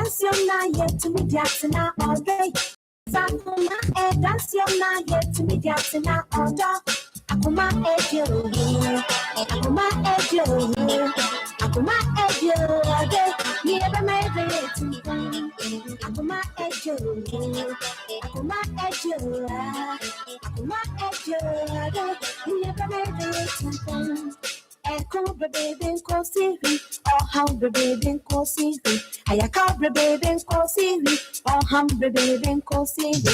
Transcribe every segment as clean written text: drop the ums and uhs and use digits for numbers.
dance your night to me dancing all day. Akoma dance your night to me dancing all day. Akoma ejo, Akoma ejo, Akoma ejo, me ever made it. Akoma ejo, Akoma ejo, Akoma ejo, me ever made it. Echo baby ko sivi, oh hum baby ko sivi. Ayaka baby ko sivi, oh hum baby ko sivi.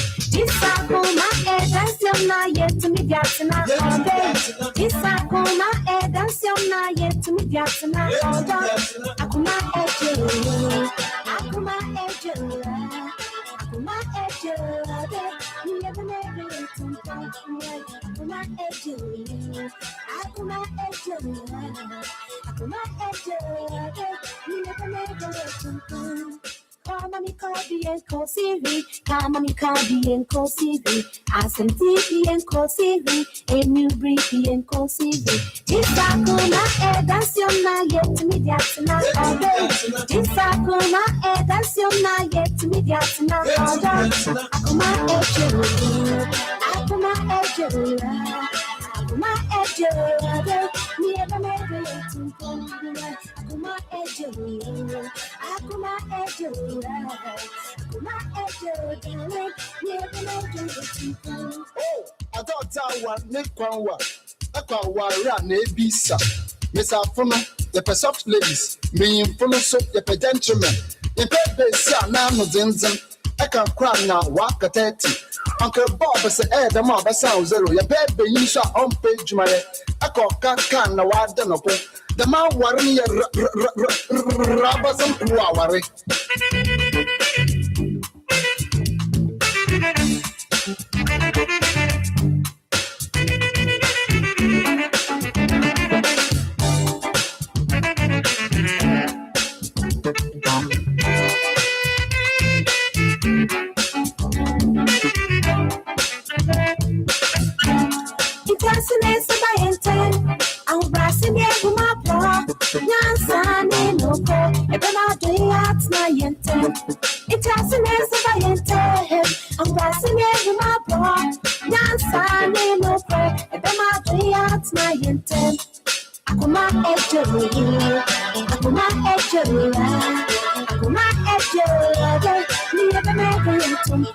Akoma dance your night to me dancing all day. Akoma dance your night to me dancing all day. Akoma ejo, Akoma ejo, Akoma ejo, you never made it to me. Akoma ejo, Akoma ejo, Akoma ejo, you never made it to me. Come on, Kobe and Kosivi. Come on, Kobe and Kosivi. Asem TV and Kosivi. A new briefy and Kosivi. Akoma dance your night to me dancing all day. Akoma dance your night to me dancing all day. Akoma ejo, Akoma ejo, Akoma ejo, me ever made it to me. Akoma ejo, Akoma ejo, Akoma ejo, darling, me ever made it to me. Oh, I thought that one make one. Run a bisa. Miss Afuna, the soft ladies, me in so the gentlemen. In bed, sir, now no zinzin. I can cry now, walk at 30. Uncle Bob said, the mob sounds zero. Your bed be you shot on page, my echo can now. I don't know. The man worrying rubbers and worry. Akoma ejo, Akoma ejo, Akoma ejo, me ever made it to me.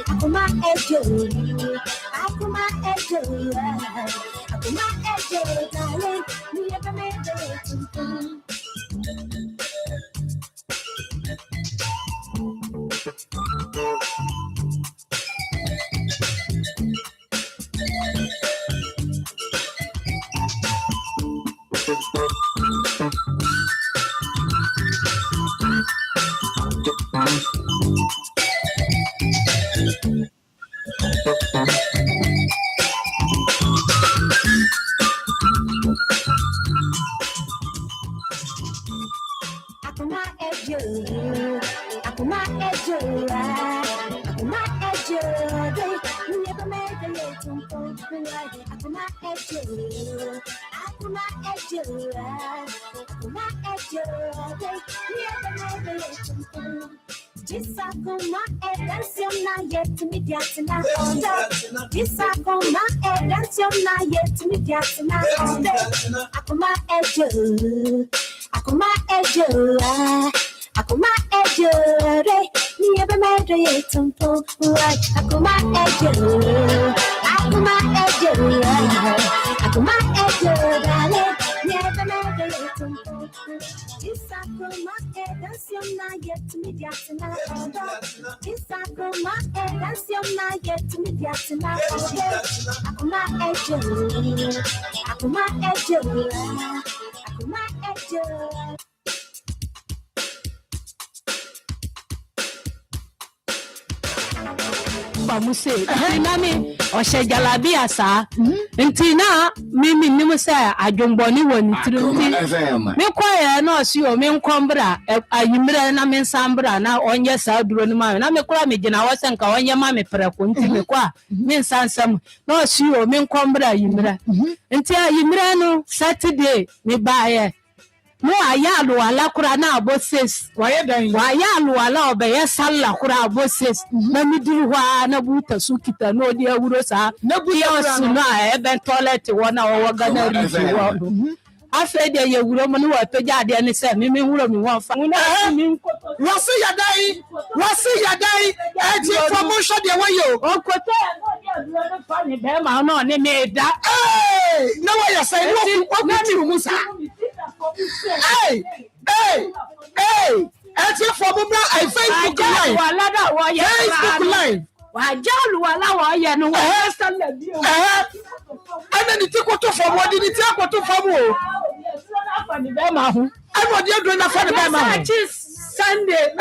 Akoma ejo, Akoma ejo, Akoma ejo, darling, me ever made it to me. Akoma ejo, Akoma ejo, Akoma ejo, you never made the little point. Akoma ejo, Akoma ejo, Akoma ejo, you never made the little point. Akoma dance your night to me dancing all day. Akoma dance your night to me dancing all day. Akoma ejo, Akoma ejo, Akoma ejo, me ever made it to me. Akoma ejo, Akoma ejo, Akoma ejo, darling, me ever made it to me. Akoma dance your night to me dancing all day. Akoma dance your night to me dancing all day. Akoma ejo, Akoma ejo, Akoma ejo. Muse, Nami, or Shajalabia, sir. Ntina, Mimi Nimusa, I don't bony one through me. Mequire, no, see your men combra, a Yimra and Amen Sambra, now on your side, Brunma, and I'm a clammy, and I wasn't going your mammy for a quintimequa. Men Sansam, no, see your men combra, Yimra. Until Yimrano, Saturday, me buy no ayalu ala kura na aboses Why then? ayalu ala obeye salla kura aboses na midiri hwa na buta sukita no dia wuro sa Na buta no ebe toilet wona wo gana riji wo afa de ye wuro mo ni wa peja de ne se mi wuro mi won fa Wasi yadai eti promotion de wa yo. okoto no fa ni be ma no ni me da Na wa ya say wo ti mu sa. Hey. Eti for mo bra I Facebook live. Facebook live. Wa jalu wala wa ye no wa stand bi o Ana ni ti ko to for mo di ni ti akoto for mo. Ana di do na for the be ma ho. Sunday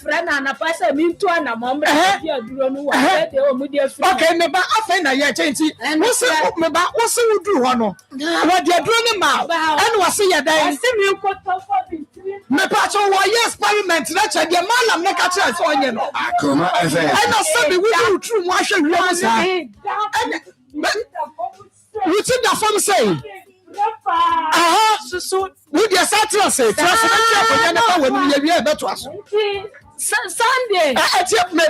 friend na pasa mi to na mombre bi aduro no wa de o mu de free. Okay, me ba afen na ye chenti. Wo se me ba wo se wuduru ho no. Wo de aduro ni ma. Ana wo se ye dan. Se mi ko to for the Me pa cho wo ye experiment na che de malam ne ka che so onye no. Akoma FM. Ana se me wuduru tru mo ahwe wi mo sa. Wuti da fam say. So We dey satira say. Trust na che ko nya na fa wani ye wi e beto aso. Sunday Eti me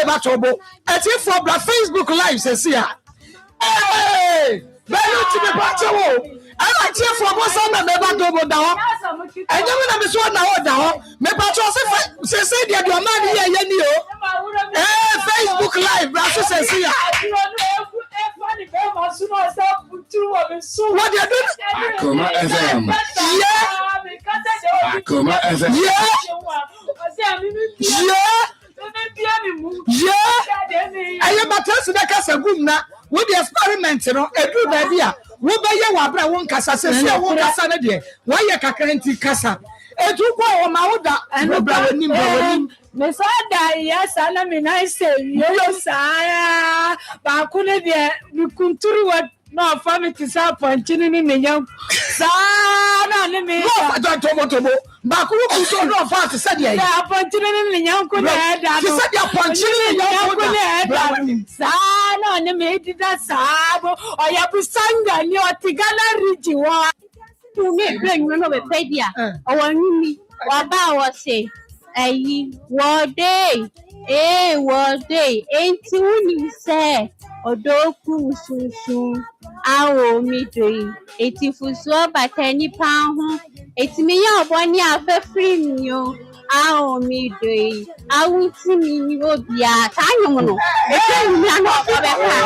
ba chobo. Eti for bla Facebook live say see ha. Bẹ́ẹ̀ni tí mi bá tẹ́ wò, ẹ máa tiẹ̀ fún ọmọ sọ́nà mi bá dóbo dà họ́. Ẹ̀yẹ́ mi náà mi sọ ọ̀nà ọ̀ dà họ́. Mi bá tọ́ sí ṣèṣe ìdí ẹ̀dùn ọ̀ma ni yẹ̀yẹ́ ni o. Facebook live bá tún ṣèṣe yà. Wọ́n di ẹ̀dùn. Akoma FM. Akoma FM. Ẹ̀yẹ́ bàtà sí ní kásá gùn náà. Wo the experiment no edu ba bia wo ba ye wa bra wo nkasa sese wo kasa na de wo ye kakra nti kasa edu kwa wo ma wo da bra wonim me so da yes ana me na say yo sa ba ku ne de mi kunturu wa no family sa ponchini ni nyam sa na ne me no fa tomo ba ku ku so no fa te se de ya ponchini ni nyam ku na da no se de ponchini ni nyam ku na da sa na ne me di da sa bo oya bu sanga ni otigala riji wa tu me bring no be pedia o wa nyumi wa ba wa se ayi wo day enti woni se odoku sunsun awo mi doyi eti fusu obata nipa ho eti mi ya obo ni afefri mi o awo mi doyi awuti mi ni obia tanyum no eti mi ana obeka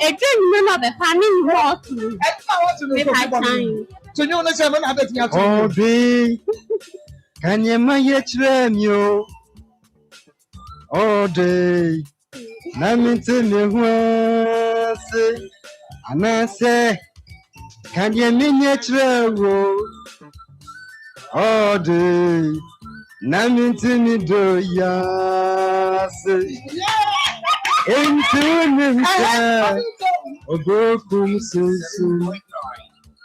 eti mi no be pa ni ho tu me pa time so you know say man have it nyatu Obi kanyema yetre mi o Ode na minti me huase anase kanyema yetre wo Ode na minti mi do yase Entuni sa ogokum susu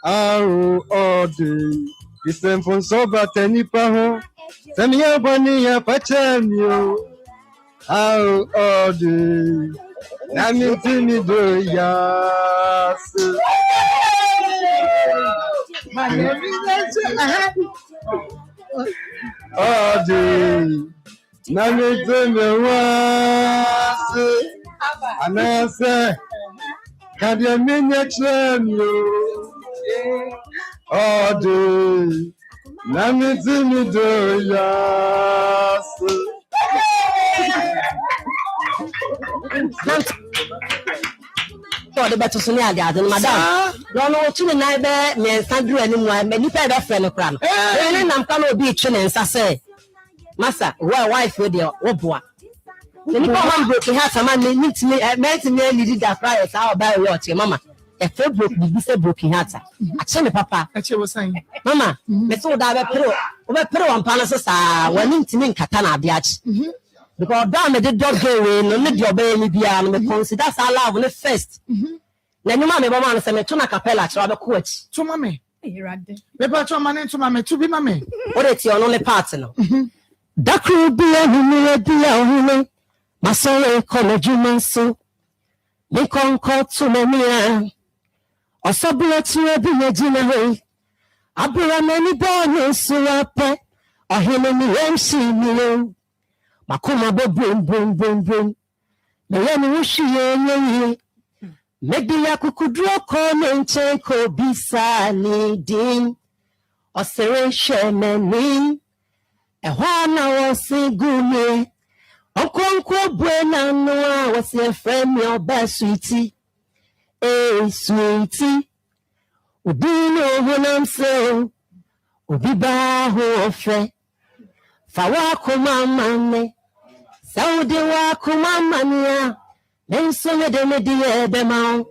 Aru ode Isem soba tenipa ho Semia boni ya pachamio Aru ode Nami timi do yas Ode Nami timi was Anase Kadia minya chamio Ode Nami timi do yas For the better soon, madam. Don't know to the night, me Sandra and me nipa be friend kran. And I'm coming be chilling, say, Massa, why wife with your obwa. The nipa man broken heart, a man needs me, meant me lead that prior, our buy what your mama. A fair broke, be say broken heart. I tell me, papa, I was saying, Mama, me so that over pro and palaces are wanting to mean katana biatch. Because damn the dog go in, no need your baby beyond me consider our love on the first. Then you mammy, Mama, and Tuna Capella, to have a coach. to mommy. Me pa to man to mommy to be mommy. What it's your only partner. That could be a humility, my soul, college, you man so. Me con call to me, Osabula tuwe biye jina hoi. Abura meni bone suwape. Ohene ni emsi niyo. Makuma bo boom boom boom boom. Meyeni wushi ye. Medi ya kukudro kone ncheko bisa ni din. Osere shemeni. Ehwana wasi gumi. Okonkwo buena noa wasi efremi oba sweetie. Sweetie. Udino hunam se. Ubiba ho ofe. Fawa kumamane. Saudi wa kumamania. Nenso mede ebe mao.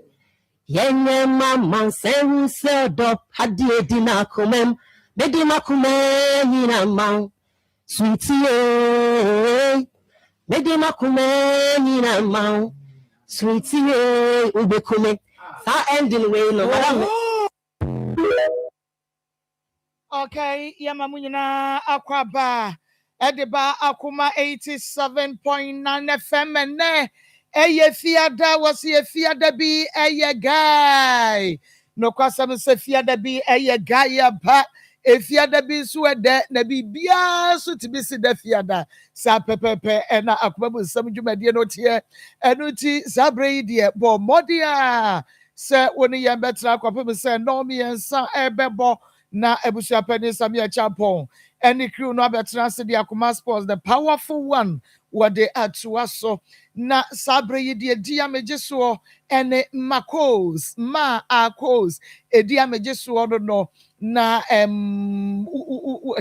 Yenye mama sehu se dop. Hadi edina kumem. Medi makume nina mao. Sweetie. Medi makume nina mao. Sweetie. Ubekume. Sa ending way no. Okay, Yamamunina Akwaba. Ediba Akuma 87.9 FM and ne eye fiada was ye fiada be eye guy. No kwasam se fiada be eye guy ba e fiada be suede na bibia so to be si da fiada sa pepepe na akuma bu sam dwumade no tie enu ti sabre die bo modia se woni ye betra kwapem se no me ensa ebebo na ebusia pani samia champon. Any crew no abetrans the Akoma Sports, the powerful one, what they are to us so na sabre ye dia mejeso ene makos ma akos e dia mejeso no na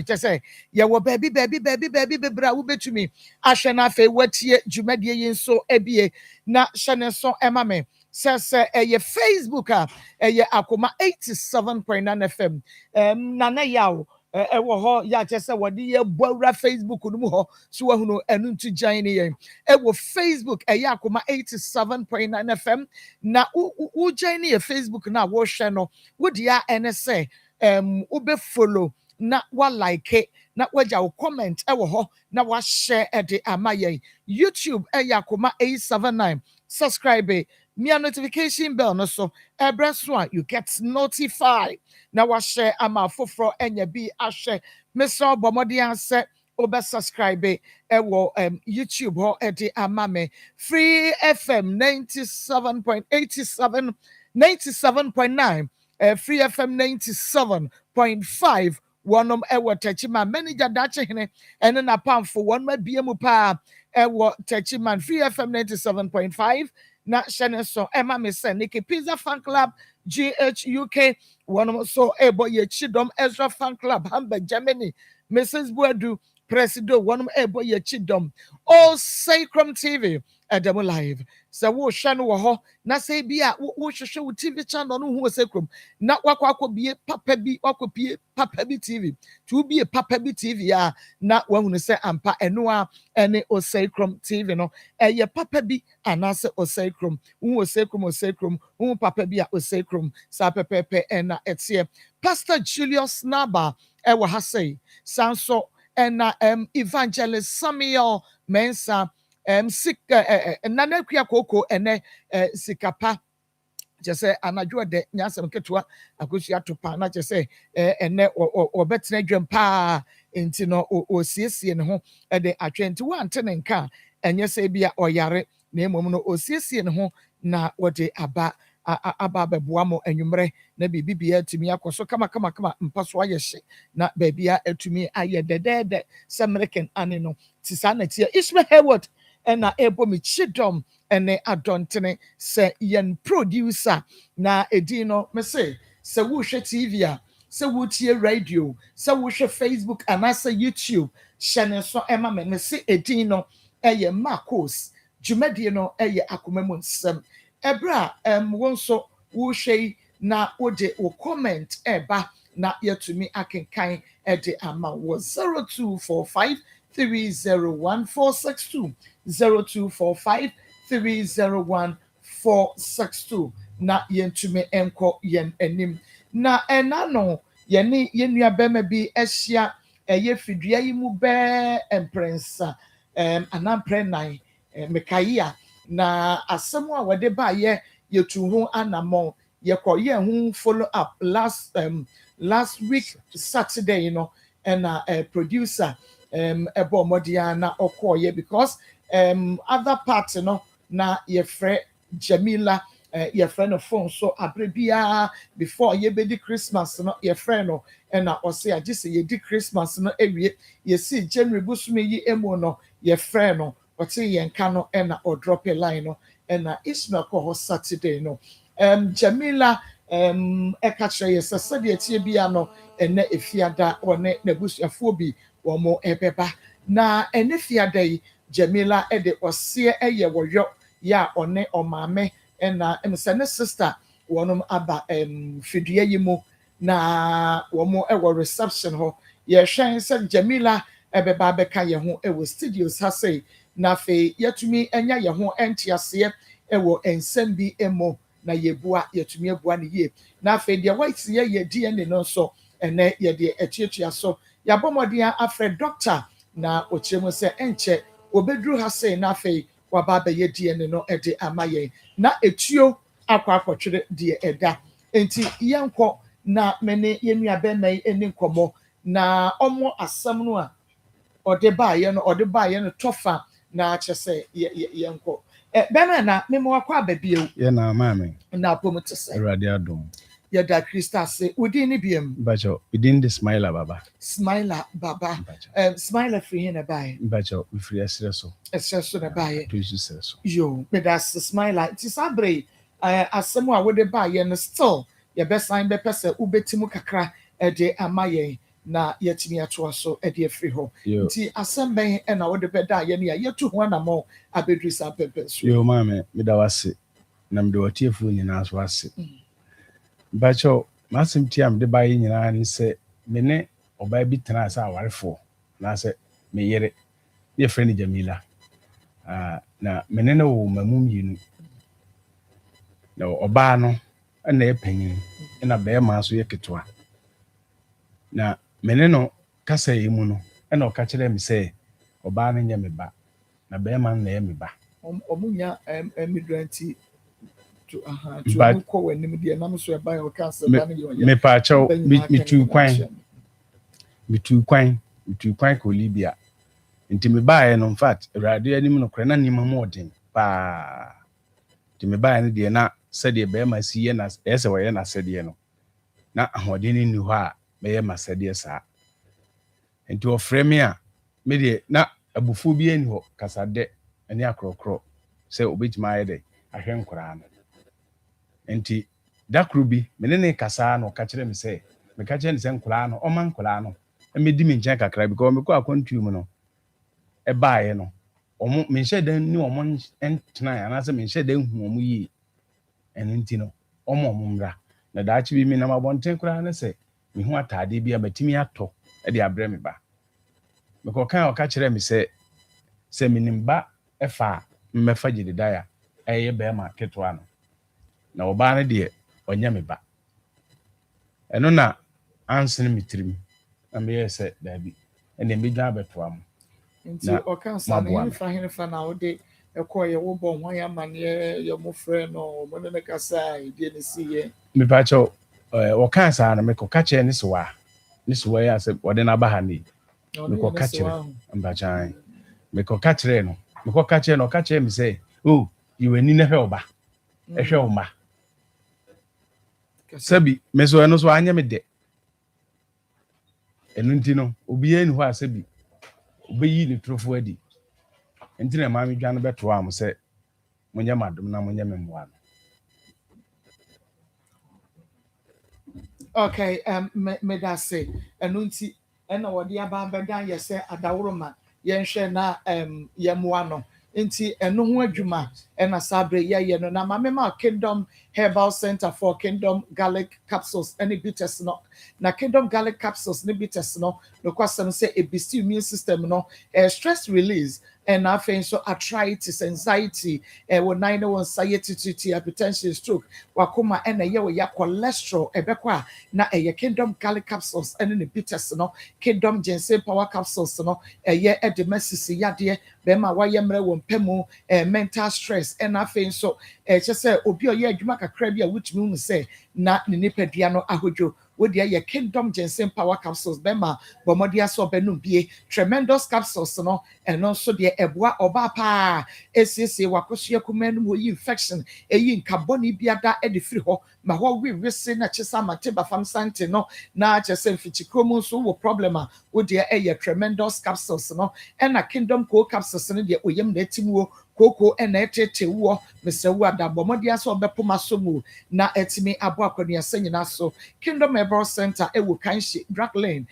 just say ya wo baby bebra wo betumi ahwe na fe watie dwumadie yin so ebie na hyene so emame says a Facebook Akoma 87.9 FM na na yawo ewo ho ya chese wode ye bowra Facebook no mu ho so wahunu enu ntu jan ne yen ewo Facebook Akoma 87.9 FM na u jan ne Facebook na wo hwe no wo dia ene say ube follow na wa like na waja wo comment ewo ho na wa share de amaye YouTube Akoma 879 subscribe me a notification bell no so every one you get notified na wa share ama foforo enya bi a share Mr. Bomodi answer obe subscribe ewo YouTube ho de amame Free FM 97.9 Free FM 97.5 wonom ewo techima manager dache hene ene na pamfo wonma biemu pa ewo techima Free FM 97.5 na shene so Emma me se Nikki Pizza Fan Club GHUK wonom so ebo ye chidom Ezra Fan Club Hamburg Germany Mrs. Buadu Presido wonom ebo ye chidom all Sacrum TV Adamo live so wo hwe no wo ho na say bia wo hwehwe wo TV channel no hu Sacrum na wakwa bie papa bi wakopie papa bi TV to bie papa bi TV a na wahunu se ampa eno a ene o Sacrum TV no eye papa bi anase o Sacrum hu o Sacrum hu papa bi a o Sacrum sa pepepe ena etie Pastor Julius Naba ewo ha say sanso ena Evangelist Samuel Mensa sik nanakua koko ene sikapa jese anadwo de nyasem ketua akosia topa na jese ene obetena dwempa enti no osiesie ne ho de atwenti wante ne nka enye se bia oyare na emom no osiesie ne ho na wode aba beboa mo anwumre na bibia atumi akoso kama mpaso ayehye na babia atumi aye dedede American ane no tisa na tie Ishmael Hayward ena ebo mi chidom ene adontene se yen producer na edino me se wo hwe TV a se wo tie radio se wo hwe Facebook anasa YouTube channel so ema me se edino eye Marcos dwumadie no eye Akoma mu nsem ebra wonso wo hwe na wode wo comment eba na yetumi akenkan ede ama wo 0245 301-462 0245 301-462 na yentume enko yen enim na enano yeni yenua bema bi ehia eye fidua yi mu be emprensa anamprenai mekaya na asemu a wode ba ye yetu ho anamo ye follow up last week Saturday, and producer ebo modiana okoye because other parts, na ye friend Jamila your friend of phone so abrebia before ye be the Christmas no your friend no and I say I just say ye di Christmas no every ye see January busumi yi emo no your friend no but say ye nka no and or drop a line no and Ismail ko Saturday no Jamila eka ye sasa de tie bia no ene efiada one nebusuafo bi wo mo ebeba na ene fiada yi Jamila ede ose eye woyo ya one omame na emsene sister wonum aba fidua yi mu na womo ewo reception ho ye hwen se Jamila ebeba beka ye ho ewo studios ha sei na fe yetumi enya ye ho entiase ewo ensem bi emo na yebua yetumi ebua ne ye na fe de white ye DNA no so ene ye de echiechia so ya bomodia afre doctor na ochiremu se enche obedru ha sei na fe waba be ye DNA no ede amaye na etuo akwa de eda enti yenko na mene yenua be mai eni nkomo na omo asam no a ode baaye no tofa na chese yenko bema na memo akwa babie ye na mame na pomutse Erade adom ye da Krista se udi ni biem bacho within the smiler baba smiler free hin abai bacho we free esreso na baye to use esreso yo me da smiler ti sabre asem a wode baaye no still ye be sign be pese ubetimu kakra de amaye na yetimi ato so de afri ho nti asem ben na wode be da ye ne yetu ho na mo abedri sa pepe so yo mame me da wase na me de watiefo nyina so wase bacho masem tiam de baye nyina ni se me ne oba bi tena sa awarefo na se me yere ye friend Jamila na me ne no mamum yinu na oba no na epanyin na be ma so ye ketwa na mene no kasa yi mu no na oka kire me se oba no nye me ba na be ma na ye me ba omunya emigrant to ko wenim de na so e ba o kasa ba no ye me pa chaw mitu kwan ko Libya nti me ba no in fact radio anim no kora na nima mo odin pa nti me ba no de na se de be ma si ye na ese wo ye na se de no na ahodin ni ho a me ye ma se de sa nti o frame a me de na abufu bi ani ho kasa de ani akrokro se obetima aye de ahwe nkora no nti dakru bi me ne kasa no ka kire me se me ka kire ne se nkora no o man nkora no me di me nchen kakra because me ko akwantu mu no e baaye no omo me nhye dan ni omo entena ya na se me nhye dan hu omo yi enti no omo mra na daachi bi me na mabonten kura na se me hu atade bi amatimi ato e de abre me ba me ko kan o ka kire me se me nimba e fa mmefa gidida ya eye be ma ketwa no na oba ne de onya me ba eno na ansene mitrim na me yese dabi ene me dwa betwa mo nti o kan sa na hin fa na ode ekoye wo bo ho ya mane ye mo frɛ no mo ne kasa ide ne siye me pa cho o kan sa na me ko ka che ne so ya se ode na ba ha ni me ko ka che mba chan me ko ka che no me ko ka che no ka che me say oh you ni na hwe oba e hwe o ma sabi me so eno so anya me de enu nti no obi ye ni ho asabi obeyi ni trofo adi enti na ma me dwan beto am se munye madum na munye memwa. Okay, me da say enunti ena wodi aba beda ye se adawroma ye nhwe na ye moa no nti eno ho adwuma ena sabre ye no na ma Kingdom Herbal Center for Kingdom Garlic Capsules any bitters no na Kingdom Garlic Capsules ne bitters no kwasem say e boost immune system no stress release and after so arthritis, anxiety, when 901 anxiety, hypertension, stroke, wakoma and a year ya cholesterol, ebekwa na a Kingdom Garlic Capsules and in the bitters no Kingdom Ginseng Power Capsules no a year at the message ya dear bema wayemre won pemu mental stress business and afei nso just say obi oye adwuma kakra bi a wutumi hu say na ne nipadua no ahodwo wodi ye Kingdom Ginseng Power Capsules bema bomodia so benum bie tremendous capsules no eno so de eboa oba pa esiesie wakoso kumanu wo infection eyi nkaboni biada e de firi ho ma ho wese na chesa mate ba fam sante no na chese mfichikromu so wo problem a wodi ye tremendous capsules no na Kingdom Co capsules no de oyem na etimuo koko ena etete wo mesewu adabomodia so obepoma so mu na etimi abo akoni asanyina so Kingdom Herbal Center ewo kanshi Drug Lane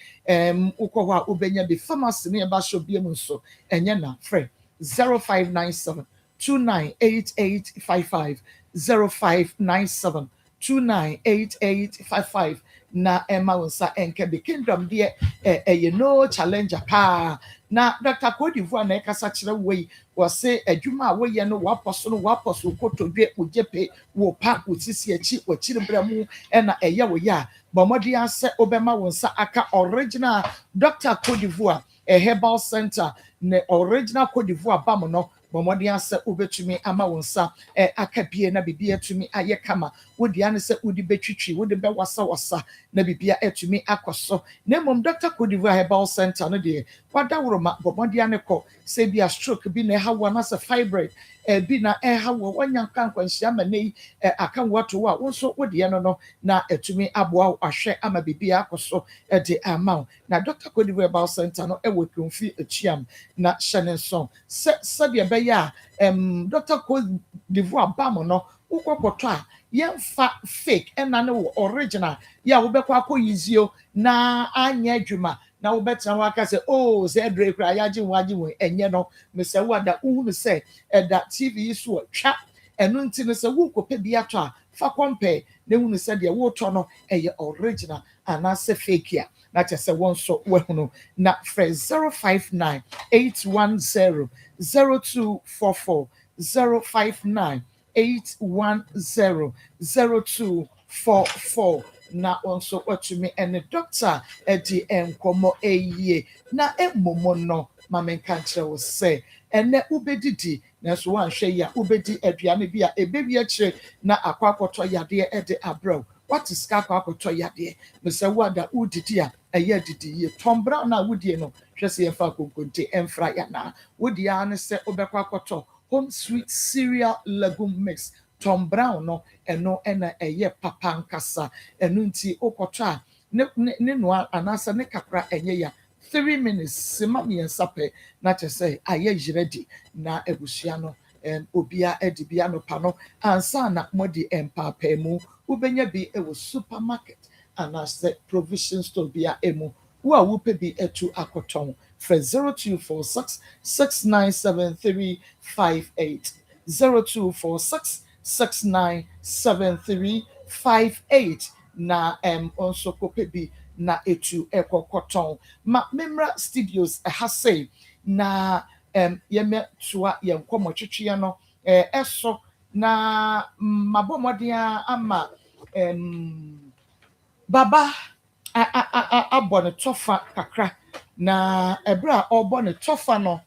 uko wa ubenya bi pharmacy ne ba so biem nso enye na frɛ 0597 298855 0597 298855 na Emma Wonsa enke be Kingdom de no challenger pa na Dr. Kodivu na ekasa kire we say adwuma a woyɛ no waposo kotodwe ojepe wo pa otisi achi wachire bramu na ɛyɛ wo ya bomodi ase obema Wonsa aka original Dr. Kodivu Herbal Center ne original Kodivu bam no bomodi ase obetumi ama Wonsa aka bie na bibia tumi aye kama wodi ane se wodi betwitwi wodi be wasa na bibia etumi akoso na mom Dr. Kodivu Herbal Center no de wada woroma bomodi ane ko se bia stroke bi na hawo na se fibroid bi na hawo wanya kankwanhia manei aka wato wa wonso wodi ene no na etumi aboa ahwe ama bibia akoso de ama na Dr. Kodivu Herbal Center no ewo konfi achiam na shenenson se bia be ya Dr. Kodivu abam no ukwokoto a yemfa fake ena ne original ya wobekwa akoyizio na anya adwuma na wobetra waka se oh se dre kra yaji waji enye no mese wada uhunu se da TV so twa enu nti ne se wukope bi ato a fa compare ne hunu se de wo to no eye original ana se fake ya na che se won so wehunu na fre 059 810 0244 059 810 0244 na also watching and the doctor at the enkomo eye na emomo no mamenkanche will say and ne ubedidi na so wan hwe ya ubedi aduane bi a ebebi akire na akwakoto yade e de abro what is akwakoto yade me say wada udidi a eye didi ye tombra na wudie no hwese ye fa konkonte emfra ya na wudi ane se obekwakoto home sweet cereal legume mix Tom Brown no eno ena eye papa nkasa enu nti okoto a ne no anasa ne kakra enye ya 3 minutes sima mi ensape na chese aye ready na ebusua no obia edibia no pa no ansa na modi empapa mu ubenya bi ewo supermarket anase provision store bia emu wo a wupe bi etu akoton for 0246 697358 0246 697358 na also kopebi na etu ekokoton ma memra studios say na yeme tua yenkomo twetwe no eso na mabomodia ama baba abone tofa kakra na ebra obone tofa no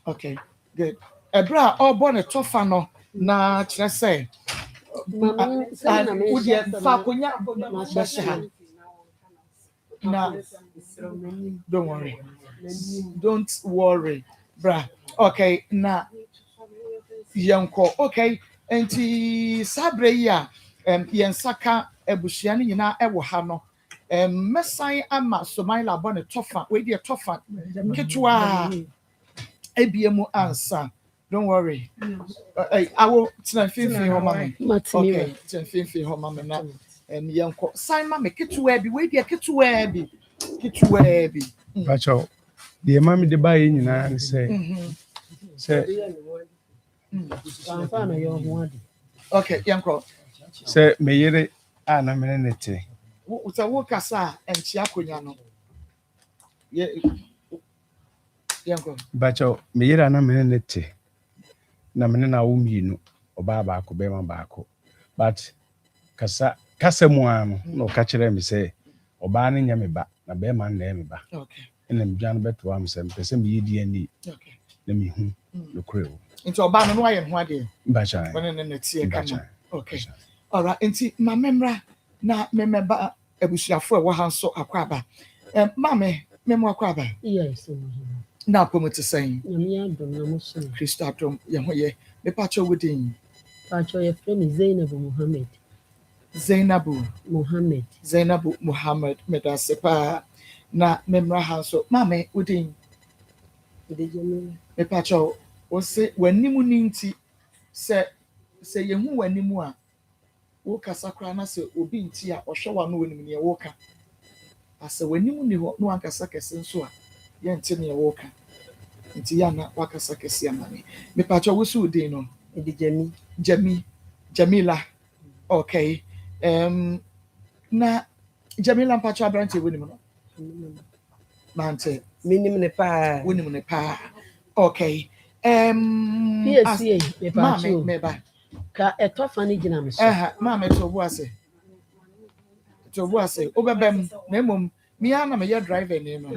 okay good ebra obone tofa no na kire say don't worry bra okay na yanko okay enti sabre ya yensaka ebusua ni nyina ewo ha no mesan ama somaila bone tofa we dey tofa ketwa ebiemu ansa don't worry I will tinafimfi ho mama okay tinafimfi ho mama na yanko sign mama ketwa bi we dey ketwa bi bacho the mama de buy nyina say okay yanko say meyere ana menete wo kasa enchi akonya no yanko bacho meyere ana menete na mene na wo mienu oba baako be ma baako but kasa mu ano no ka kire me say oba ne nya me ba na be ma na me ba okay ene mdwan beto am sem pese me yedi ani okay na mehu nokore o nti oba no wayɛ ho ade mbachan wɔne ne tie kama okay alright nti ma memra na memeba abusuafo a wɔ ha nso akwaba mame memo akwaba yes na akomo te sɛn nyame adom na mo so Kristo adom yɛ ho yɛ mepa kyɛ wodin pacho ye friend Zainab Muhammad Zainabu Muhammad medasepa na memra ha nso mame wodin mepa kyɛ wo se w'anim ni nti sɛ yehu w'anim a wo kasa kora na sɛ obi nti a ɔhwɛ wa no w'anim ne wo ka asɛ w'anim ni hɔ no ankasa kɛse nso a yɛnte ne wo ka nti ya na wakasa kɛse amane mepa kyɛ wo se wodin no Jamila okay na Jamila mpacho abrante wonim no mante minim ne pa wonim ne pa okay PSA mama meba ka etofa ne gina me so mama to bo ase obebem na mom mi ana me ye driver ne no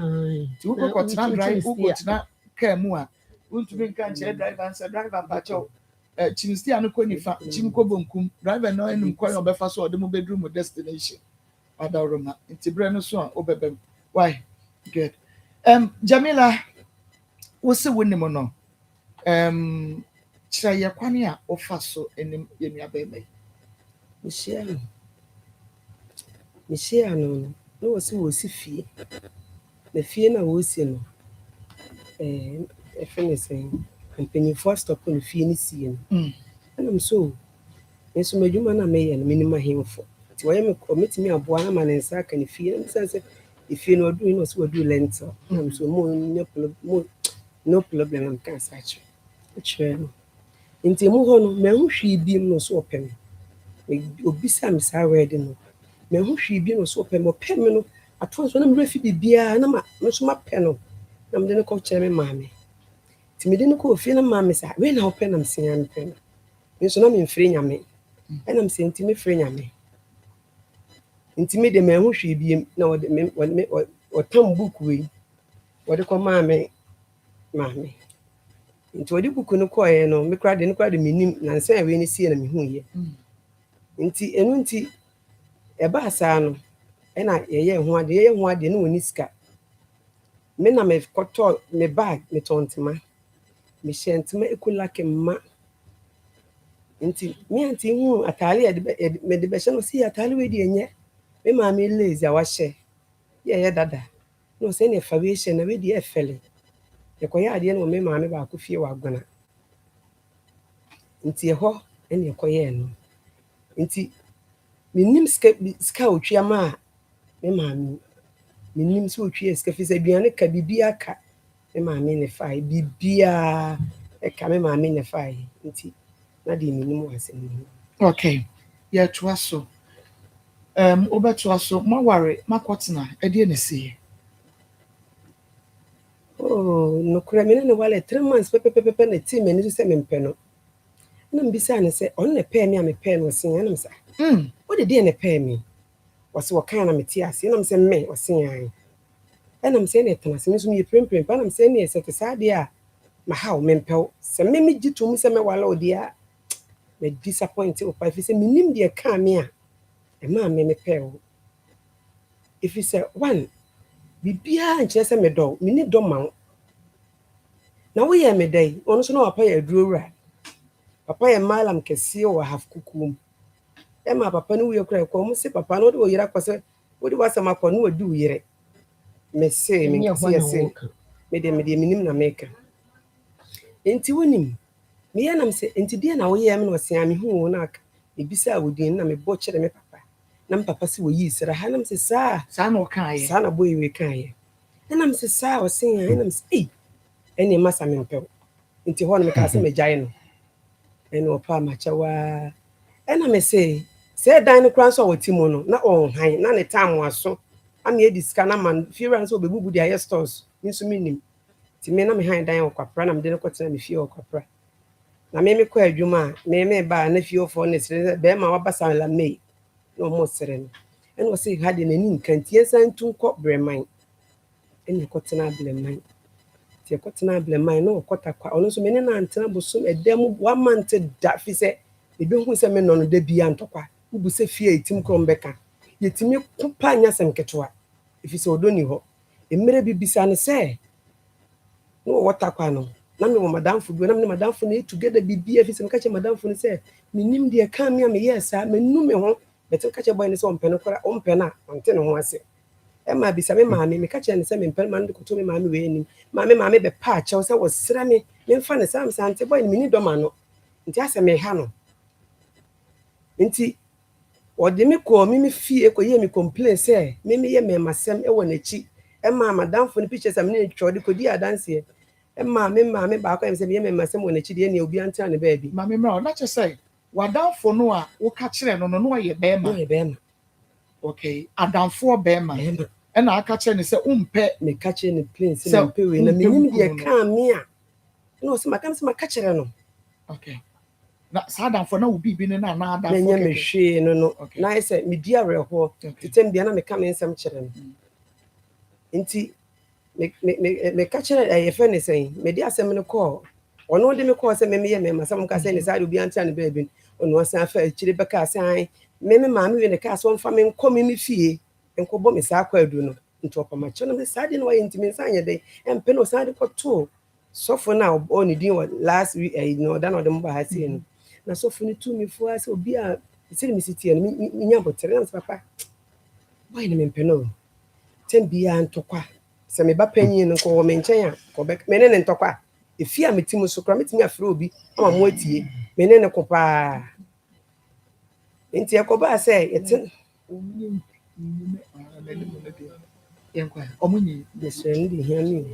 ti wo ko tina drive wo ko tina car mu a untumi nka nche driver nse driver mpacho chimstia no ko nifa chimko bonkum driver no enum ko obefa so ode mo bedroom mo destination adaroma ntibre no so a obebem why good Jamila wo se wonim no kyerɛ yɛ kwane a ofa so enim yɛnua bɛbɛ Mishia no no was fie na fie na wo si no efene sen mpanyinfo stop no fie ni sie no anam so nso madwuma na meyɛ no minim ahemfo ti wɔyɛ me committee aboa na ma ne nsa ka ne fie no sense fie no odu no so odu lentil anam so no problem am kan sa kyerɛ no nti mu hɔ no mahu hwee bi no so opɛ me obisa me sa word no mahu hwee bi no so opɛ me no ato so na me refi bibia na ma so mapɛ no na me de no kɔ kyerɛ me maame ti me de no kɔ fie na maame sa we na opɛ na me sen am pɛ no nso na me mfrɛ nyame ɛna me se nti me frɛ nyame nti me de mahu hwee bi na wɔtam book we wɔde kɔ maame nti wɔde buku no kɔɛ no me kra de menim na nsa a we ne sie na me hu ye nti enu nti eba asa no ɛna yɛyɛ ho ade na woni sika me na me kɔtɔ me bag me tontema me hyɛntema ekulake mma nti me anti hu atale me de bɛhyɛ no si atale we de enye me ma me lazy a wahyɛ yɛyɛ dada no sɛ ne fa we hyɛ na we de efele yɛkɔyɛ adeɛ no me maame baako fie wɔ agwana nti ɛhɔ ɛne yɛkɔyɛ no nti menim sika otwia ma me maame menim sɛ otwia sika fi sɛ aduane ka bibia ka me maame ne fae bibia ɛka me maame ne fae nti na de menim wase no okay yɛtoa so obɛtoa so maware makɔtena ɛdeɛ ne sie no kura me ne wale 3 months pepe na team ani so me mpɛ no na mbisa ne sɛ on ne pɛ me a me pɛ no sen na msa what did ne pɛ me was what kind of metias na msɛ me osen an na msɛ ne tena sen so me prempren pa na msɛ ne sɛ te sa de a ma haw me mpɛw sɛ me gitu mu sɛ me wala odi a me disappoint o pa fi sɛ minim de ka me a e ma me pɛ o if you say one bibia nkyɛ sɛ me dɔ me ni dɔ ma na wo yɛ me dai ɔno so na papa yɛ adurowura papa yɛ malam kɛse wɔ half kukum ma papa no wo kura kɔ mo se papa no de wo yera kɔsɛ wo de wasɛm akɔ no wo di wo yere me se me kɛse me de minim na meka enti wonim me yɛ nam sɛ enti de na wo yɛ me no ɔsen me hu wo na aka e bisa wo din na me bɔ kyerɛ me papa na me papa se wo yi sira ha nam se saa na ɔkaayɛ saa na boy we kaayɛ nam se saa ɔsen ya nam se ɛne masa me mpɛw nti hɔ no me ka se me gyae no ɛne ɔpa ma kyɛwa ɛna me se sɛ dan no kran so wɔti mu no na ɔnhan na ne time aso ame edi sika na man firan so obebubu de ayɛ stores nso minim ti me na me han dan ɔkwapra na me de no kɔtena me fie ɔkwapra na me kɔ adwuma me ba na fie ofo ne sere be ma wabasa la me na ɔmo sere no ɛna ɔse ha de n'ani nkantie san tu nkɔ breman ɛne kɔtena breman Ti ekotena ableman no okotakwa ono so me ne na antena bosom edem 1 month da fi se ebi hu se me no no da bia ntokwa ubu se fie etim krom beka yetimi kupa anya sem ketwa ifi se odoni ho emere bibisa ne se no watakwa no na me wo madamfo bi na me madamfo na together bibia fi se me ka che madamfo ne se minim de ka me am yes a mennu me ho beto ka che boy ne se ompe no kora ompe na onte ne ho ase Emma bisa me maame me ka che ne se me mpel man de koto me maame we ni maame be pa a che se wo sra me mfa ne sam sante boy ni do ma no nti ase me ha no nti ode me ko me fie ko ye me complain se me ye me masem e wo na chi Emma madamfo ne pictures am ne twode ko di adanse Emma me maame ba ko em se me ye me masem wo na chi de ne obi anta ne ba bi maame mra na che say wadamfo no a wo ka kire no no ye be ma okay adamfo be ma and aka kire ne se umpe me ka kire ne plain se na mpe we na menim de ka me a no se makam se maka kire no okay na sadamfo na obi bi ne na adamfo na nya me hwe no na ise me di areho titem bia na me ka me nsem kire no nti me ka kire ye fe ne sen me di asem ne ko ono de me ko se me ye me masam ka se ne sa obi anta ne baabi ono asan fa akire beka asan me maame we ne ka so mfa me nko me fie nko bo me sa kwa adu no nti opama che no me sa de no wa ntimi nsanye de empe no sa de ko to sofo na o ni din last week no da no de mba ha se no na sofo ni tu mi fu ase obi a sire mi sitie no mi nya botere na papa boy ne me mpe no tembia ntokwa se me ba panyin no ko me nchen a ko be me ne ntokwa efi a metimu so kra metimi afre obi ama mo atie me ne ko pa nti yakoba se yete yankwa omunyi desre ndi hiami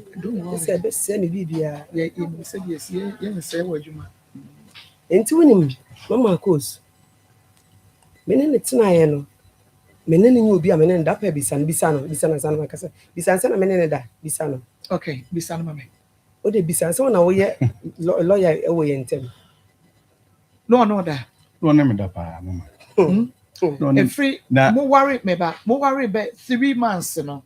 se be se mi bibia ye se bi esi ye nse wadwuma nti wonim mama kos me ne tena ye no me ne nyi obi a me ne da pa bisa no sana makasa bisa sana me ne da bisa no okay bisa no mame o de bisa so na wo ye lawyer e wo ye ntem no da no na me da pa mama every mo worry be 3 months no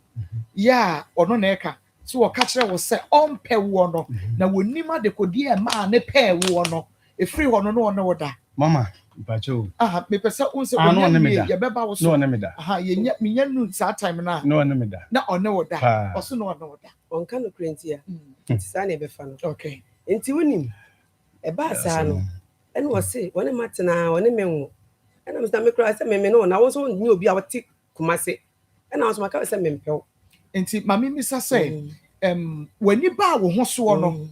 yeah ono na eka so wo ka kire wo se ompe wo no na wonima de kodi e ma ne pe wo no efiri ho no no no da mama bacho me pesa unse onye ye beba wo so no na me da ye nya nu sa time na no na me da na ono da oso no da onka no krentia sa na be fa no okay nti wonim e ba sa no ene wo se woni matena woni menwo ena msta me kra se me no na wo so nyi obi a wote kumase ena wo so maka se me mpew nti mami misa say wani ba wo ho so no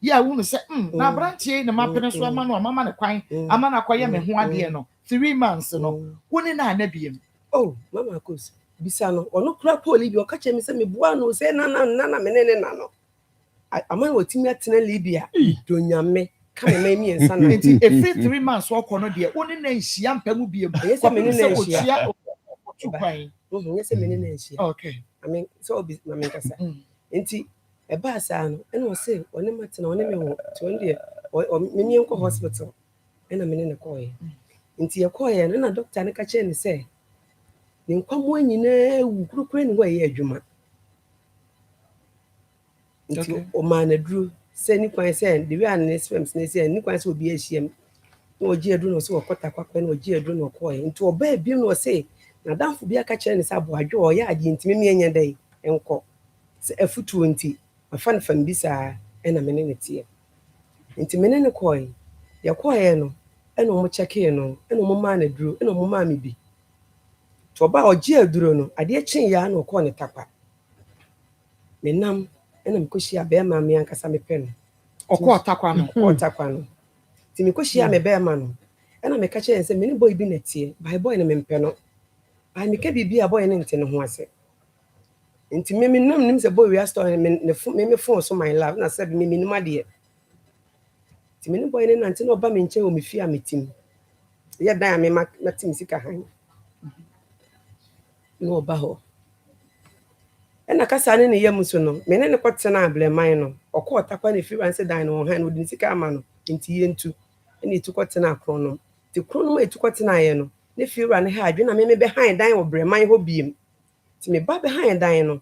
ya wo se na branche na mapene so ama no mama ne kwan ama na kwaye me ho ade no 3 months no woni na anabiem mama kos bisa no ono kra poli bi o ka che me se me bua no se na me ne na no ama wo timi atena libia do nyame ka me mi ensa na nti every 3 months wo kono de woni na nhia mpamu biem yese me ne na nhia tu kwan yese me ne na nhia okay I mean so obi na me kasa nti e ba sa no ene wo se one matena one me wo to ndie me mi enko hospital ena me ne ko ye nti ye ko ye na doctor ne ka che ne se ne nkwamo anyina ewu kurukure ne wo ye adwuma nti o ma na duru se ni kwan se the way an sperms ne se ni kwan se obi ahiem na oji aduru no se okota kwakwa na oji aduru no ko ye nti oba bi no se na danfo bi aka kire ne sa bo adwo o ya agi ntimi me anya dai enko se afutuo nti afan fan bi sa ena me ne tie nti me ne ko ye ya ko ye no ena mo cheke no ena mo ma na duru ena mo ma me bi to oba oji aduru no ade chin ya na ko ne takwa me nam ena mkoshia be ma me ankasa me pen otakwa no ti me koshia me be ma no ena me ka che ense me ni boy bi na tie by boy na me mpe no ai me ka bibia boy na nte ne ho ase nti me nam nim se boy we store me phone so my love na se me nim ade ti me ni boy na nte no ba me nche o me fia me tim ye dan me ma tim sika han no ba ho ena kasa ne yam so no me ne kwotena ableman no okotakwa ne fi wanse dan no han no din sika ama no nti yentu ene tu kwotena akro no ti kro no ma tu kwotena ye no ne fi wa ne ha adwe na me be han dan wo breman ho biem ti me ba be han dan no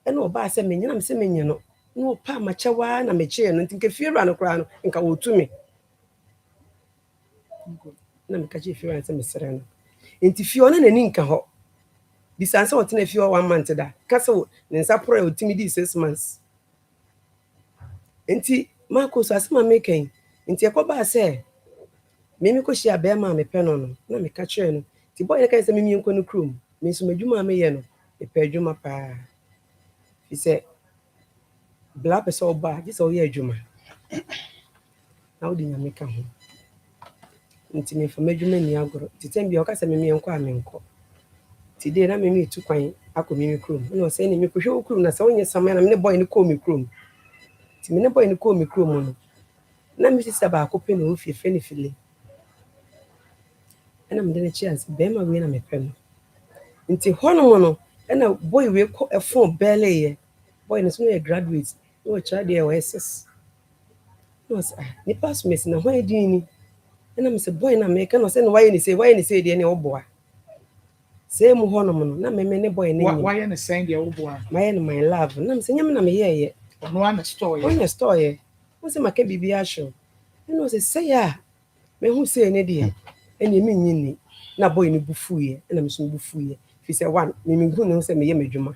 ena oba se me nyina me se me nye no no pa machawa na meche no ntinke fiera no kra no nka wotumi na me kache fiera nse mesere no nti fio na nani nka ho bisanse wotena fio 1 month da kase ne nsa pro otimi di 6 months nti mako so asema meken nti ekoba se mimi ko hia be ma me pe no na me kache no nti boy na kan se mimi enko no krom me so madwuma me ye no me pe adwuma pa fi se bla pe so ba ji so ye adwuma na odi nya me ka ho nti me fa madwuma ni agoro ti tembi o ka se mimi enko a me enko ti de na mimi tu kwan akọ mimi krom no se ni me ko hwe krom na se onye sama na me ne boy ni ko mi krom ti me ne boy ni ko mi krom no na mi sisa ba ko pe no ofie fe ne file ana me de ne chance be ma we na me pe no nti hono no ana boy we ko efo bele ye boy no so no graduate no child dey OSS no sa ni pass me na ho edin ni ana me se boy na me ka no se no why ni say dey ne oboa se mu hono no na me ne boy ne why na say dey oboa my love na me se nyam na me ye no ana store ye mo se maka bibia show no se say ya me hu say ne dey ene mi nyini na boy ni bufuye na me so bufuye fi se one me hu no se me ye medwuma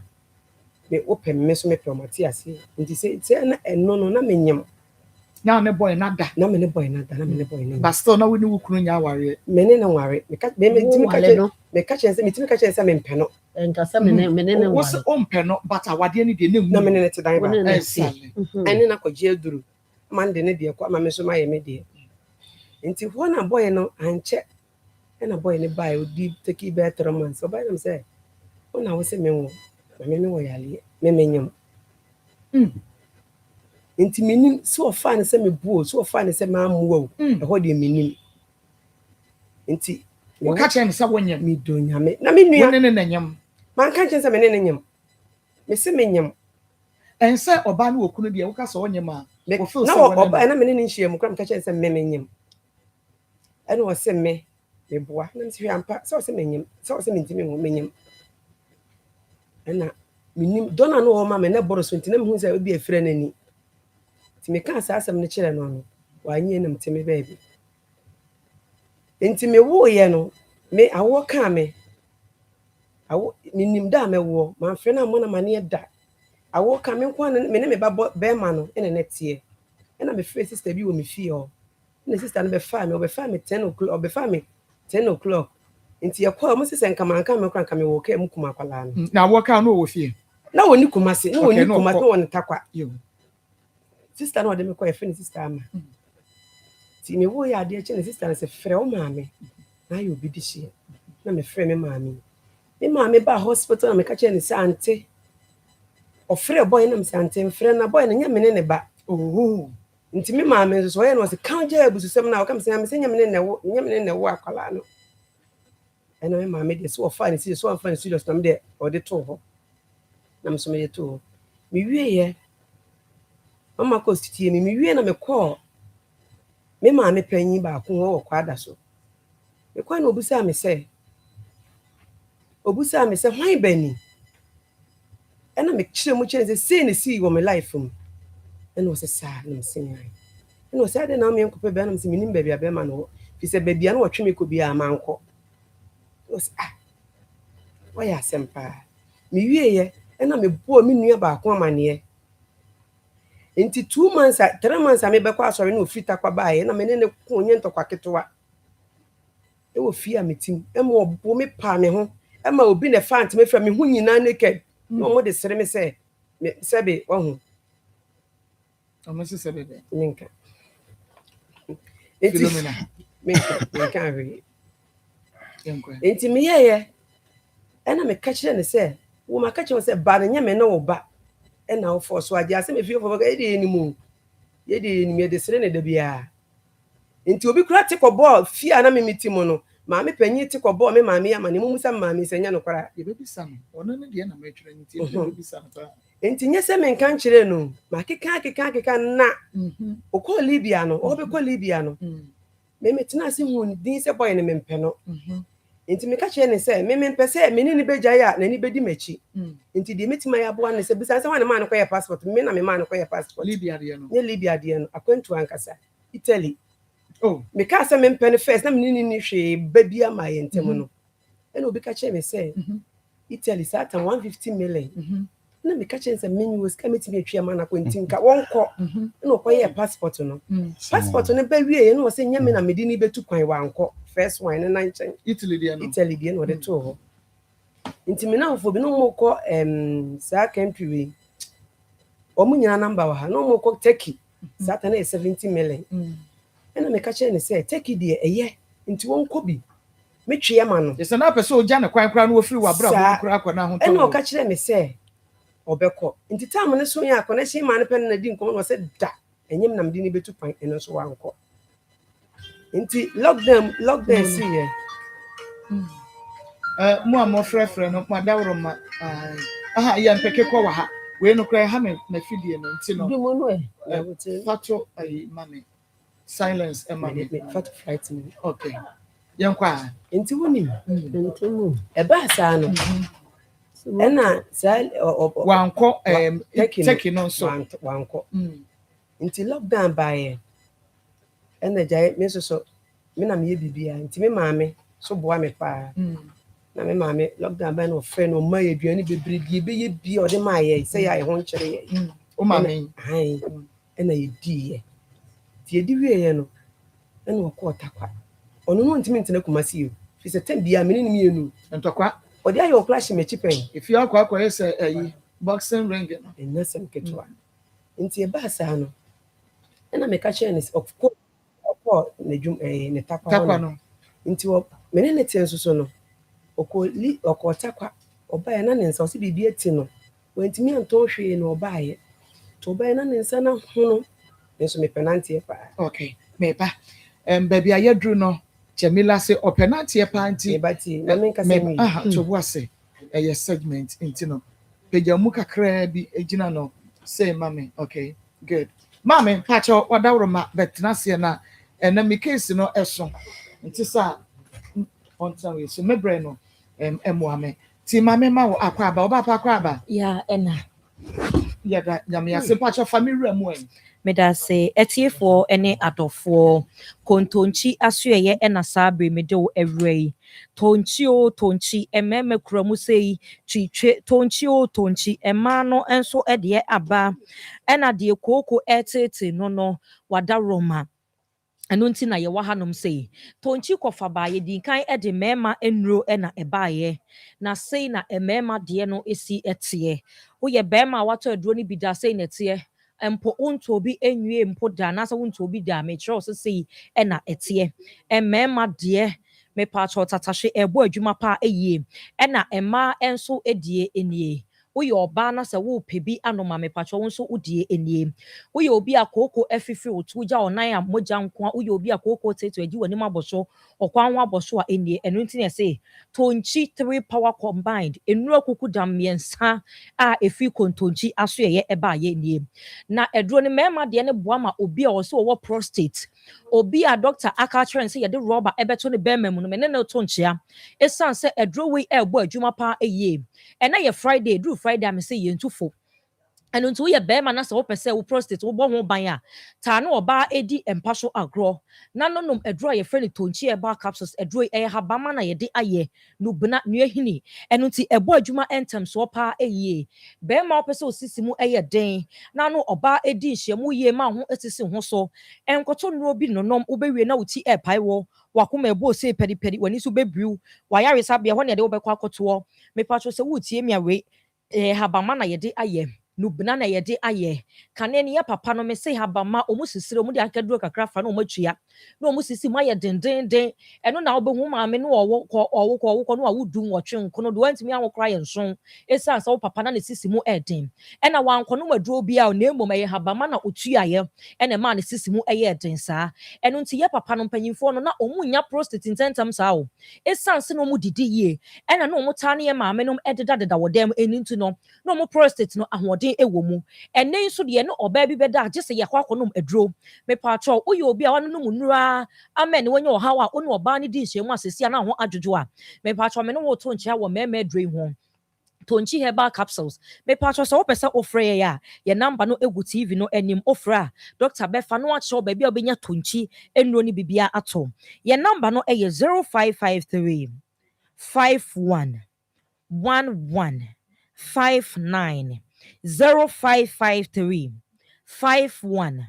me open me so me promoti ase nti se na eno no na me nyam na me boy na da na me ne boy na but still na we ni wukunu nya ware me ne na ware me ka chense me mpe no nka se me ne wo se o mpe no but awade ni de na mu na me ne te dan ba exactly ene na kwaji aduru man de ne de kwa ma me so ma ye me de nti ho na boy no anche na boy ne bai odi take be 3 months so by them say ona wo se me wo me wo yale me nyam nti menim so fa ne se me buo so fa ne se ma amuwa e ho de menim nti wo ka chen se wonyam me do nyame na me nua ne nyam man ka chen se me ne nyam me se me nyam ense oba ne wokunu de wo ka se wonyam a wo feel na oba na me ne nhia mu kram ka chen se me nyam ene wo se me boa na me se ampa so se me nyam so se me ntimi me nyam ena minim dona no ho ma me ne boro so ntina me hu se obi afire nani ti me ka asasem ne kire no no wa nye nam ti me baby enti me wo ye no me awo ka me awo minim da me wo ma fre na mo na mane da awo ka me kwa me ne me ba be ma no ene ne tie ena me free sister bi wo me fie ho na sister no be fa me 10 o'clock be fa me 10 o'clock nti yakwa mo sese nka manka me kra nka me wo ka mu kuma kwala no na wo ka no wo fie na woni kuma se na woni kuma to woni takwa yo sister no de me kwa e fini sister ama ti me wo ya de che ne sister na se frɛ o maame na yo bi di hie na me frɛ me maame ba hospital na me ka che ne se ante o frɛ boy na me se ante frɛ na boy na nya me ne ba nti me maame so ye no se kan je abususem na o ka me se nya me ne wo akwala no ena me maame de so fa ne si so fa ne serious na me de o de to ho na me so me de to me wie ye mama ko stitie me wie na me call me maame panyin ba ko wo kwada so me kwa na obusa me se hwan bani ena me kire mu kire se ne si wo me life mu ena o se sa na me se nyan ena o se ade na me nkope be na me se minim ba bia be ma no fi se ba bia na wo twe me ko bia ma nko o se wa ya sempa me wie ye ena me bo me nua ba ko amane nti 2 months 3 months me be kwa asori na ofita kwa baaye na me ne ko nye ntokwa ketewa e wo fi a metim e mo obo me pa me ho e ma obi ne fant me fra me hu nyina naked no mo de sere me se me sebe wo hu o mo se sebe be ninka Philomena me kan ri enti me ye e na me ka kire ne se wo ma ka kire se ba ne nya me na wo ba e na wo for so adia se me fi for e de ni mu ye de sere ne da bia nti obi kura te ko ball fia na me mitimo no ma me panyi te ko ball me ma me ya ma ne mu sa ma me senya no kwara ye be bisa no ono ne de na me twere nti e be bisa no ta nti nye se me nkan kire no ma keka na okọ Libya no o be ko Libya no me metina se hu din se boy ne me mpe no nti me ka kyerɛ ne sɛ me mpɛ sɛ me ne ne bɛgya ya na ni bɛdi m'akyi nti deɛ metimi ayɛ aboa ne sɛ bisa sɛ wane ma no kɔyɛ passport me na me ma no kɔyɛ passport Libya deɛ no ne Libya deɛ no akwantu ankasa Italy oh me ka sɛ me mpɛ no first na me ne ni hwee ba bi ama yɛ ntɛm no ɛna obi ka kyerɛ me sɛ Italy saa tam 150 million na me ka kyerɛ sɛ me wo sika metimi atwi ama na kwanti nka wɔnkɔ na ɔkɔyɛ passport no passport no ba wie na ɔsɛ nyɛ me na mede ni bɛtu kwan wankɔ first one na nkyɛn Italy deɛ no na ɔde too hɔ nti me na mfo bi no mo kɔ saa country we ɔmo nyina number wɔ ha na ɔmo kɔ Turkey saa ta na 70 million ɛna me ka kyerɛ ne sɛ Turkey deɛ ɛyɛ nti wɔnkɔ bi metwe ama no yɛsɛ na pɛ sɛ ogya ne kwan kora no wɔfiri wabra bo kora akɔ na ho ɛna ɔka kyerɛ me sɛ ɔbɛkɔ nti time no so yɛ akɔ na hyɛ ma no pɛ no na di nkɔmɔ na ɔsɛ da ɛnyɛm nam de ne bɛtu kwan ɛno nso wankɔ nti lockdown si yɛ mo a mɔfrɛfrɛ no madaworo ma aha yɛ mpɛke kɔ wɔ ha wei no kora ha me mafidie no nti no dumo no fato mame silence mame fato flight no okay yɛnkɔ a nti wonim ɛbaa saa no ɛna saa wankɔ Turkey no nso wankɔ nti lockdown baayɛ ɛna gyae me nso so me na meyɛ bibia nti me maame so boa me paa na me maame lockdown baayɛ na ɔfrɛ no ɔma yɛ aduane bebree bie bɛyɛ bia ɔde maa yɛ sɛ yɛ ho nkyerɛ yɛ o maame ɛna yɛdiiɛ nti yɛdi wieɛ no ɛna ɔkɔɔ Takwa ɔno no ntimi ntena Kumasi o fi sɛ tam bia me ne nim yɛnu ntɔkwa ɔde ayɛ ɔkora hye m'akyi pɛn if you akɔ sɛ ayi boxing ring no Nsem ketewa nti ɛbaa saa no ɛna meka kyerɛ ne ɔkɔ ne Takwa no nti me ne te nso so no ɔkɔ Takwa ɔbaeɛ na ne nsa ɔsɛ biribi ati no wantumi antɔ hwee na ɔbaeɛ to ɔbaeɛ na ne nsa na hono nso mepɛ nanteɛ paa okay meba baabi a yɛduru no Jamila sɛ ɔpɛ nanteɛ paa nti mebati na menkasa mi to bo ase ɛyɛ segment nti no pagya mu kakraa bi gyina no sɛ mame okay good mame pakyɛ wadaworo ma bɛtena seɛ na ɛna me case no ɛso nti sa ɔntena wei so mebrɛ no ɛmoa me ti mame ma wo akɔ aba ɔba pa akɔ aba ya ɛna yɛda nyame ase pakyɛ fa me wura mu ɛ meda se etiefoɔ ne adɔfoɔ kontonchi asoɛyɛ ɛna saa bere mede wo awura yi tonchi o tonchi mmarima kura mu sei twitwe tonchi o tonchi mmaa no nso deɛ aba ɛna deɛ kooko ɛtete no wada roma ɛno nti na yɛwɔ hanom sei tonchi kɔfa baa yɛdi kan de mmarima nnuro na ɛbaeɛ na sei na mmarima deɛ no esi teɛ woyɛ barima a watɔ aduro no bi da sei na ɛteɛ mpo wonto obi enwie mpo da na sɛ wonto obi da mekyerɛ sɛ sei ɛna ɛteɛ mmarima deɛ mepatɔ tatahwe ɛbɔ adwuma pa ɛyie ɛna mmaa nso die enie woyɛ ɔbaa na sɛ wopɛ bi anoma mepatɔ wo nso wodie enie woyɛ obi a kooko afifiri wo to gya ɔnan a mogya nko a woyɛ obi a kooko tete agi w'anim abɔ so ɔkwan ho abɔ so a enie ɛno nti na ɛsɛ tonchi 3 power combined nnuro kuku dam mmiɛnsa a efi kontonchi aso yɛ ɛba yɛ nie na ɛduro ne mmarima deɛ ne boa ma obi a ɔsɛ ɔwɔ prostate obi a doctor aka kyerɛ sɛ yɛde rubber ɛbɛto ne bɛrima mu no mene ne to nkyea ɛsan sɛ ɛduro wei ɛbɔ adwuma pa ɛyie ɛna yɛ friday duru friday a me sɛ yɛntufo ɛno nti woyɛ bɛrima na sɛ wopɛ sɛ wo prostate wobɔ ho ban a taa ne ɔbaa edi mpa so agorɔ na nonom aduro a yɛfrɛ no tonchi herbal capsules aduro ɛyɛ habama na yɛde ayɛ nubena nuahini ɛno nti ɛbɔ adwuma ntɛmsoɔ paa ɛyie bɛrima wopɛ sɛ osisi mu ɛyɛ den na no ɔbaa edi nhyiamu yie ma ho esisi ho so ɛnkɔtɔ nnuro bi nonom wobɛwie na wo ti ɛpae wɔ wakoma ɛbɔ ose pɛripɛri w'ani so bɛbriw wayaresabea hɔ ne yɛde wobɛkɔ akɔtoɔ mepatro sɛ wotie mi awe habama na yɛde ayɛ nubena na yɛde ayɛ kane ne yɛ papa no me se habama ɔmo sisire ɔmo de akaduro kakra fa na ɔmo atua na ɔmo sisi mu ayɛ dendenden ɛno na wobɛhu maame no ɔwɔ no a wodum wɔtwe nkono de wantumi awo kora yɛ nson ɛsiane sɛ wo papa na ne sisi mu ɛden ɛna wankɔ no maduro bi a na mmom ɛyɛ habama na otuayɛ ɛna ma ne sisi mu ɛyɛ den saa ɛno nti yɛ papa no mpanyimfoɔ no na ɔmo nya prostate ntɛntɛm saa o ɛsiane sɛ na ɔmo didi yie ɛna na ɔmo taa ne yɛ maame no ɛdedadeda wɔ dɛm ɛni nti no na ɔmo prostate no ahoɔden ahoɔden ɛwɔ mu ɛnɛ nso deɛ no ɔbaa bi bɛda agye sɛ yɛkɔ akɔnom aduro mepatwɔ woyɛ obi a wanonom nnura ama ne wanya ɔhaw a wo ne ɔbaa no di nhyiamu asɛsi a na ho adwodwo a mepatwɔ me ne wo to nkyea wɔ mmarima aduro yi ho Tonchi herbal capsules. Me patro so pesa ofre ya. Ye number no egu TV no enim ofra. Dr. Befa no acho baby obenya tonchi enro ni bibia ato. Ye number no eye 0553 51 11 59 0553 51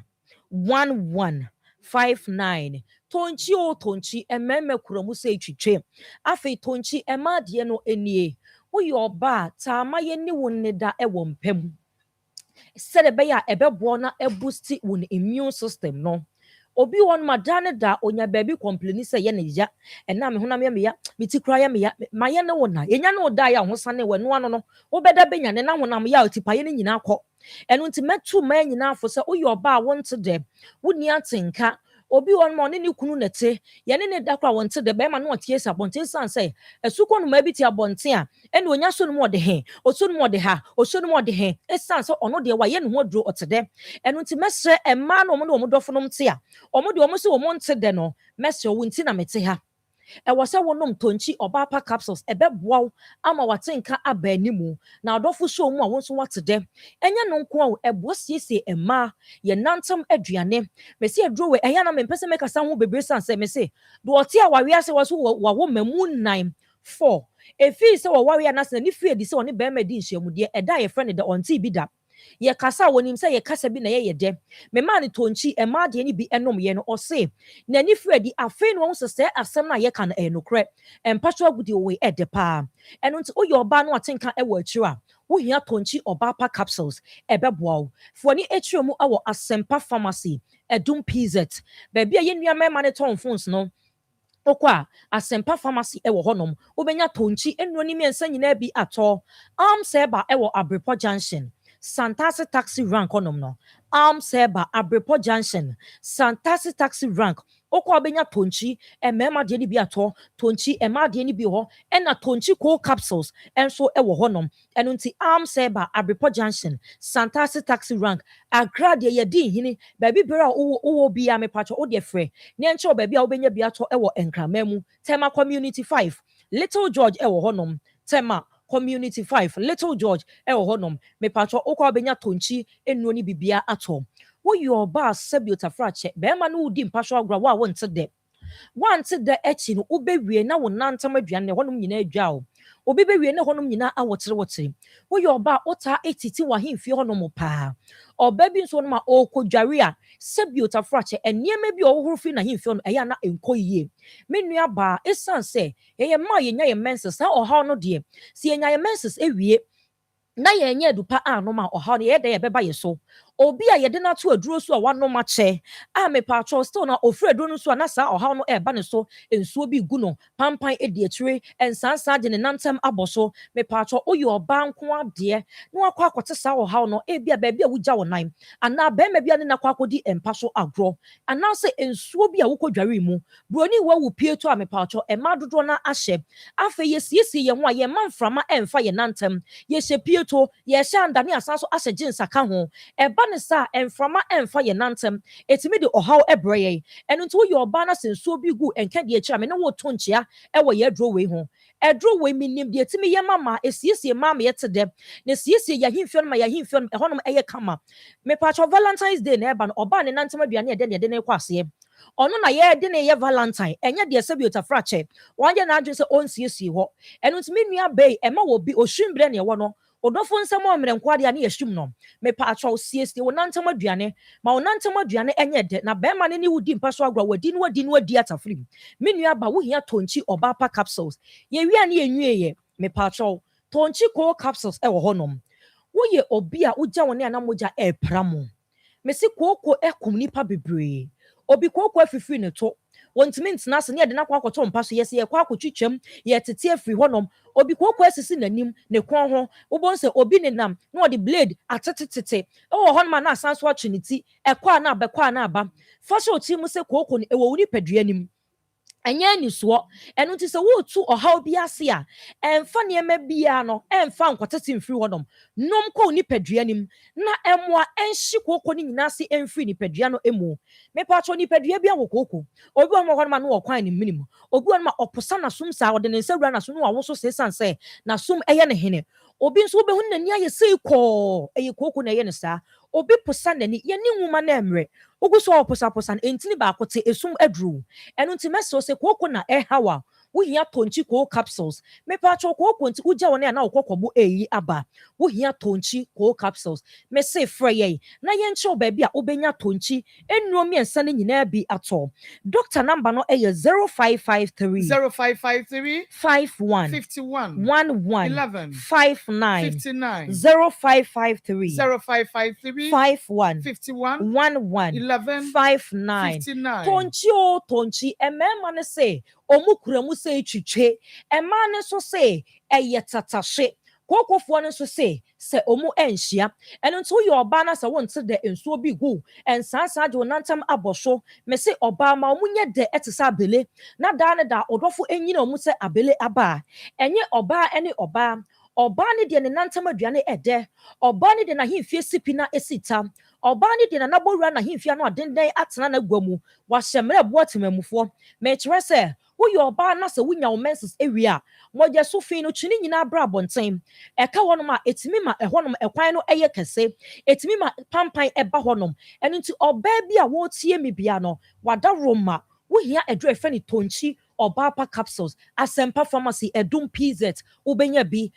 1159 tonchi o tonchi ememe kuromu se twitwe afi tonchi ema de no enie woyɛ ɔba a taama yɛ ne wo ne da ɛwɔ mpam sɛde bɛyɛ a ɛbɛboɔ na ɛboosti wo immune system no obi wɔ no ma da ne da onya baabi complain sɛ yɛ ne ya ɛna me honam yɛ me ya me ti kura yɛ me ya ma yɛ ne wo na yɛnya ne wo da yɛ ho sane wɔ no ano no wobɛda bɛnya ne na honam yɛ a tipaeɛ no nyinaa kɔ ɛno nti mɛto ma nyinaa fo sɛ woyɛ ɔba a wonte dɛ wonni atenka obi wɔ no ne kunu nete yɛne ne da kora wonte dɛ bɛrima no ɔtie sa bonte san sɛ ɛsukɔ no ma bi te abɔnte a ɛne onya so no mu ɔde he oso no mu ɔde ha oso no mu ɔde he ɛsan sɛ ɔno deɛ wayɛ ne ho aduro ɔte dɛ ɛno nti mɛsrɛ ɛmmaa no ɔmo ne ɔmo dɔfo nom te a ɔmo de ɔmo sɛ ɔmo nte dɛ no mɛsrɛ wo nti na mete ha ɛwɔ sɛ wonom tonchi ɔbaapa capsules ɛbɛboa wo ama watenka aba animu na adɔfo so mu a wo nso wate dɛ ɛnyɛ no nko a ɛboa siesie mmaa yɛ nantam aduane mɛsi aduro wɔ ɛyɛ na mempɛ sɛ mɛkasa ho bebree san sɛ mɛsi do ɔte a wawe ase wɔ so wawo mamu 9 4 efi sɛ wɔware anasa ne fie di sɛ ɔne bɛrima di nhyiamudeɛ ɛda yɛ frɛ ne da ɔnte bi da yɛ kasa wonim sɛ yɛ kasa bi na yɛ dɛ me ma ne tonchi ɛma de ne bi ɛnom yɛ no ɔse na ni fie di afei no wɔn sɛ asɛm na yɛ ka no ɛnokorɛ ɛmpacho agudi owe ɛde paa ɛno nti oyɛ ɔba no atenka ɛwɔ akyiri a wohia tonchi ɔbaapa capsules ɛbɛboa wo foni akyiri mu ɛwɔ Asempa pharmacy ɛdum PZ baabi a yɛ nua mɛma ne tɔn phones no okwa Asempa pharmacy ewo honom obenya tonchi enuro ni miensa nyina bi atɔ seba ewo Abrepo junction Santasi taxi rank honom no seba Abrepo junction Santasi taxi rank okwa obenya tonchi emema de ni bi atɔ tonchi ema de ni bi ho ena tonchi cold capsules enso ewo honom eno nti seba Abrepo junction Santasi taxi rank agra de ye di hini baby bera wo bi ya me pacho o de frɛ ne enche baby a obenya bi atɔ ewo enkramamu Tema community 5 Little George ewo honom Tema community 5 Little George ewo honom me pacho okwa obenya tonchi enuro ni bibia atɔ wo your boss sebiota frache be ma no udi mpasho agra wa wonte de wante de echi no ubewie na wo nantam aduane honom nyina adwa o obi bewie na honom nyina awotere wo your ba ota etiti wa himfie honom pa oba bi nso no ma okodware a sebiota frache eniema bi owohoro fi na himfie no eya na enkoyie menua ba esanse ye ma ye nya ye menses na oha no de si enya ye menses ewie na ye nya dupa anoma oha no ye de ye beba ye so obi a yede na to aduro so a wano ma che a me patro still na ofre aduro no so na sa oha no eba ne so ensuo bi gu no pampan edi atire ensansa de ne nantem aboso me patro oyi oba nko ade na akwa akote sa oha no e bia ba bia wugya wo nan ana ba ma bia ne na kwa akodi empa so agro ana se ensuo bi a wokodware mu broni wa wu pie to a me patro e ma dodo na ahye afa ye siesie ye ho a ye manframa emfa ye nantem ye hye pie to ye hye andane asanso ahye jinsa ka ho eba ne sa emframa emfa ye nantem etimi de ohaw ebreye eno nti wo ye oba na sensuo bi gu enka de akira me ne wo to nchia ewo ye adro we ho edro we minim de etimi ye mama esiesie mama ye tede ne siesie ya himfio no ma ya himfio no ehonom eye kama me patcho Valentine's Day na eba no oba ne nantem aduane ye de ne kwase ono na ye de ne ye Valentine enye de sebiota frache wanje na adwe se onsiesie ho eno nti me nua bei ema wo bi ohwimbre ne wo no odofo nsɛm o mmerɛ nkwade ane yɛhwim no me pa atwa osiesie wo nantem aduane ma wo nantem aduane enye de na bɛma ne wudi mpa so agro wadi no wadi atafrim me nua ba wo hia tonchi ɔbaapa capsules ye wi ane yenwie ye me pa atwa tonchi cold capsules ɛwɔ honom wo ye obi a wogya wo ne anamogya ɛpramo me si kooko ekum nipa bebree obi kooko afifiri ne to wontimi ntena se ne yɛde na kwa akɔtɔ mpa so yɛse yɛkɔ akɔtwitwam yɛtete afiri hɔnom obi kooko asisi n'anim ne kɔn ho wobon sɛ obi ne nam na ɔde blade atetetete ɛwɔ hɔnom na asan so atwe ne ti ɛkɔ a na abɛkɔ a na aba fa so ti mu sɛ kooko ne ɛwɔ wuni padua nim Anya ni so enu ti se wo tu ohaw bi ase a emfa niema bia no emfa nkotete mfiri hodom nom ko nipadua nim na emoa enhye kokko ni nyina se emfiri nipadua no emu me pacho nipadua bia wo kokko obi on mo hɔ no ma no kwan ni minim obi on ma oposa na sum sa ode ne nsawura na so no wo so sesan se na sum eye ne hene obi nso be hu nani aye sei ko eye kokko na eye ne sa obi posa nani ye ni nwuma na emre oguso oposa posa entini ba akote esum adru enu nti meso se kokko na hawa wohia tonchi ko capsules me pa cho kokko nti ugya wona na okokkobo eyi aba wohia tonchi ko capsules me se freye na ye nche ba bia obenya tonchi ennuo miensa ne nyina bi ato doctor number no 0553 0553 51 51 11 11 59 59 0553 0553 51 51 11 11 59 59 tonchi o tonchi emema ne se omukura mu se twitwe ema ne so se tatashe kokofo ne so se omu enhia eno nto ye oba na se wonte de ensuo bi gu ensansa de onantam abosho me se oba ma omunye de etesa abele na da ne da odofo enyina omu se abele aba enye oba ene oba ne de ne nantam aduane ede oba ne de na himfie sipina esita oba ne de na nabowura na himfie no denden atena na gwamu wa hyemre bo atemamufo me kire se woyɛ ɔbaa na sɛ wonya wo menses ewia mogya so fi no twini nyina bra abɔnten ɛka hɔnom a etimi ma ɛhɔnom ɛkwan no ɛyɛ kɛse etimi ma pampan ɛba hɔnom ɛno nti ɔbaa bi a wɔtie mi bia no wada roma wohia ɛdro ɛfɛ ne tonchi Obapa capsules, Asempa Pharmacy, Edum PZ, Ubenya B,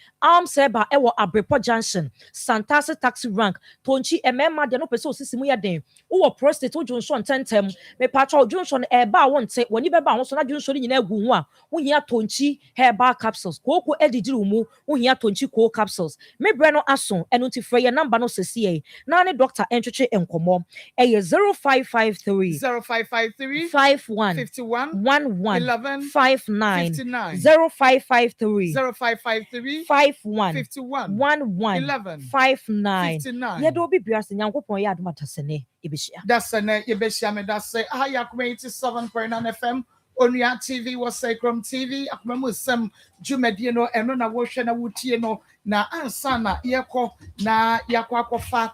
Seba, Ewo Abrepo Junction, Santasi Taxi Rank, Tonchi, Emma, de no Peso Sisimuya Den, Uwa Prostate, Junction Tentem, Me Patrol Junction, Eba won't say, when you beba, also not Junction in Egua, Uya Tonchi, Hairbar capsules, Koko Edirumu, Uya Tonchi Co capsules, Me Breno Ason, and Unti Freya number no CCA, Nani Doctor Entry and Komo, A 0553 0553 51 51 11 11 59 59 0553 0553 51 51 11 11 59 59 Yedo bi biase nyankopon ya adoma tasene ebehia that's an yebeshia me that's say Yakuma 87.9 FM Onua TV was Sacrum TV akuma mu sem dwumadie no eno na wo hwe na wotie no na ansa na yekọ na yakọ akọfa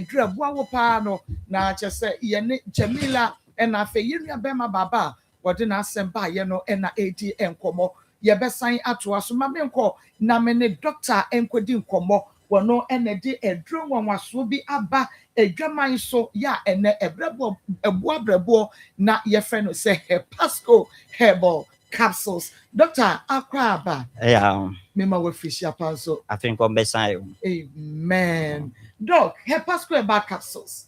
drabu awo pa no na chese ye ne Jamila na afa yinua bema baba wode na asemba ye no na edi enkomo ye besan ato aso ma menko na me ne doctor enkodi nkomo wono na di edro nwanwaso bi aba edwaman so ya ene ebrebo ebuabrebo na ye frɛ no say Pasco herbal capsules doctor akwaba mema we fishia panso I think on besan amen doc Pasco herbal capsules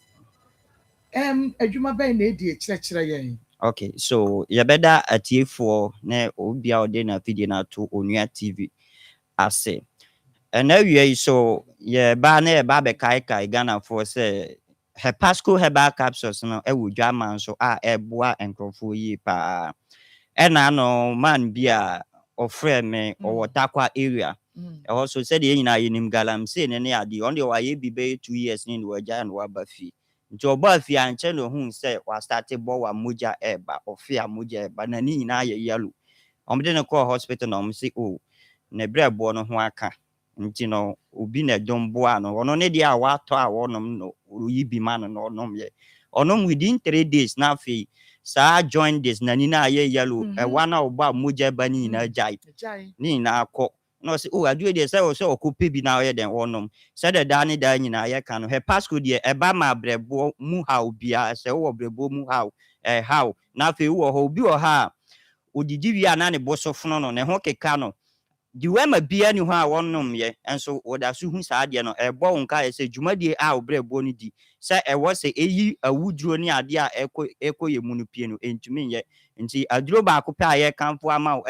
adwuma bɛn na edi kyerɛkyerɛ yɛn. Okay, so you better atiefo na obia ode na video na to Onua TV ase. And now you so ye ba na e ba be kai Ghana for say Pasco herbal capsules no e wodwa man so a eboa enkrofo yi pa. E na no man bia ofre me o Takwa area. E also said ye nyina yenim galamsey ne ade on the waye bi be 2 years ni wagya and wabafi. Nti oba fi anche no hu se wa start bo wa moja eba ofia moja eba na ni nyina ye yalo omde ne call hospital no msi o ne brebo no ho aka nti no obi na dombo ano ono ne dia wa to a wonom no yibi man no onom ye onom within 3 days na fi sa join this na ni na ye yalo e wa na oba moja eba ni na jai ni na akọ no say oh adu dey say o say okope bi na ye den wonom say the dani da nyina ye kan no Pasco dey eba ma brebo mu ha obia say wo brebo mu ha how na fe wo ho obi o ha odidi wi ana ne bosofono no ne ho keka no di we ma bia ni ho a wonom ye enso woda so hu sa ade no ebo nka ye say dwumadie a obrebo no di say e wo say eyi awuduro ni ade a eko ye mu no pie no entumi ye nti aduro ba ko pa ye kanfo ama wo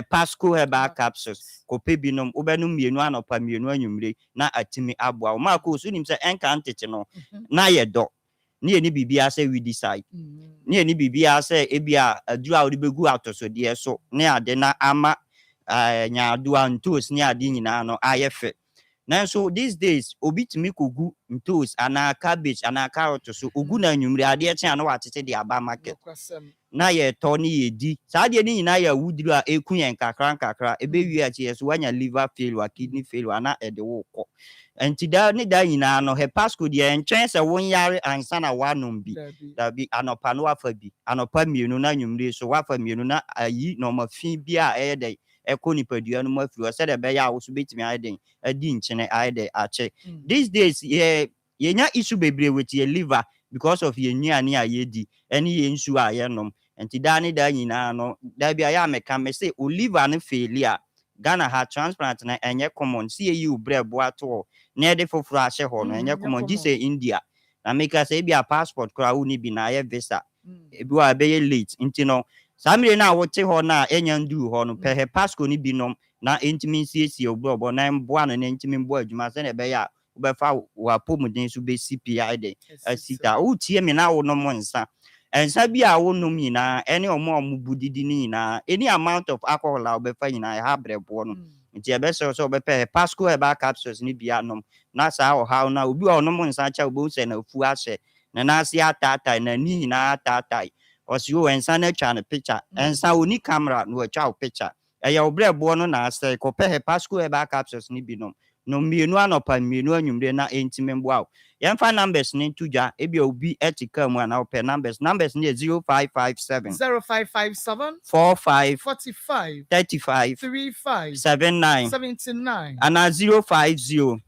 Pasco herbal capsules ko pe binom obenum mienu anopa mienu anwumre na atimi aboa wo ma ko so nim say enka ntete no na ye do ni eni bibia say we decide ni eni bibia say ebia aduro a wo begu atoso de so ne ade na ama nya adua ntos ni ade nyina no ayefe na so these days obitimi kogu ntos ana cabbage ana carrot so ogu na anwumre ade e tia no watete de aba market na ye to ni ye di saa de ni nyina ya wuduru a eku yen kakra ebe wi a che so wanya liver failure kidney failure na ede wo kɔ enti da ni da nyina no hepasco de entwen se won yare ansa na wanom bi da bi anopa no afa bi anopa mienu na nwumre so wafa mienu na ayi no mafi bi a ede ekɔ nipadua no mafiri se de be ya wo so betimi ayeden adi nkyene ayede ache these days yenya issue bebre with your liver because of your nuane a yedi ene ye nsu a yenom enti da ni da nyina no da bia ya meka me say liver no failure Ghana ha transplant na enye common see you brebo ato na de foforo ahye ho no enye common ji say India na make say bia passport kra wo ni bi na ye visa ebi wa be ye late enti no samire na wote ho na enya ndu ho no pe he passport ni bi nom na entimi siesie obrebo na mboa no na entimi mboa adwuma se na be ya ubefa wa pomuden so be CPI de asita utie me na wo no monsa ensa bi a wo nom nyina ene omo budidi ni nyina any amount of alcohol a ubefa nyina ha brebo no nti ebe so ubefa pasco eba capsules ni bia nom na sa o ha na obi o nom nsa cha obo se na fu ahye na asi atata na ni nyina atata osi o ensa na twa na picture ensa oni camera no atwa picture eya obrebo no na ase ko pe pasco eba capsules ni bi nom no mienu anopa mienu anwumre na entime mboa yemfa numbers ni tuja ebi obi etika mu na ope numbers ni 0557 45 35 79 ana 050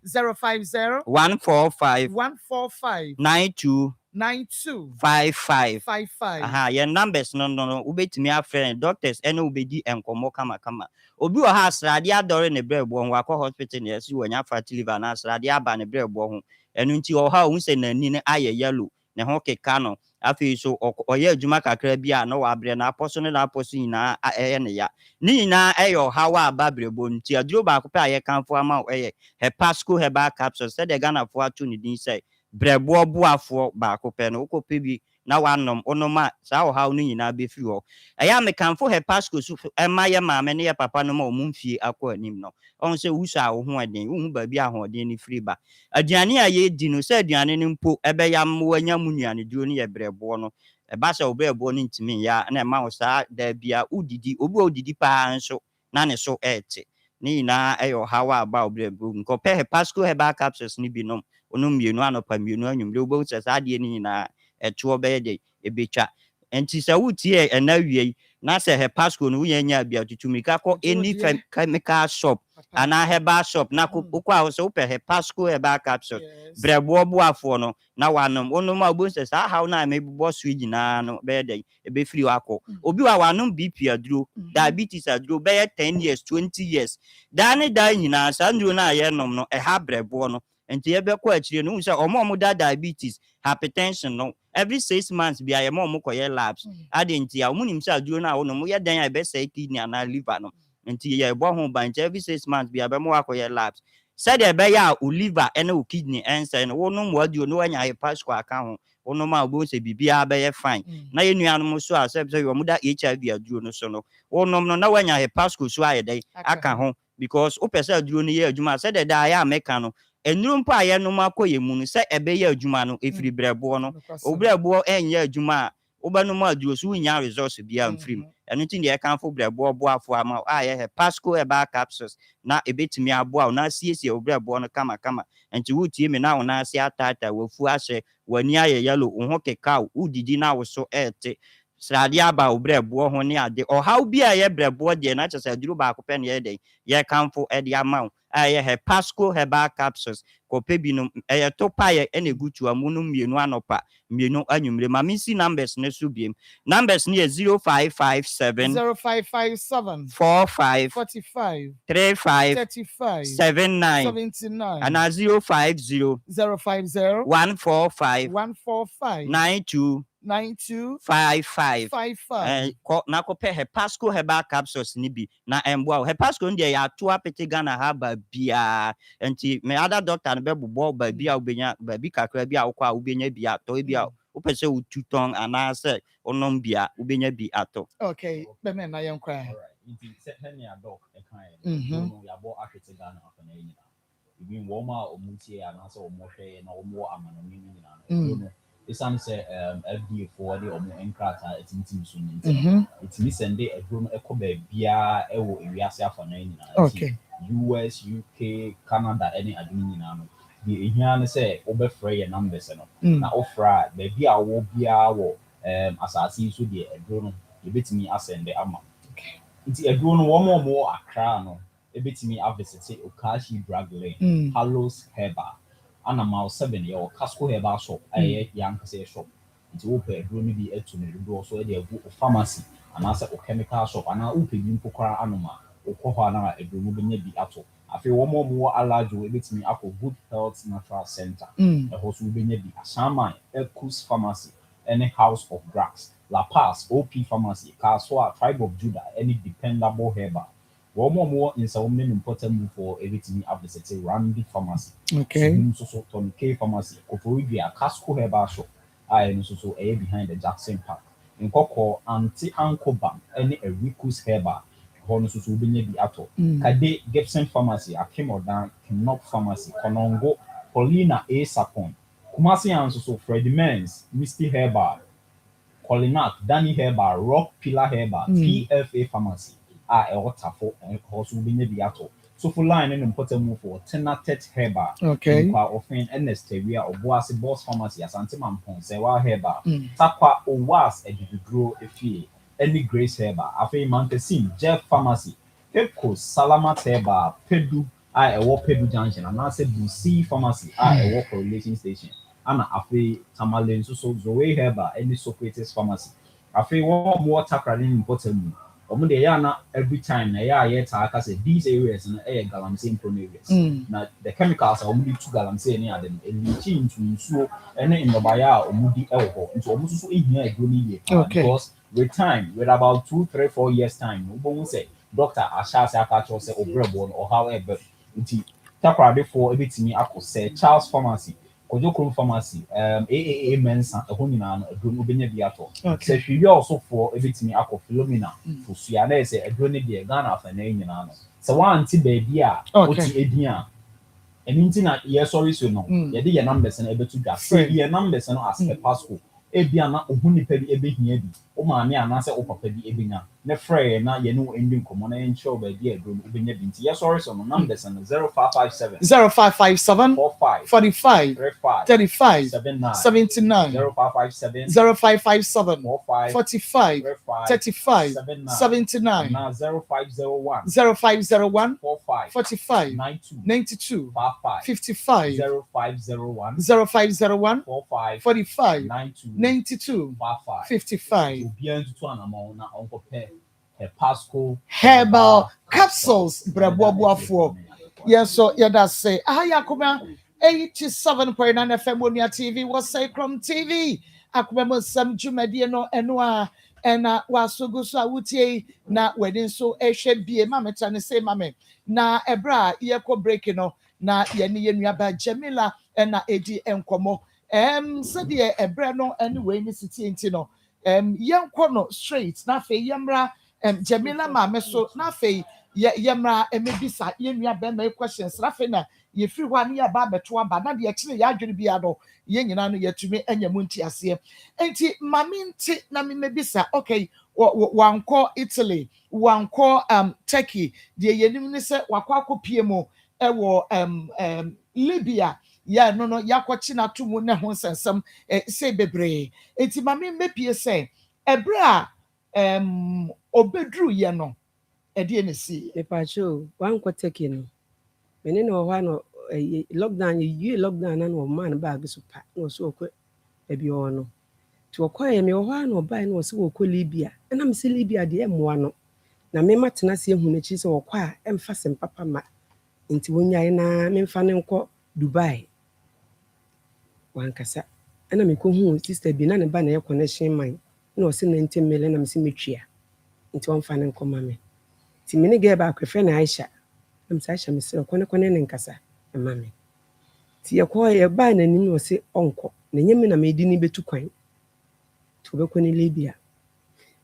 145 92 55 aha ye numbers no ubetimi afrend doctors ene ubedi enkomo kama obi o ha asrade adore ne brebo ho akọ hospital ne yesi wonya fat liver na asrade aba ne brebo ho enu nti o ha hu se na ni ne aye yellow ne ho keka no afi so oye adwuma kakra bi a no wa bre na aposo ne na aposo nyina eye ne ya ni nyina eyo ha wa aba brebo nti aduro ba ko pe aye kanfo ama eye hepasco herbal capsules se de Ghana fo atu ne din se brebo boafo ba ko pe no ko pe bi na wanom onoma sa o ha no nyina be fi ho eya me kanfo hepasco so emaye maame ne papa no ma omumfie akọ anim no on se wusa wo ho eden wo hu ba bi ahoden ni free ba aduane a ye di no se aduane ne mpo ebe ya mo anya munuane duro ne ye brebo no eba se obrebo no ntimi ya na ma wo sa da bia udidi obi odidi pa nso na ne so ete ni na eyo hawa ba obrebo nko pe hepasco herbal capsules ni bi no onu mienu anopa mienu anwumre obo se sa de ni na eto be de ebetwa enti se wutie enawie na se hepasco no yenya bia tutumika ko any chemical shop ana herbal shop na kwa so pe hepasco herbal capsule brebo boafo no na wanom onom obo se sa how na me bo switch na no be de ebe free wako obi wa wanom bp aduro diabetes aduro be 10 years 20 years dane da nyina sa nduro na ye nom no ha brebo no enti ebe kwa akire no se omo da diabetes hypertension no every 6 months bi aye mo koye labs adenti a omunim se aduro na wonom ye dan a be say kidney na liver no enti ye bo ho ban every 6 months bi abe mo koye labs said e be ya o liver ene o kidney ense no wonom wadio no anya hepasco aka ho wonom a bo se bibia be ye fine na ye nuanom so a se yo mu da HIV aduro no so no wonom no na wanya hepasco so aye dai aka ho because o pese aduro no ye adwuma said da ya meka no enuru mpa aye no makoye mu no se ebe ye adwuma no efiri brebo no obrebo enye adwuma obanum aduro so nya resource bia mfrim enu tin de kanfo brebo boafo ama aye hepasco herbal capsules na ebetimi aboa na siesie obrebo no kama enti wutie me na wona asie atata wafu ahye wani aye yellow ho keka udidi na wo so ete srade aba obrebo ho ne ade o how bia ye brebo de na chese aduro ba ko pe ne ye de ye kanfo e de ama aye hepasco herbal capsules ko pe binum eye topa ye ene gutu amunum mienu anopa mienu anwumre ma minsi numbers ne so biem numbers ne 0557 45 35 79 ana 050 145 92 55 na ko pe hepasco herbal capsules ni bi na emboa hepasco ndi ya to apete Ghana haba bia enti me other doctor no bebo ba bia obenya ba bi kakra bia akwa obenya bia to bia o pese o tuton ana se onom bia obenya bi ato okay be me na yen kwa nti se hene ya doc e kan no ya bo apete Ghana afana nyina ibi wo ma omutie ana se o mo hwe na o mo amano ni nyina no esan say FDA for the omo enkrata etintim so nti etimi sende aduro no ekọ ba bia ewo ewiase afa na nyina okay US UK Canada any aduro nyina no the ehia ne say obefrɛ ye numbers no na ofra ba bia wo bia wo asase so de aduro no yebetimi asende ama nti aduro no wo mo akra no ebetimi avisit Okashi Drug Lane Hallows Herbal ana mile 7 ye o Casco Herbal shop aye yank say shop nti wo pe aduro no bi etu no do so e de agu pharmacy ana say o chemical shop ana wo pe bi mpokora anoma wo ho ana aduro no benya bi ato afi wo mo alajo ebetimi akọ Good Health Natural Center e ho so benya bi Ashaman Ekus Pharmacy any House of Drugs La Paz OP Pharmacy Kaswa Tribe of Judah any dependable herbal more in some important move for everything of the city Randy Pharmacy. Okay. So Tony K Pharmacy, Koforibia, Casco Herbal Shop. I am so a behind the Jackson Park. In Coco, Anti-Uncle Bank, any Rikus Herbal. Honus will be the ato. Kade Gibson Pharmacy, Akimodan, Knock Pharmacy, Konongo, Paulina A. Sapon. Kumasi and so Freddie Men's, Misty Herbal, Colinac, Danny Herbal, Rock Pillar Herbal, PFA Pharmacy. Tafo and also be the ato. So for line and important move for Tenatet Herbal. Okay. Offering Ernesteria or Boasi Boss Pharmacy as Antimampon, Sewa Herbal. Takwa or was a grow a fee. Any Grace Herbal. Afe Mantesim, Jeff Pharmacy. Pepco, Salamat Herbal, Pedu, I walk Pedu Junction, and I said Busi Pharmacy, I walk correlation station. Anna Afe Tamalen, so Zoe Herbal, any Socrates Pharmacy. Afe one more tackling important move. Every time na say these areas na galamsey prone areas na the chemicals are only two galamsey any them into so any in the baya omudi elho into almost so ehia edoni because with time with about 2, 3, 4 years time we say doctor asha say aka say obrebo or however nti takrade for ebetimi akose Charles Pharmacy Kojokro Pharmacy, AAA Mensa, a honina, a drone ubenya biato. Say she also for everything ako Philomena, for Siana, say a drone be a gun of a name in ano. So one tea baby, okay, Edia. And intina, yes, sorry, so no, ye did your numbers and able to gas, say your numbers and ask a passport. Ebiana, Ohuni Pedi Ebi, O mammy, and answer Opa Pedi Ebina. Ne fray, now you know Indian common and show by dear drone ubenya binti. Yes, sorry, so no numbers and 0557 0557 45 45 35 79 0557 45 35 79 0501 45 92 55 0501 45 92 55 herbal capsules breboaboafo yes so that's say Akoma 87.9 FM Monia TV was Sacrum TV Akoma Nsem Jumadi no eno ena wasogo so awutie na wedding so ehwe bie mameta ne say mame na ebra ye ko break no na ye ne yenuaba Jamila ena edi enkomo said ye ebra no anyway ni city enti no yenko no straight na fe yemra Jamila mame so na fe yemra emebisa yenuaba na questions na fe na ye free one ya ba beto aba na de kire ya adwene bia do ye nyina no yatumi anyam nti ase enti mame nti na me mebisa okay wanko Italy wanko Turkey de yenim ni se wakwa pie mu ewo Libya ya no yakwachi na tumu ne ho sensem se bebre enti mame mepie se ebra obedru ye no ede ne si epacho wanko Turkey no mene no ho no lockdown you lockdown na no man bag so pa no so okwe ebi ono ti okoye me ho na obai na so okwe Libya na me se Libya de emwa no na me matena se ehu na chi se okwa a emfa sem papa ma nti wonyae na me mfa ne nko Dubai wankasa na me ko hu sister bi na ne ba na ye connection man na o se 90 million na me se metwia nti won fa ne nko ma me ti me ne ge ba akwefe na Aisha am sa Aisha me se kone ne nkasa ma me ti ye ko ye ba na nim no se onko na nyame na me di ni betu kwan to be ko ni Libya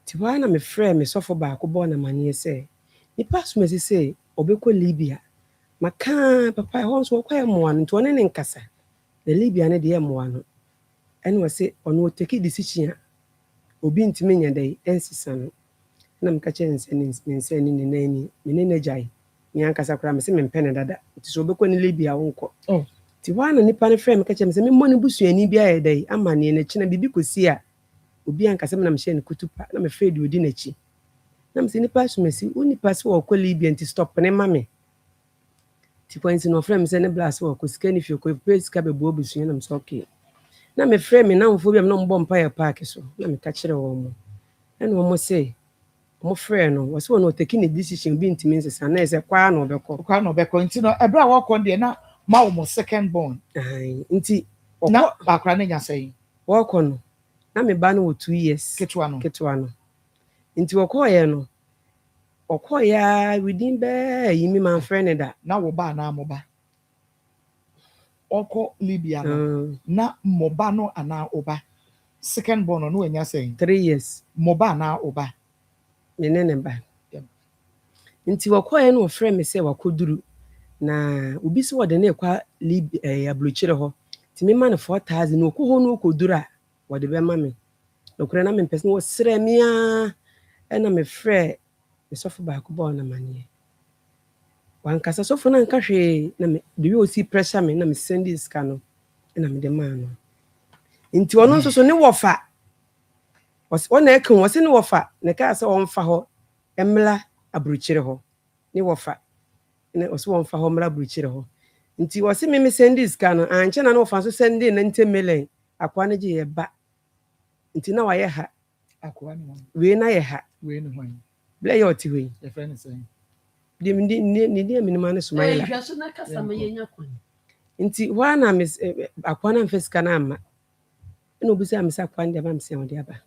ti wa na me frɛ me sofo ba ko bo na mane se ni pass me se obekɔ Libya maka papa ho so kwa mo an to ne nkasa na Libya ne de mo ano ɛna wɔsɛ ɔno ɔtaki decision a obi ntumi nya dɛ ɛnsesa no na meka kyerɛ ne nsa ni ne nan ni mene no agyae me ankasa koraa mesɛ mempɛ ne dada nti sɛ wobɛkɔ ne Libya wonkɔ nti hɔ a na nipa no frɛ me ka kyerɛ me sɛ memmɔ ne busuani bi ayɛ dɛ ama neɛ n'akyi na biribi kɔsi a obi ankasa me na mehyɛ ne kutupa na mefrɛ de odi n'akyi na mesɛ nipa asomasi wo nipa sɛ wɔkɔ Libya nti stop ne ma me nti kwansi na ɔfrɛ me sɛ ne bla sɛ wɔkɔ sika ne fie kɔpɛ sika bɛboa busua na mesɛ okay na mefrɛ me namfoɔ bi a na ɔmbɔ mpayɛ paake so na meka kyerɛ wɔ mo ɛna ɔmo sɛ ɔmo frɛ no wɔ sɛ wɔn ɔtaki ne decision bi ntumi nsesa na ɛsɛ kwaa na ɔbɛkɔ nti no ɛberɛ a wɔkɔ deɛ na ma wo mo second born nti na baakora ne nya sɛn wɔkɔ no na me ba no wɔ 2 years ketewa no nti wɔkɔɔyɛ no ɔkɔɔyɛ within bɛɛ yi mi ma mfrɛ ne da na wo ba na mo ba ɔkɔ Libya no na mo ba no ana oba second born no anya sɛn 3 years mo ba na oba me ne ba nti wɔkɔɔyɛ no wɔfrɛ me sɛ wakɔduru na obi sɛ wɔde ne kwa Libya abrokyire hɔ nti me ma no 4000 na ɔkɔ hɔ no ɔkɔduru a wɔde bɛma me nokora na mempɛ sɛ wɔsrɛ me a ɛna mefrɛ mesɔfo baako bɔɔ na maneɛ wankasa sɔfo no anka hwee na de wi osi pressure me na me send sika no na me de maa no nti ɔno nso so ne wɔfa ɔna ɛka wɔ se ne wɔfa ne kaa sɛ ɔmfa hɔ ɛmla abrokyire hɔ ne wɔfa ne ɔso ɔmfa hɔ mla abrokyire hɔ nti ɔse me send sika no ankyɛ na ne wɔfa so send na 90 million akoa no gye yɛ ba nti na wayɛ ha akoa no wei na yɛ ha wei no hwan bla yɛ ɔte hɔ yi yɛ frɛ ne sɛn ne dia minima no Sumaila nti hɔ na me akoa na mfa sika na ama na obi sɛ amesa akoa no de ba me sɛ ɔde aba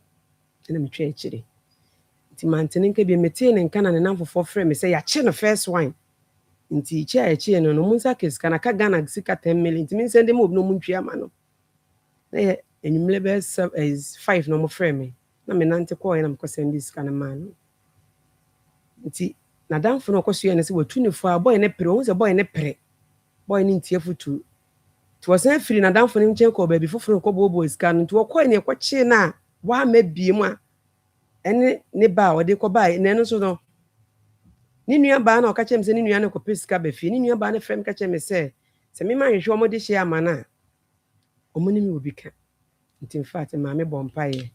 na me twɛ akyire nti mantene nka bi metee ne nka na ne namfofoɔ frɛ me sɛ yɛakye no first wine nti kyɛ a yɛkye no mu nsa ka sika na ka Ghana sika 10 million nti me nsɛnde ma obi no mu ntwi ama no na yɛ enyimle bɛ 5 na ɔmo frɛ me na me nante kɔɔ na mekɔ sɛnde sika no ma no nti na damfo no ɔkɔso yɛ ne sɛ watu ne fo a bɔyɛ ne pere ɔhu sɛ bɔyɛ ne pere bɔyɛ ne ntie fotu nti wɔsan firi na damfo no nkyɛn kɔ baabi foforɔ kɔbɔɔbɔ sika no nti wɔkɔɛ ne ɛkɔkyee no a wɔama bie mu a ɛne ne ba a wɔde kɔbaa na ɛno nso no ne nua baa na ɔka kyerɛ me sɛ ne nua no kɔpɛ sika bɛfie ne nua baa no frɛ me ka kyerɛ me sɛ mema nhwehwɛ ɔmo de hyɛ ama no a ɔmo ne me obi ka nti in fact maame bɔ mpaeɛ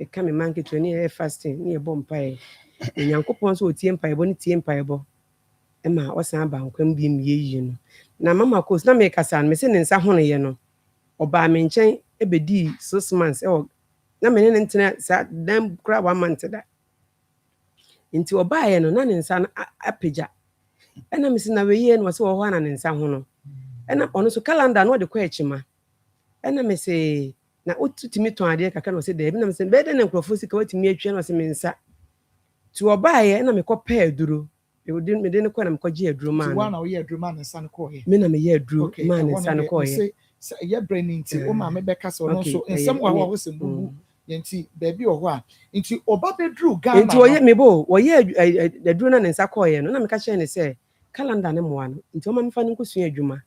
ɛka me man ketewa ne yɛ fasting ne yɛbɔ mpaeɛ Nyankopɔn nso ɔtie mpaeɛbɔ ne tie mpaeɛbɔ ɛma ɔsan ba nkwam bi mmie yie no na mama kos na mekasa no me sɛ ne nsa honoyɛ no ɔbaa me nkyɛn ɛbɛdii 6 months ɛwɔ na me ne ne ntena saa dan kora 1 month da nti ɔbaeɛ no na ne nsa no apagya ɛna me sɛ na weyie no wɔsɛ wɔ hɔ na ne nsa ho no ɛna ɔno so calendar no ɔde kɔ akyima ɛna me sɛ na wotumi tɔn adeɛ kakra na ɔsɛ daabi na me sɛ bɛyɛ dɛ ne nkurɔfoɔ sika watumi atwa na ɔsɛ me nsa ti ɔbaeɛ na mekɔpɛ aduro mede ne kɔ na mekɔgye aduro maa no wa na woyɛ aduro maa ne nsa no kɔɔyɛ me na meyɛ aduro maa ne nsa no kɔɔyɛ sɛ ɛyɛ brɛ ne nti wo maame bɛka sɛ ɔno nso nsɛm wɔ hɔ a wosɛ bubu nti baabi wɔ hɔ a nti ɔba bɛduru Ghana nti ɔyɛ mebo wɔyɛ aduro na ne nsa kɔɔyɛ no na meka kyerɛ ne sɛ calendar ne mmoa no nti ɔma mefa no nkɔsua adwuma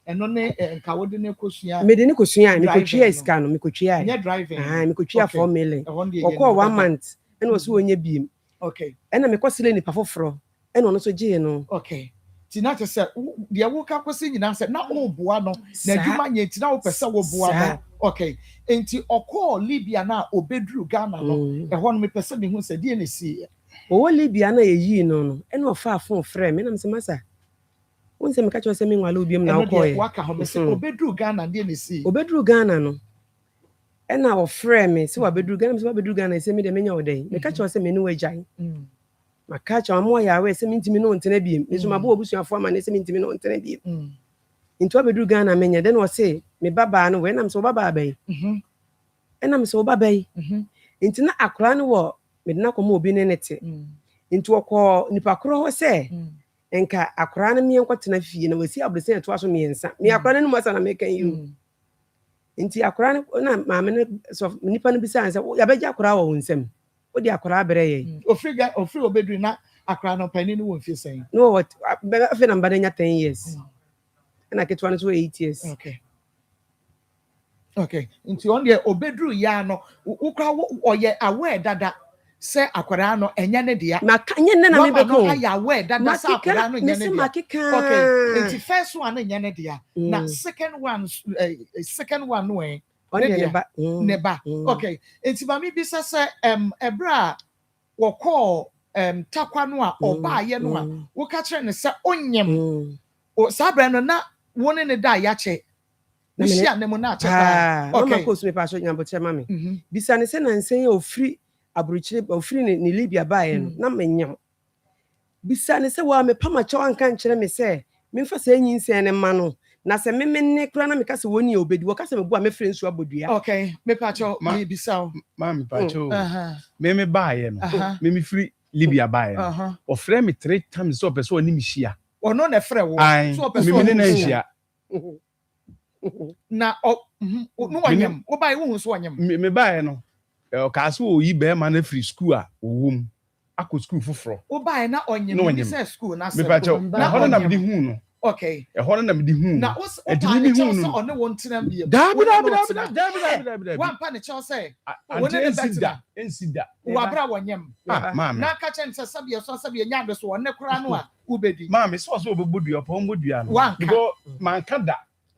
ɛno ne nka wode ne kɔsua mede ne kɔsua a mekɔtwia sika no mekɔtwia nyɛ driving mekɔtwia 4 million ɔkɔɔ 1 month ɛna ɔsɛ wɔnyɛ biem okay ɛna mekɔsele nipa foforɔ ɛna ɔno nso gyee no okay ti na kyerɛ sɛ deɛ woka kɔsi nyinaa sɛ na woboa no na adwuma nyɛ nti na wopɛ sɛ woboa no okay nti ɔkɔɔ Libya na obɛduru Ghana no ɛhɔ no mepɛ sɛ mehu sɛ deɛ ne siiɛ ɔwɔ Libya na yɛyii no no ɛna ɔfa afon frɛ me na mesɛ masa wo nsɛ meka kyerɛ sɛ menwale obiam na wokɔɛ waka hɔ me sɛ obɛduru Ghana deɛ ne siiɛ obɛduru Ghana no ɛna ɔfrɛ me sɛ wabɛduru Ghana mesɛ wabɛduru Ghana sɛ mede menya wo dɛn meka kyerɛ sɛ mene wagyae maka kyerɛ ɔmo yɛ awɛ sɛ mentimi ne ɔntena biem nso mabɔ obusuafoɔ ama ne sɛ mentimi ne ɔntena biem nti wabɛduru Ghana menya dɛ na ɔse me babaa no wɔ ɛnam sɛ wobabaa bɛyi ɛnam sɛ wobaba yi nti na akora no wɔ mede na kɔma obi ne ne te nti wɔkɔɔ nipa korɔ hɔ sɛ nka akora no meɛ nkɔtena fie na wasi abrɛsɛ ɛtoa so mmiɛnsa me akora no mu asa na meka yi nti akora no na maame no so nipa no bisa sɛ yɛbɛgye akora wɔ wo nsam wode akora brɛ yɛ ofiri obɛduru na akora no pani no wɔ mfie sɛn no what afei na mba no nya 10 years ɛna ketewa no so 8 years okay Okay. Into on the obedru ya no ukra oye aware dada say akwara no enya ne dia. Makanye ne na me no beko. aya aware dada say akwara no enya ne dia. Okay. Into first one enya ne dia. Na second one no neba. Okay. Into mami bisa say ebra wo call takwa no a oba ye no a wo ka kire ne say onyem. O sabra no na woni ne da ya che. Bishia ne mo na che pa. Okay. Mama ko so me pa so nyambo che mami. Bisa ne say na nsen ya ofri aburuchire ofri ne Libya bae no na menyam. Bisa ne say wa me pama che wan kan kire me say me fa say nyinsen ne ma no na say me ne kura na me ka say woni obedi wo ka say me bua me frɛ nsu abodua. Okay, me pa cho me bisa. Ma me pa cho. Me bae no. Me free Libya bae no. Ofrɛ me 3 times so person oni me hia. Ono na frɛ wo. So person me na hia. Na no wanyam wo bai wo so wanyam me bai no ka so oyi be ma na free school a owom akọ school foforo wo bai na onyam ni say school na say me pa cho na hono na me di hu no okay e hono na me di hu na wo pa ni cho so ono won tena bia da wan pa ni cho say wo ne ensida wo abra wanyam na ka chen say sabia nya do so one kura no a ubedi ma me so obobodu opo mbodua no go man kada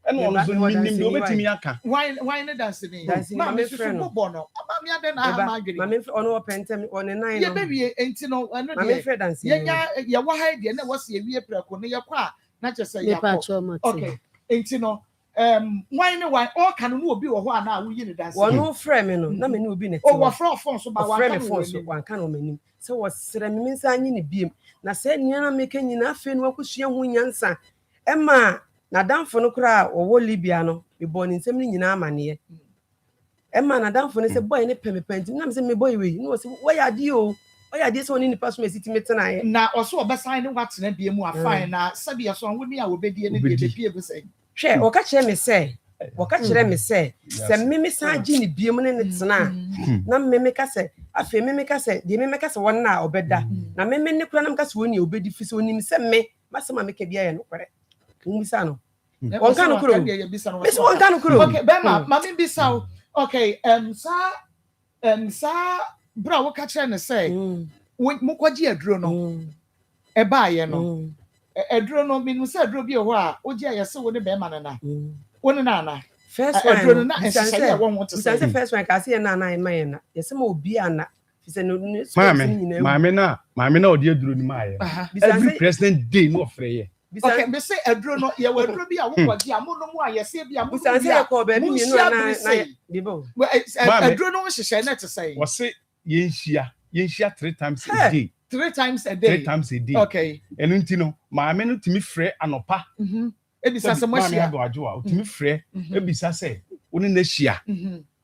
eno ono so minim do betimi aka why ne dance ni ma me so bobo no ma me ade na ha ma adwiri ma me ono pentem one nine ye bewie enti no eno de ma me dance ye nya ye wa ha de na wose ye wie preko ne ye kwa na che say ya okay enti no why ne why all kan no obi wo ho ana wo yi ne dance one no frɛ me no na me ne obi ne o wo frɛ phone so ba wa frɛ me phone so wan kan o manim sɛ wo srɛ me nsa anyi ne biem na sɛ nua na me ka nyina afi no akosua ho nyansa ɛma na damfo no kra owo Libya no me bo ni nsem ni nyina amane e ma na damfo no se boy ne pemepanti na me se me boy we no se wo ya di o ya di so ni nipa so mesiti metena ye na oso obesan ne watena bia mu afan na sabi ya so wo ni a wo bedie ne bia bia bu se hwe wo ka kire me se se me san gi ni bia mu ne tena na me ka se afi me ka se de me ka se won na obeda na me ne kura na me ka se woni obedi fi se woni me se me masema me ka bia ye no kwere Umbisa no. Wanka no kuro. Bisi wanka no kuro. Okay, Bema, mami bisa. Okay, sa bra wo ka kire ne say. Mo kwaji aduro no. E ba ye no. Aduro no minu say aduro bi ho a, oji aye se wo ne Bema na. Wo ne na. First one. Aduro na ense wo want to say. First one ka say na na e na. Yese ma obi ana. Fise no Mami na odi aduro ni ma ye. Every president day no ofre ye. Okay, me say aduro no ye wa aduro bi a wo kwaji amono mu a ye se bi amono bi say ko ba bi mienu na bibo aduro no hyehyɛ na to say wo say yenhia 3 times a day 3 times a day okay enu nti no maame no timi frɛ anopa ebisa se mo hia maame abajo a timi frɛ ebisa se woni na hia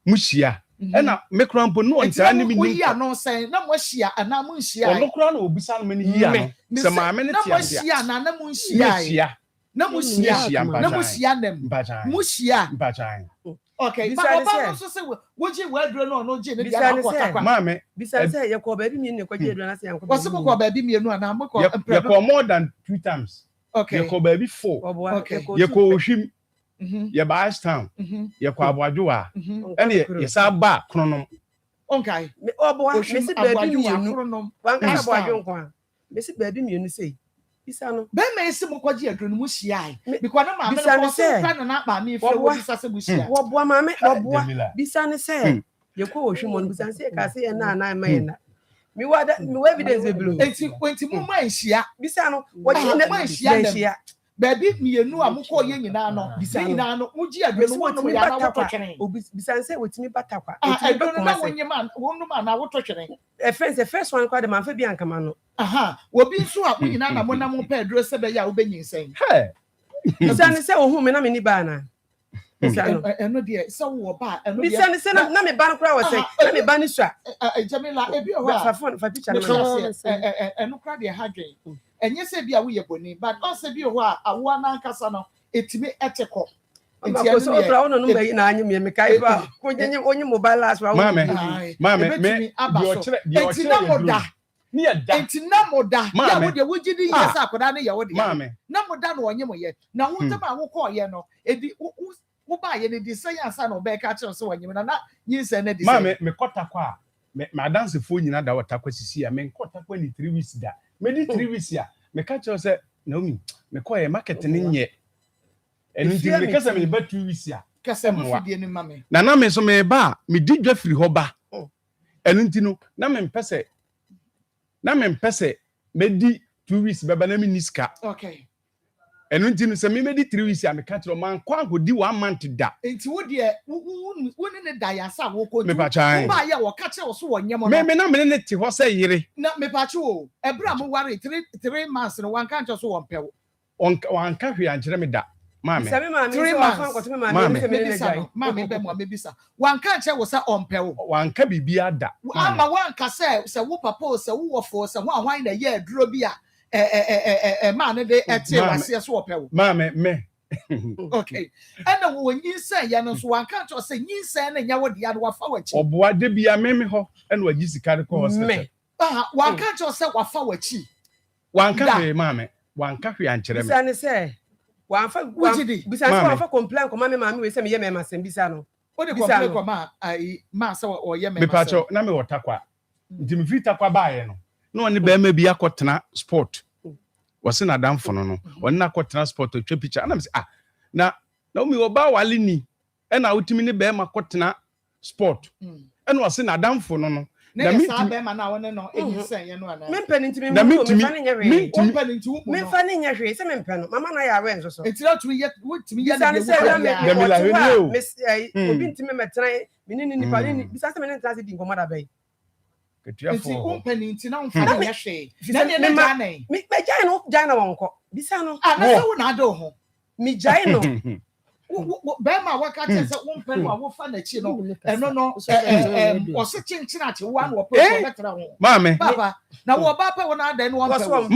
mu hia ɛna mekura mpo no ntira ne minim wo hia no say na mo hia ana mo hia ono kura na obisa no me hia no se maame ne tia dia na mo hia na mo hia na mo hia nem mo hia okay ba so say wo ji we aduro no no ji ne dia na kwata maame bisa say ye ko ba bi mienu kwa ji aduro na say yanko wo se ko ba bi mienu ana mo ko ye ko more than 2 times okay ye ko ba bi 4 okay ye ko ohwim ye ba town ye ko abwadwo a ene ye sa ba kronom okay obo me se ba bi mienu wan ka abwadwo nko a me se ba bi mienu sei bisa no be me ese mo kwaji aduro no mu hia because na maame no so pra na maame fe wo bisa se mu hia wo boa maame wo boa bisa ne se ye ko ohwi mo no bisa se ka se ye na na ma ye na mi wa evidence be blue enti mu ma hia bisa no wo ji na ma hia baby mienu a mukọ ye nyina no nyina no muji adwe no wono ya na woto twene bisan say wetimi batakwa etimi na wonyema wonu ma na woto twene first one kwa de man fa bi ankama no obi nso a nyina na mona mo pa aduro se be ya obenyin sen bisan say ohun me na me ni ba na bisan eno de se wo ba eno de bisan say na me ba no kra wo say na me ba ni so a Jamila ebi o ha fa picture no eno kra de ha dwen enye se bia wo ye boni but on se bi ho a awo na nkasa no etimi eteko enti eno so fra wono no bayi na anyim ye mekai ba ko nyenye onye mobile last wa mame me enti na moda ni ya da enti na moda ya wo de wo gidi yes akoda na ye wo de na moda no onye mo ye na wo tama wo ko ye no edi wo ba ye ne di say ansa no be ka kire so wanyim na nyinsɛ na di ma say me kɔta kwa ma dance fo nyina da wata kwa sisi a me kɔta kwa ni 3 weeks da me di 3 weeks a me ka kire sɛ Naomi me kɔ ye market ne nyɛ enu nti me kasa me ba 2 weeks a kasa mo fidie ni mame na me so me ba me di dwa firi hɔ ba enu nti no na me mpɛsɛ me di 2 weeks beba na me niska okay enu nti no sɛ me di 3 weeks a me ka kire man kɔ agodi 1 month da enti wo de wo ne da ya sa wo ko me pa chan ba ye wo ka kire wo so wo nyem no me na me ne te hɔ sɛ yire na me pa chi wo ebra mo ware 3 months no wan ka ncho so wo mpɛwo wan ka hwe ankyerɛ me da mame 3 months mame be mo mebisa wan ka nche wo sa ompɛwo wan ka bibia da ama wan ka sɛ wo papa o sɛ wo wofo sɛ ho ahwan na ye aduro bi a ma ne de etie wase so opɛwo mame me okay ana wo nyinsa ya no so wan ka nche sɛ nyinsa na nya wo de ya no wafa wachi oboa de bia me ho ɛna wagi sika de kɔ hospital wan ka nche sɛ wafa wachi wan ka hwe mame wan ka hwe ankyerɛ me bisa ne sɛ wanfa bisa sɛ wanfa complain kɔma me maame we sɛ me yɛ me masɛm bisa no o de complain kɔma ai ma sɛ o yɛ me masɛm me pacho na me wota kwa nti me fi takwa baaye no na oni ba ma bi akɔtena sport wɔse na damfo no wɔne na akɔtena sport otwa picture ana me sɛ na umi wo ba wale ni ɛna wotimi ne ba ma akɔtena sport ɛna wɔse na damfo no na me sa be ma na wona no enyisan ye no ana me mpɛ ne ntimi me fa ne nyɛ hwee me fa ne nyɛ hwee sɛ me mpɛ no mama na ya we nso so etira tumi ye wotimi ye na de me la hwee me obi ntimi metran me ne nipa ne bisa sɛ me ne ntase di nkɔmɔ da bɛyi enti umpɛ ne nti na umfa ne nyɛ hwee na ne na gya ne me gya no wɔnkɔ bisa no na sɛ wo na ado ho me gya no bɛma waka kyɛ sɛ wompɛ no a wofa n'akyi no ɛno no ɔse kyenkyena akye woa na wɔpɛ bɛtena ho mame baba na wɔba pɛ wo no ada ne wɔmpɛ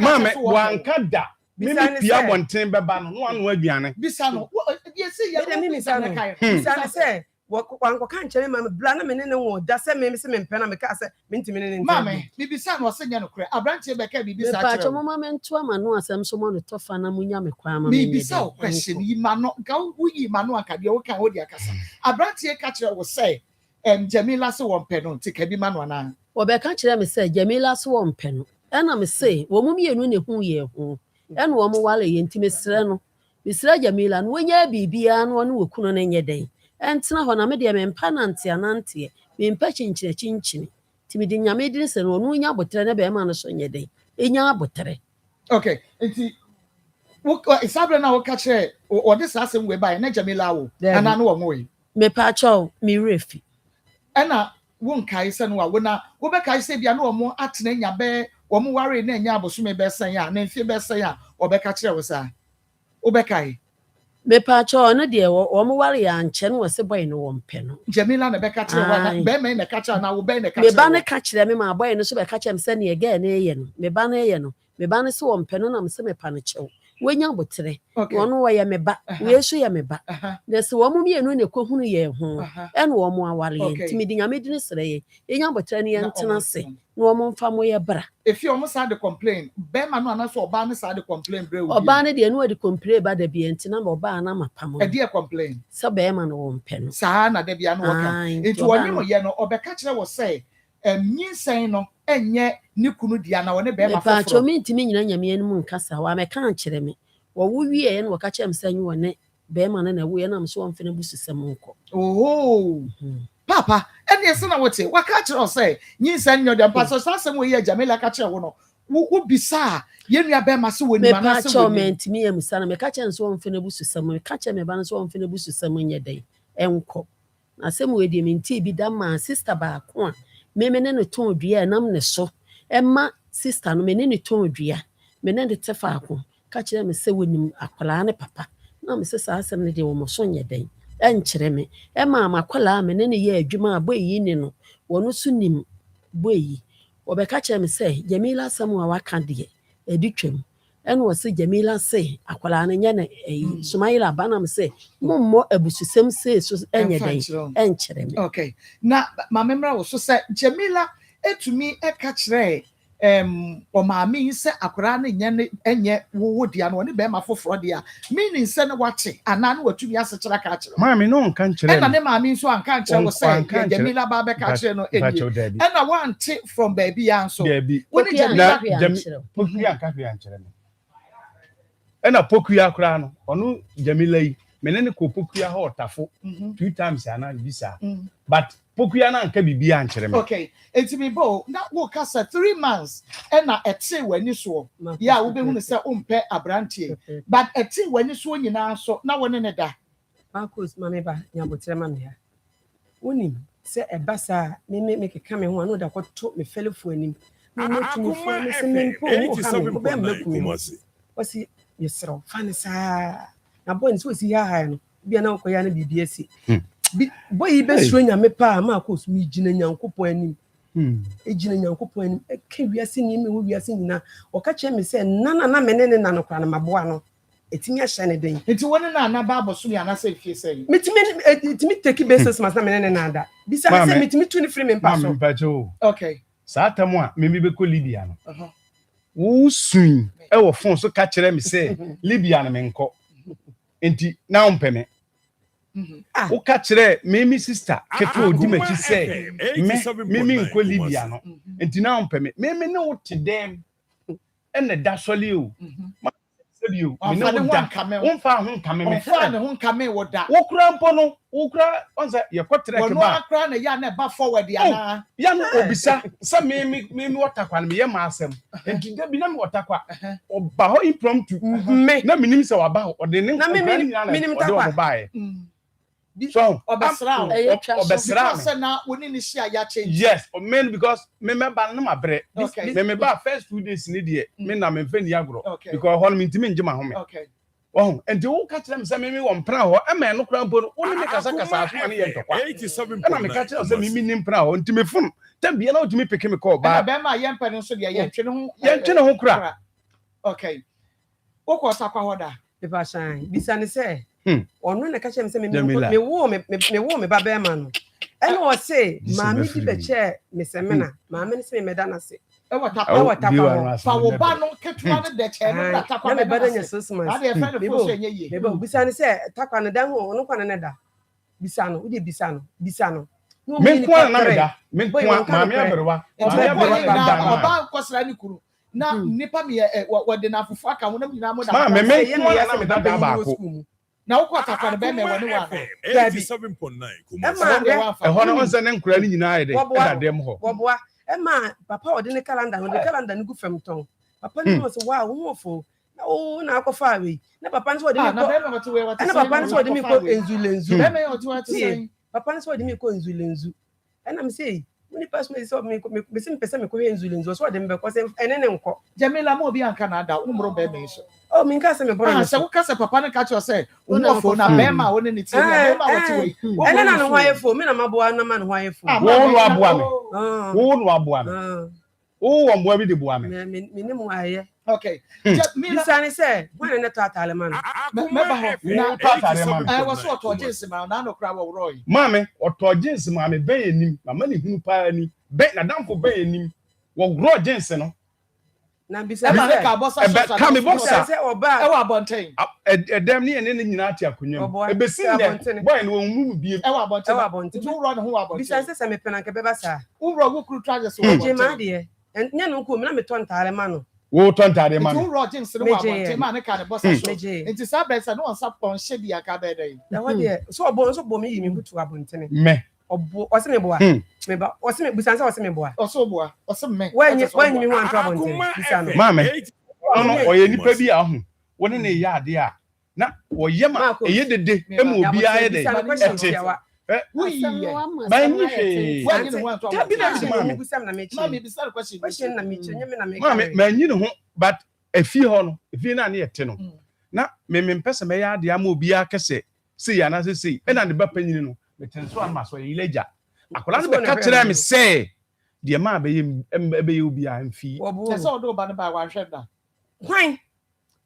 mame wanka da mimi pia bɔnten bɛba no no ano aduane bisa no biɛsi yɛ me bisa no bisa ne sɛ wankɔ ka nkyɛn ma bla na me ne wo da sɛ me se me mpɛ na me ka sɛ me ntimi ne ntimi mame bibisa no ɔse nya no kure abrantie bɛka bibisa kyerɛ me mama mento ama no asɛm so mo no tofa na munya me kwa ma me bibisa o question yi ma no ga wo yi ma no aka de wo kan wo de akasa abrantie ka kyerɛ wo sɛ Jamila se wo mpɛ no nti ka bi ma no ana wo bɛka kyerɛ me sɛ Jamila se wo mpɛ no ɛna me sɛ wo mum yenu ne hu ye ho ɛna wo mo wale ye nti mesrɛ no mesrɛ Jamila no wonya bibia no no wo kuno no nyɛ den entena hɔ na me de me mpa nante anante me mpa chinchina ti me de nyame de se no no nya botere na be ma no so nye den enya botere okay nti wo isabre na wo ka kire o de sasem we bai na Jamila wo ana no wo mo yi me pa chaw me refi ana wo nkai se no wo na wo be kai se bia na wo mo atena nya be wo mo ware na nya aboso me be sen ya na mfie be sen ya wo be ka kire wo sa wo be kai me pa cho no de wo mo ware ya nche no se boy no wo mpɛ no Jamila na be ka kire wa na be me na ka kire na wo be na ka kire me ba ne ka kire me ma boy no so be ka kire me se ne ga na eye no me ba na eye no me ba ne se wo mpɛ no na me se me pa no kyew wonya botere wono wo ye me ba we so ye me ba na se wo mo mienu ne kohunu ye ho ene wo mo aware ye ntimi di nyame di ne sere ye enya botere ne ye ntena se na wo mo mfa mo ye bra if you almost had the complain be ma no ana so oba ne sa de complain bre wo oba ne de no de complain ba da bi entina ma oba na mapa mo e de complain se be ma no wo mpɛ no sa na da bia no wo ka enti woni mo ye no obeka kire wo say nyinsan no enye ne kunu dia na woni be ma foforo pa cho mi ntimi nyina nyame anu nkasa wa me kan kire me wo wie ye no wo ka kire me sanyi woni be ma na wo ye na me so won fene bususem nko papa ene se na wote wa ka kire o say nyinsan nyo dia pa so sasem wo ye Jamila ka kire wo no wo bisa ye nua be ma se woni ma na se woni me ntimi ye musa na me ka kire so won fene bususem me ka kire me ba na so won fene bususem nye den enko na se mo we di me nti bi da ma sister ba ko a me ne no ton dua nam ne so emma sister no me ne ton dua me ne de tefa ko ka kire me se wonim akwala ne papa na me se sa asem ne de wo mo so nye den enkyere me emma amakwala me ne ye adwuma aboyi ni no wono so nim boyi obeka kire me se Jamila samu a waka de edi twam ene wo se Jamila se akwala ne nye ne Sumaila bana me se mommo abususem se so enye den enkyere me okay na ma memra wo so se Jamila etumi eka kire o maame se akora ne nye enye wo dia no ne be ma foforo dia meaning se ne wache ana ne watumi asechira ka kire maame no nka nkire na ne maame nso anka nkire wo se Jamila ba be ka kire no enie na wante from baby ya nso woni Jamila pokuya anka hwe ankire no na pokuya akora no ono Jamila yi mene ne ko pokuya ho otafo 2 times ana visa but pokuya na anka bibia ankire me okay etimi bo na wo kasa 3 months na ete wani so ya wo be hu se umpe abrantie but ete wani so nyina so na woni ne da Marcus mame ba nyabotre mame ha woni se ebasa me keka me ho anu da kwato me felefo anim me tumi fo me se me mpo ho ha me be makum wasi yesro fane sa na boy nso si ha no bia na okoya na bibia si boy be suro nyame pa Marcus mi gina nyankopon anim ejina nyankopon anim ka wiase ni me wo wiase nyina o ka che me se nana na menene na no kwa na maboa no etimi ahye ne den enti woni na na ba boso ya na se fie sei metimi take basis mas na menene na da bisa se metimi tu ni free me mpa so okay sa tamu a me be ko Libya no wo sun e wo fon so ka kire me se Libya na me nko enti na ompeme wo ka kire me sister keto odi machi se me nko Libya no enti na ompeme me ne wo tedem ene da sole o bio me no da wonfa ho nkame me fa ne ho nkame wo da wo kura mpo no wo kura onza ye kotrek ba wo no akra na ya na ba forward ya na ya no obisa sa me watakwa na me ye ma asem enti da bi na me watakwa oba ho impromptu na minim se wa ba ho ode ne na minim takwa bae so obesra se na woni ni shia ya change yes men because me ba na mabre me ba first 2 days ni de me na me mfa ni agro because ho me ntimi nje ma ho me okay oh enti wo ka kire me se me wo mpra ho e me no kra mpo no woni me kasa aso ne ye ntokwa 87 na me ka kire se me ni mpra ho enti me fun ta bia na otimi peke me call ba be ma ye mpa no so de ye ntwe ho kra okay wo ko sakwa ho da be ba shine bisa ne se onu na ka chem se me wo me ba be ma no ene o se maami di be che me se me na maami ne se me da na se e wata fa wo ba no ketua ne de che ne takwa me ba da nya sosmas ade e fa ne fo so enye ye me ba bisa ne se takwa ne da ho no kwa ne da bisa no udi bisa no me kwa na me da me kwa maami aberewa oba kwasra ni kuru na nipa me wo de na fufu aka wo na nyina mo da ma me kwa na me da ba ko na wo kwata kwa be me woni wa 87.9 e ho na onse ne nkura ni nyina ayede e da dem ho boboa e ma papa odi ne calendar no de calendar ni gu fam ton papa ni mo se wow wo fo na o na akọfa we na papa ni so odi mi ko na papa ni so odi mi ko enzulenzu be me o tu ati sei papa ni so odi mi ko enzulenzu e na me sei muni pass me so me se me pese me ko enzulenzu so odi me ko se enene nko Jamila mo bi anka na da umro be me so oh min ka se me boro se wo ka se papa na ka cho se umofo na be ma woni ni ti be ma wati we ene na no hwaye fo me na maboa na ma no hwaye fo wo no aboa me wo no aboa me wo mboa bi de boa me me ni mo aye okay bisa ni se wan ne tatale man me ba ho na tatale man wo so to jinsi ma na no kra wo roi mame oto jinsi mame ben enim mama ni hunu pa ni ben na damfo ben enim wo gro jinsi no na bisa ka bossa ka me bossa se oba e wa bonten edem ni ene nyina ati akonwam ebesi ne boy no mu biem e wa bonten tu ro no ho wa bonten bisa se me pena ke beba sa u ro go kru traje so wa bonten ma de nya no ko me na me ton tare ma no wo ton tare ma no tu ro jinsi no wa bonten ma ne ka ne bossa so enti sa be sa no on sa pon she bia ka be dey na wa de so bo me yi me butu wa bonten me obo o se me boa me ba o se me busansa o se me boa o so boa o se me wanyi mi wan to abonten bisa no mame no oye nipa bi a ho woni ne ya ade a na woye ma eye dede emu obi aye de ba nyi hwe wanyi ne wan to abonten bi na mame busam na me chi mame bisa question na me chi nyame na me mame ma nyi ne ho but efi ho no efi na ne yete no na me mpese me ya ade ama obi akese se ya na se e na ne ba panyini no metenso ama so yileja akola no be ka kire me se de ma be ye obi a mfi se o do ba ne ba wa hwe da hwan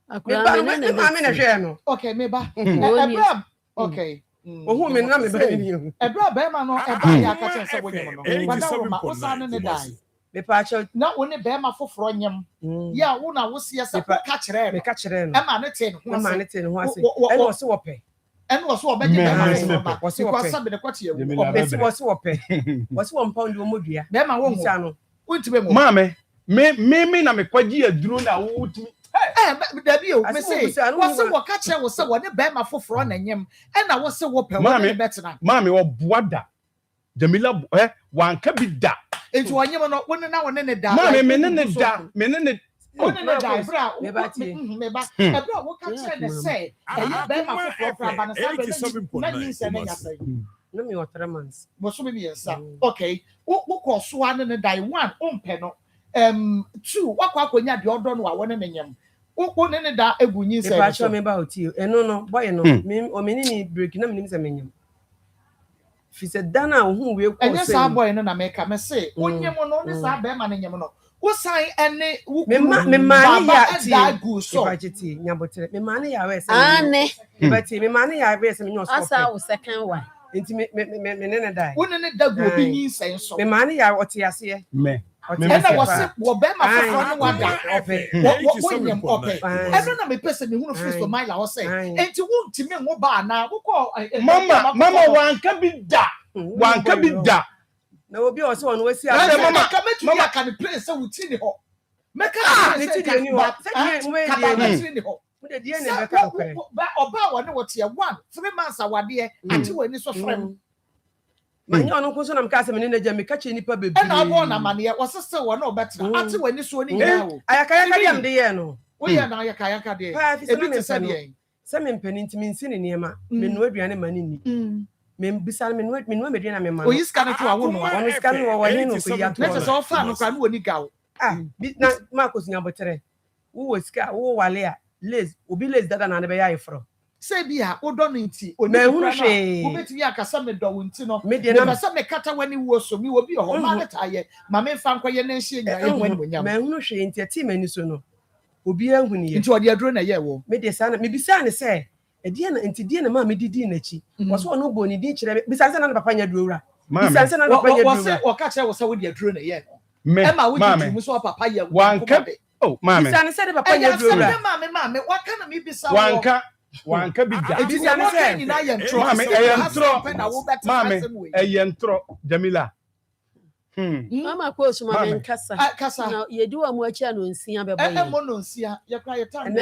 akola me na hwe no okay me ba ebra okay ohu me na me ba ni ebra ba ma no e ba ya ka chen se wonye no wada wo ma o sa ne dai Me pacho na wo ne be ma foforo nyem ya wo na wo se yesa ko ka kire me ka kire no e ma ne te no ho ma ne te no ho ase wo e no se wo pe and was what Benjamin was somebody quite here. Was what pay. Was 1 pound of Modia. Then my own channel. Wait to be Mammy, me na me kwaji aduru na wo timi. There be me say was what catch was so what the bema for front and yam and I was so what better now. Mammy or boada. Jamila one can be da. Into one year not one now and then a da. Mammy, menene da, menene. Oh, no, die, bra. What can I say? Bema for front and no me 3 months. Was so maybe yes. Okay. What cost one and a die one penno. 2 what kwanya the other no one and yam. What ne da egunyi say. Pacho me about you. No boy no. Me o me ni break na me menyam. Fi se dana hu we ko say. And yes boy no na make me say. Onyem no ne sa be ma ne nyem no. Wo sign ene me mani ya ti so budgeti nyabotere me mani ya we say ane but me mani ya we say me nyo so asa wo second one enti me ne dai wo ne dagu obi nyi sen so me mani ya ote ase me na wo se wo be ma fofo no wada wo nyem ope eno na me pese me hunu Kristo mai la wo say enti wo ntimi ngo ba na wo ko mama wanka bi da na obi o se won we si mama ka me place say wuti ni ho meka ni ti di ni ho say we di ni ho we di ni be ka ko ba oba wo ne wo tie 3 months awade ati wani so frem manya ono ko so na mka se me ne naja me ka che nipa bebi na abo na mane wo sese wo na obetra ati wani so ni nya wo ayaka dem de ye no wo ye na ayaka de ebi te se de se me mpani ntimi nsi ne niema me no aduane mani ni me bisal me no me na me ma o yiska na to awo no ono ska no wo ni no ko ya to na so fa no kwa no oni gawo na Marcos nyabotere wo ska wo wale a les obi les dada na ne be ya ifro se bia wo do no nti oni wo betimi akasa me do wo nti no me pesa me kata wani wo so mi wo bi ho ma na taye ma me fa nkwa ye na nhie nya e wani wonyam me hunu hwe nti ati mani so no obi ahuni ye nti odi aduro na ye wo me de sana me bisa ne se edie na nti die na ma me didi na chi wo so no bo ni di kire bisa se na papa nya duura bisa se na papa nya duura wo se wo ka kire wo se wo di aduro na ye e ma wo di mu so papa ye wanka oh mama bisa ne se de papa nya duura mama wa kana mi bisa wanka bi da bisa ne se ni na ye ntro mama ntro Jamila mama ko so ma men kasa na ye di wa mu achi no nsia bebo ye mo no nsia ye kra ye tan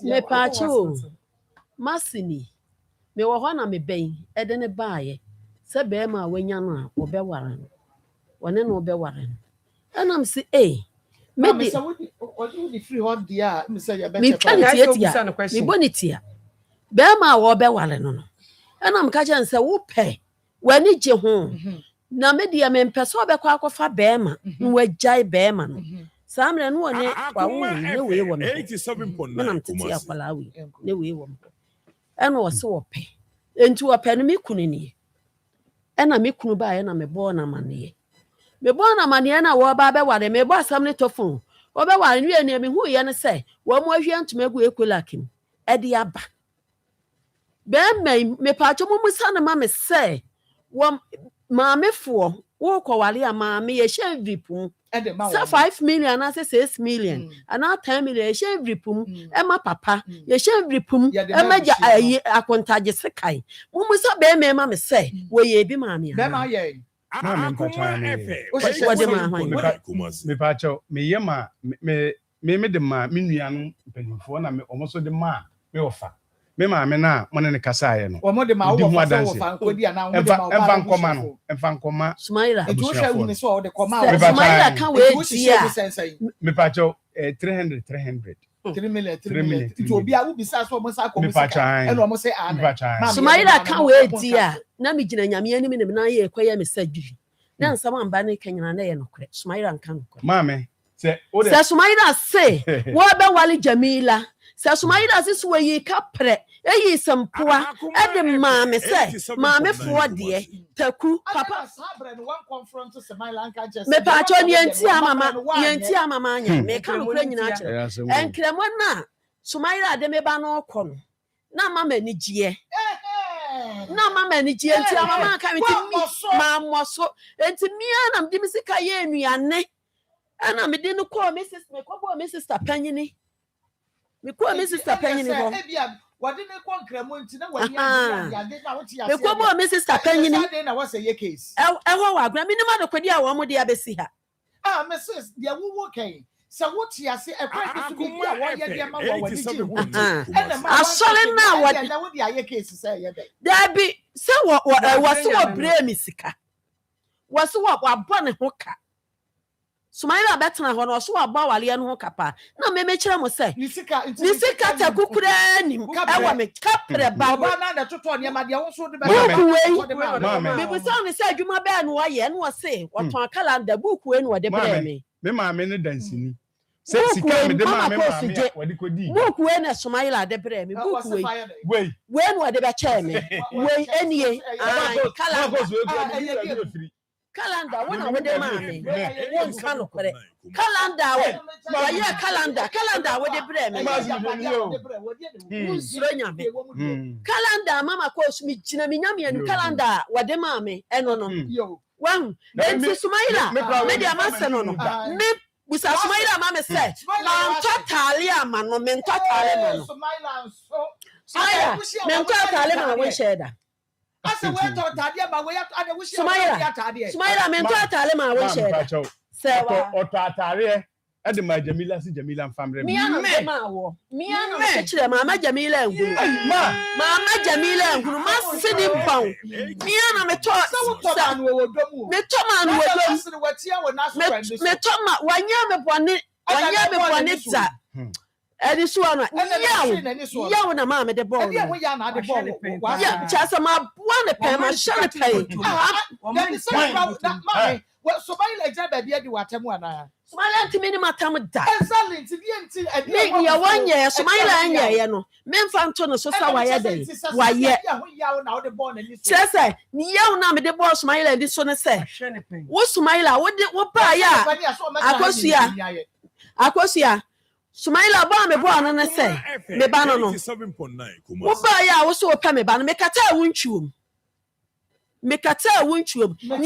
me pa achi o masini me wo ho na me ben e de ne baaye se be ma wanya no wo be ware no wone no be ware no enam si me di odi free hot dia me say ye be check me bonitia be ma wo be ware no enam ka je nse wo pe wani je ho na me dia me mpese obekwa akofa be ma nwa jai be ma no samre no ne wa wo ne we wo me 87.9 na mtiti akwala we ne we wo me eno wo se wo pe enti wo pe no me kunu ni ena me kunu ba na me bo na mane na wo ba be ware me bo asam ne tofon wo be ware nwie ne me hu ye ne se wo mo ahwie ntoma gu ekolakim e de aba be me pa cho mo musa na ma me se wo maame fo wo ko wale a maame ye hye vripum sa 5 million na 6 million ana 10 million ye hye vripum e ma papa ye hye vripum e ma ja akontaje sekai mo musa be me ma me se wo ye bi maame be ma ye me pa cho me ye ma me de ma me nuanu mpanyimfo na me omoso de ma me ofa me maame na mo ne kasa ye no wo de ma wo fa nkodi ana wo de ma emfa nkoma Sumaila etu hwe hu ni so wo de koma Sumaila kan we dia me pa cho 300 3 million itu obi a wo bisa so mo sa ko mo sika e no mo say Sumaila kan we dia na me gina nyame anim ne na ye kwaye me sadwi na nsam amba ne kanyana na ye nokre Sumaila kan nokre maame se Sumaila se wo be wale Jamila se Sumaila se so yi kapre eyi sempoa e de maame se maame fo de taku papa sabre no one confront to Sumaila anka just me pa cho ni enti amama anya me kan nokre nyina kire enkremo na Sumaila de me ba no kɔ no na mama ni gie enti amama ka mi ti ma moso enti mia na mdi misika ye anuane ana me de no call me sister panyini me call me sister panyini ho what didn't conquer Monty? No, what you me call me sister panyini na was a case. Eho wa gra me ni ma do kwadi a wo mo de abesi ha Mrs. Dear Woo okay. So what you say a practice to be a 1 year dear man when you I'm sorry now what the case say there be so what was what brave me sika was what born hoka Sumaila betna ho no so aba wale no ho kapa na me kire mo say ni sika ta kukura nim ewa me kapre ba ba na na toto ne ma de wo so de be me bu say say adwuma be no ye no say woton calendar book we no de bre me maame ne dansini se sika me de maame wadi kodi book we na Sumaila de bre me book we no de be che me we enie calendar when we dey man won kan no kore calendar we ya calendar we dey bre me usro nyame calendar mama ko su mi gina mi nyame anu calendar we dey ma me eno no wan enti Sumaila me dey amase no me busa Sumaila mama say na totally ama no me totally ma no Sumaila me totally ma we share da asa we to tade ba we ade wo share Sumaila me to atale ma we share sewa oto atare e de ma Jamila si Jamila famre me ma wo me ano me kire mama Jamila nguru mama Jamila nguru ma sidi mpaw me ano me to man wo domu me to man wo domu me to ma wanya me bone za edi so ana yawo na ma me de ball edi wo ya na de ball ya chasa ma bua ne pe ma share pe then say ma so by like that baby edi watemu ana Sumaila ntimi ni matam da exactly enti edi me ya wanye Sumaila anya ye no me mfa nto no so sa waye dey waye chese ni yawo na me de ball Sumaila ndi so ne say wo Sumaila wo pa ya akosua Sumaila ba me bo anu ne say me ba no wo ba ya wo so pa me ba no me kata wunchuom ni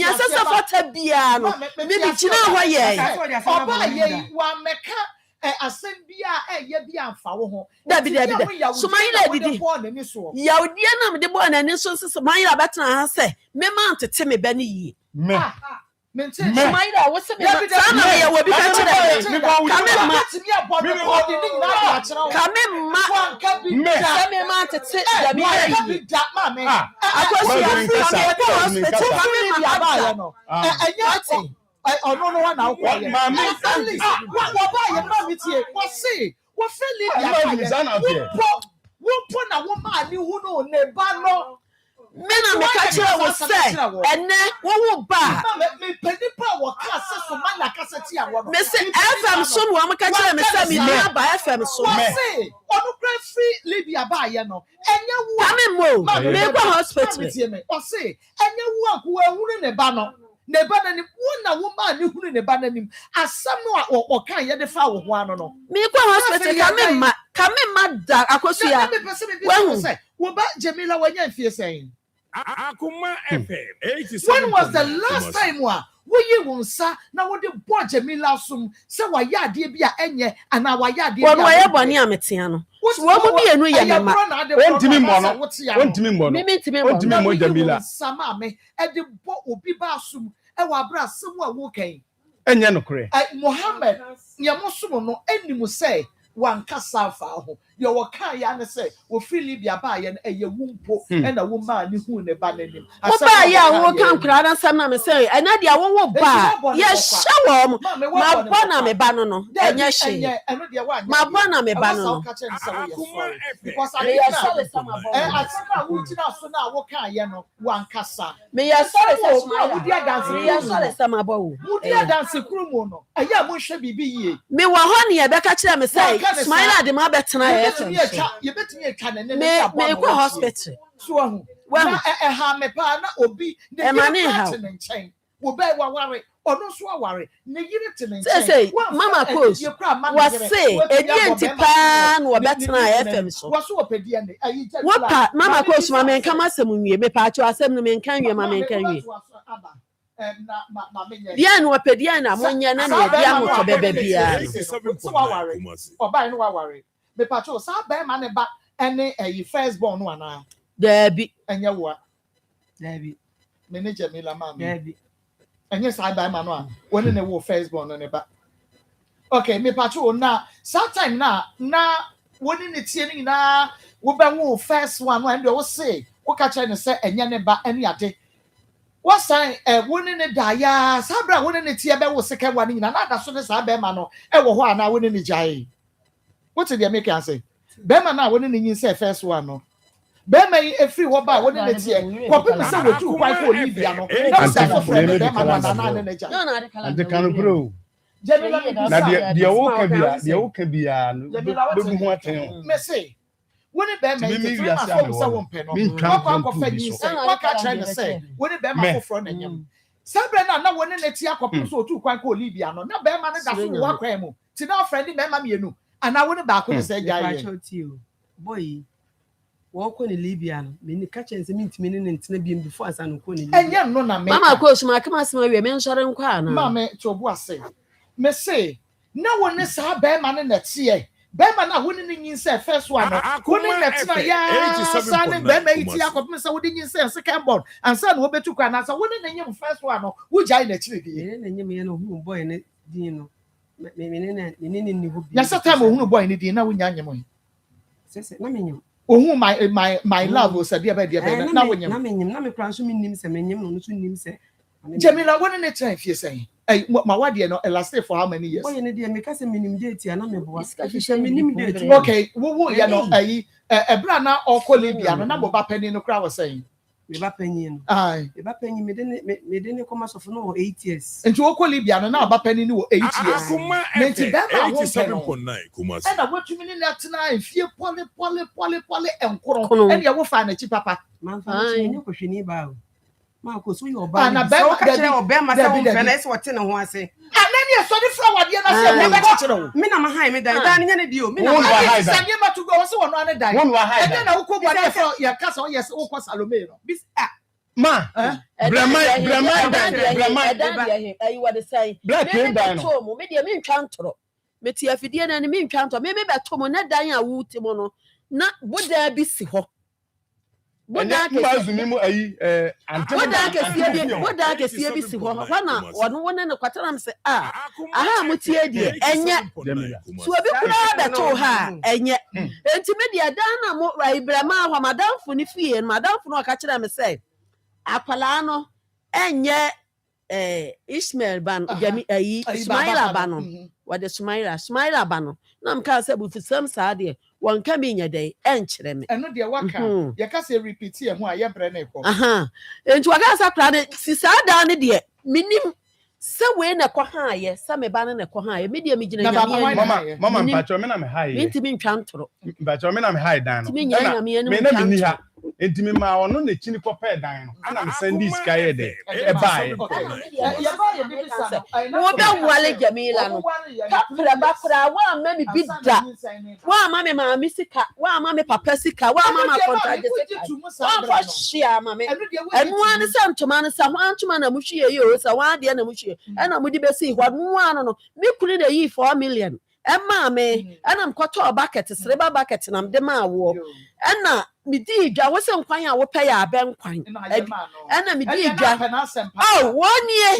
asasa fata bia no me bi gina ho ye oba ye wa meka asem bia ye bia amfa wo ho dabi Sumaila didi ya odie na me de bo na ni so Sumaila betena ha say me ma ntete me ba ni yi Sumaila wo se me sana ya wo bi ka kire me ma tete Jamila yi akosi ono no na akwa ye mama wa ba ye ma mitie wo se wo feli ya wo po na wo ma ni hu no ne ba no me na me ka kire wo se ene wo ba me penipa wo ka se so ma na kaseti a wo no me se FM so no am ka kire me se me na ba FM so me se onu kra free Libya ba ye no enye wo ame mo me go hospital o se enye wo akwo ehunu ne ba no ne ba na ni wo na wo ma ni hunu ne ba na nim asam no o kan ye de fa wo ho ano no me go hospital ka me ma da akosia wo ba Jamila wanya fie sen Akoma FM 87. When was the last time we wonsa na wo de bo Jamila sum se wa ya de bia enye ana wa ya de bia wo ye boni ametia no wo mo bi enu ye mema ontimi mo no Jamila sama me e de bo obi ba sum e wa bra sem a wo kan enye no kure Muhammad ye mo sum no enimu say wan kasa fa ho ye wo kan ya ne say wo free Libya ba ye e ye wumpo e na wo ma ni hu ne ba nanim wo ba ya wo kan kra na sam na me say e na dia wo ba ye shawo mo ma bona me ba no enye she ma bona me ba no because I asaka wo tina so na wo kan ye no wan kasa me ya sorry say wo dia dance me ya sorry say ma ba wo dia dance krumo no e ya mo hwe bibi ye me wo ho ne ye be ka kira me say Sumaila de ma betena ye you betimi e kan ne me go hospital so hu na ha me pa na obi de nchen wo be wa ware ono so aware ne yire te nchen say mama coach was say edienti pa na wo betena FM so wo so opedie ne ayi wo pa mama coach ma me nka masem nwie me pa acho asem no me nka nwie ma me nka nwie Dia no pedia na monya na na dia mo to bebe bia. So waware. Oba no waware. Me pacho sa be ma ne ba ene first born no ana. Dabi. Enye wo. Dabi. Manager me la ma me. Dabi. Enye sa ba ma no a. Woni ne wo first born no ne ba. Okay, me pacho na sometime na woni ne tie ni na wo be wo first one no and wo say wo ka kire ne say enye ne ba ene ade. What sign woni ne da ya sabra woni ne tie be wo second one ni na da so ne sa be ma no e wo ho ana woni ne jai. What did you make an say? Be ma na woni ne yin say first one no. Be ma efri wo ba woni ne tie. Ko pe say wo tu kwai ko Libya no. Na say for friend be ma na ne jai. No na de kala. Ante kan bro. Na dia wo ka bia no. Be bu ho aten. Me say woni be ma tie free ma so say wo mpe no. Ko fa ni say ko ka try ne say woni be ma foforo na nyam. Sabra na woni ne tie akopem so tu kwai ko Libya no. Na be ma ne da so wo akwan mu. Ti na friend be ma mienu. Ana woni ba ko say jai. Boy. Wo ko ni Libya no. Me ni ka chense me ntimi ne ntena bi before asa no ko ni Libya. Enye no na me. Mama ko suma kama sima wi me nsore nkwa na. Mama chobu ase. Me say na woni sa be ma ne na tie. Bema na woni ni nyin say first one no woni net na ya sane bema iti akopem say wodi nyin say second born and say no obetu kwa na say woni na nyim first one no wo jai na chire bi na nyim ye no hu boy ne din no me ni hu bi ya say time ohunu boy ni din na wo nya nyim sese na me nyim ohun my love o say dia ba na wo nyim na me nyim na me kran so me nim say me nyim no so nim say Jamila woni ne try fie say my wadi no lasted for how many years? Boy, ne dey make us minimum date ya na me boa. Minimum date. Okay, wo ya no ebra na Libya no na bo ba pani no kra was saying. Me ba pani no. Ai. Me ba pani me de ne come so for no 8 years. Nti wo Libya no na ba pani no 8 years. Akoma nti ba ma wo 87.9 Kumasi. And I want to mean that na fie pole enkoro. And ya wo fa na chi papa. Man fa ni ko hwini ba o. Marco, so you obey. And I bet I obey myself. Finish what in a one say. And then you saw the flower. You know, me na mahai me die. Dan any deal. Me na mahai. Send you to go. So one on die. And then I will go one for your castle. Yes, oh, Salome. Bis ma. Brahma. You were the same. Black came down. Media mean chantro. Metia Fidian and mean chanto. Maybe by Tomo not dying a wood timono. Not would there be si ho. What that is here be si ho. One and a quarter am say aha mutie die enye so obi kura beto ha enye enti media dan na mo Ibrahima ho madam fu ni fie madam fu no ka kira me say akwala no enye Ismail ban jami Ismail bano what the Ismail bano na mka say bu fisam sa de won ka me nya dey enkyere me eno de waka ye ka say repeat e ho a ye bre na eko enti waka sa kra de sisa da ne de minim se we na ko ha ye se me ba na ko ha ye me de me gina nya mama mpacho me na me ha ye enti me ntwa ntoro mpacho me na me ha dan no me nya nya me na me ni ha enti me ma ono na chini ko pe dan no ana me send this guy de e ba ye ya ba ye bi sa wo be wale Jamila no kapra bakra wa ma me bidda wa ma me ma me sika wa ma me papa sika wa ma ma contract sika wa fa shia ma me enu an se ntoma no sa ho antoma na mu hwie ye o sa wa de na mu hwie na mu di be si ho no an no me kuri de yi 4 million Emma me and I'm quite a bucket, silver bucket, and I'm the ma war. And now, me did, I wasn't quite a pay a bank quine. And I'm oh, 1 year,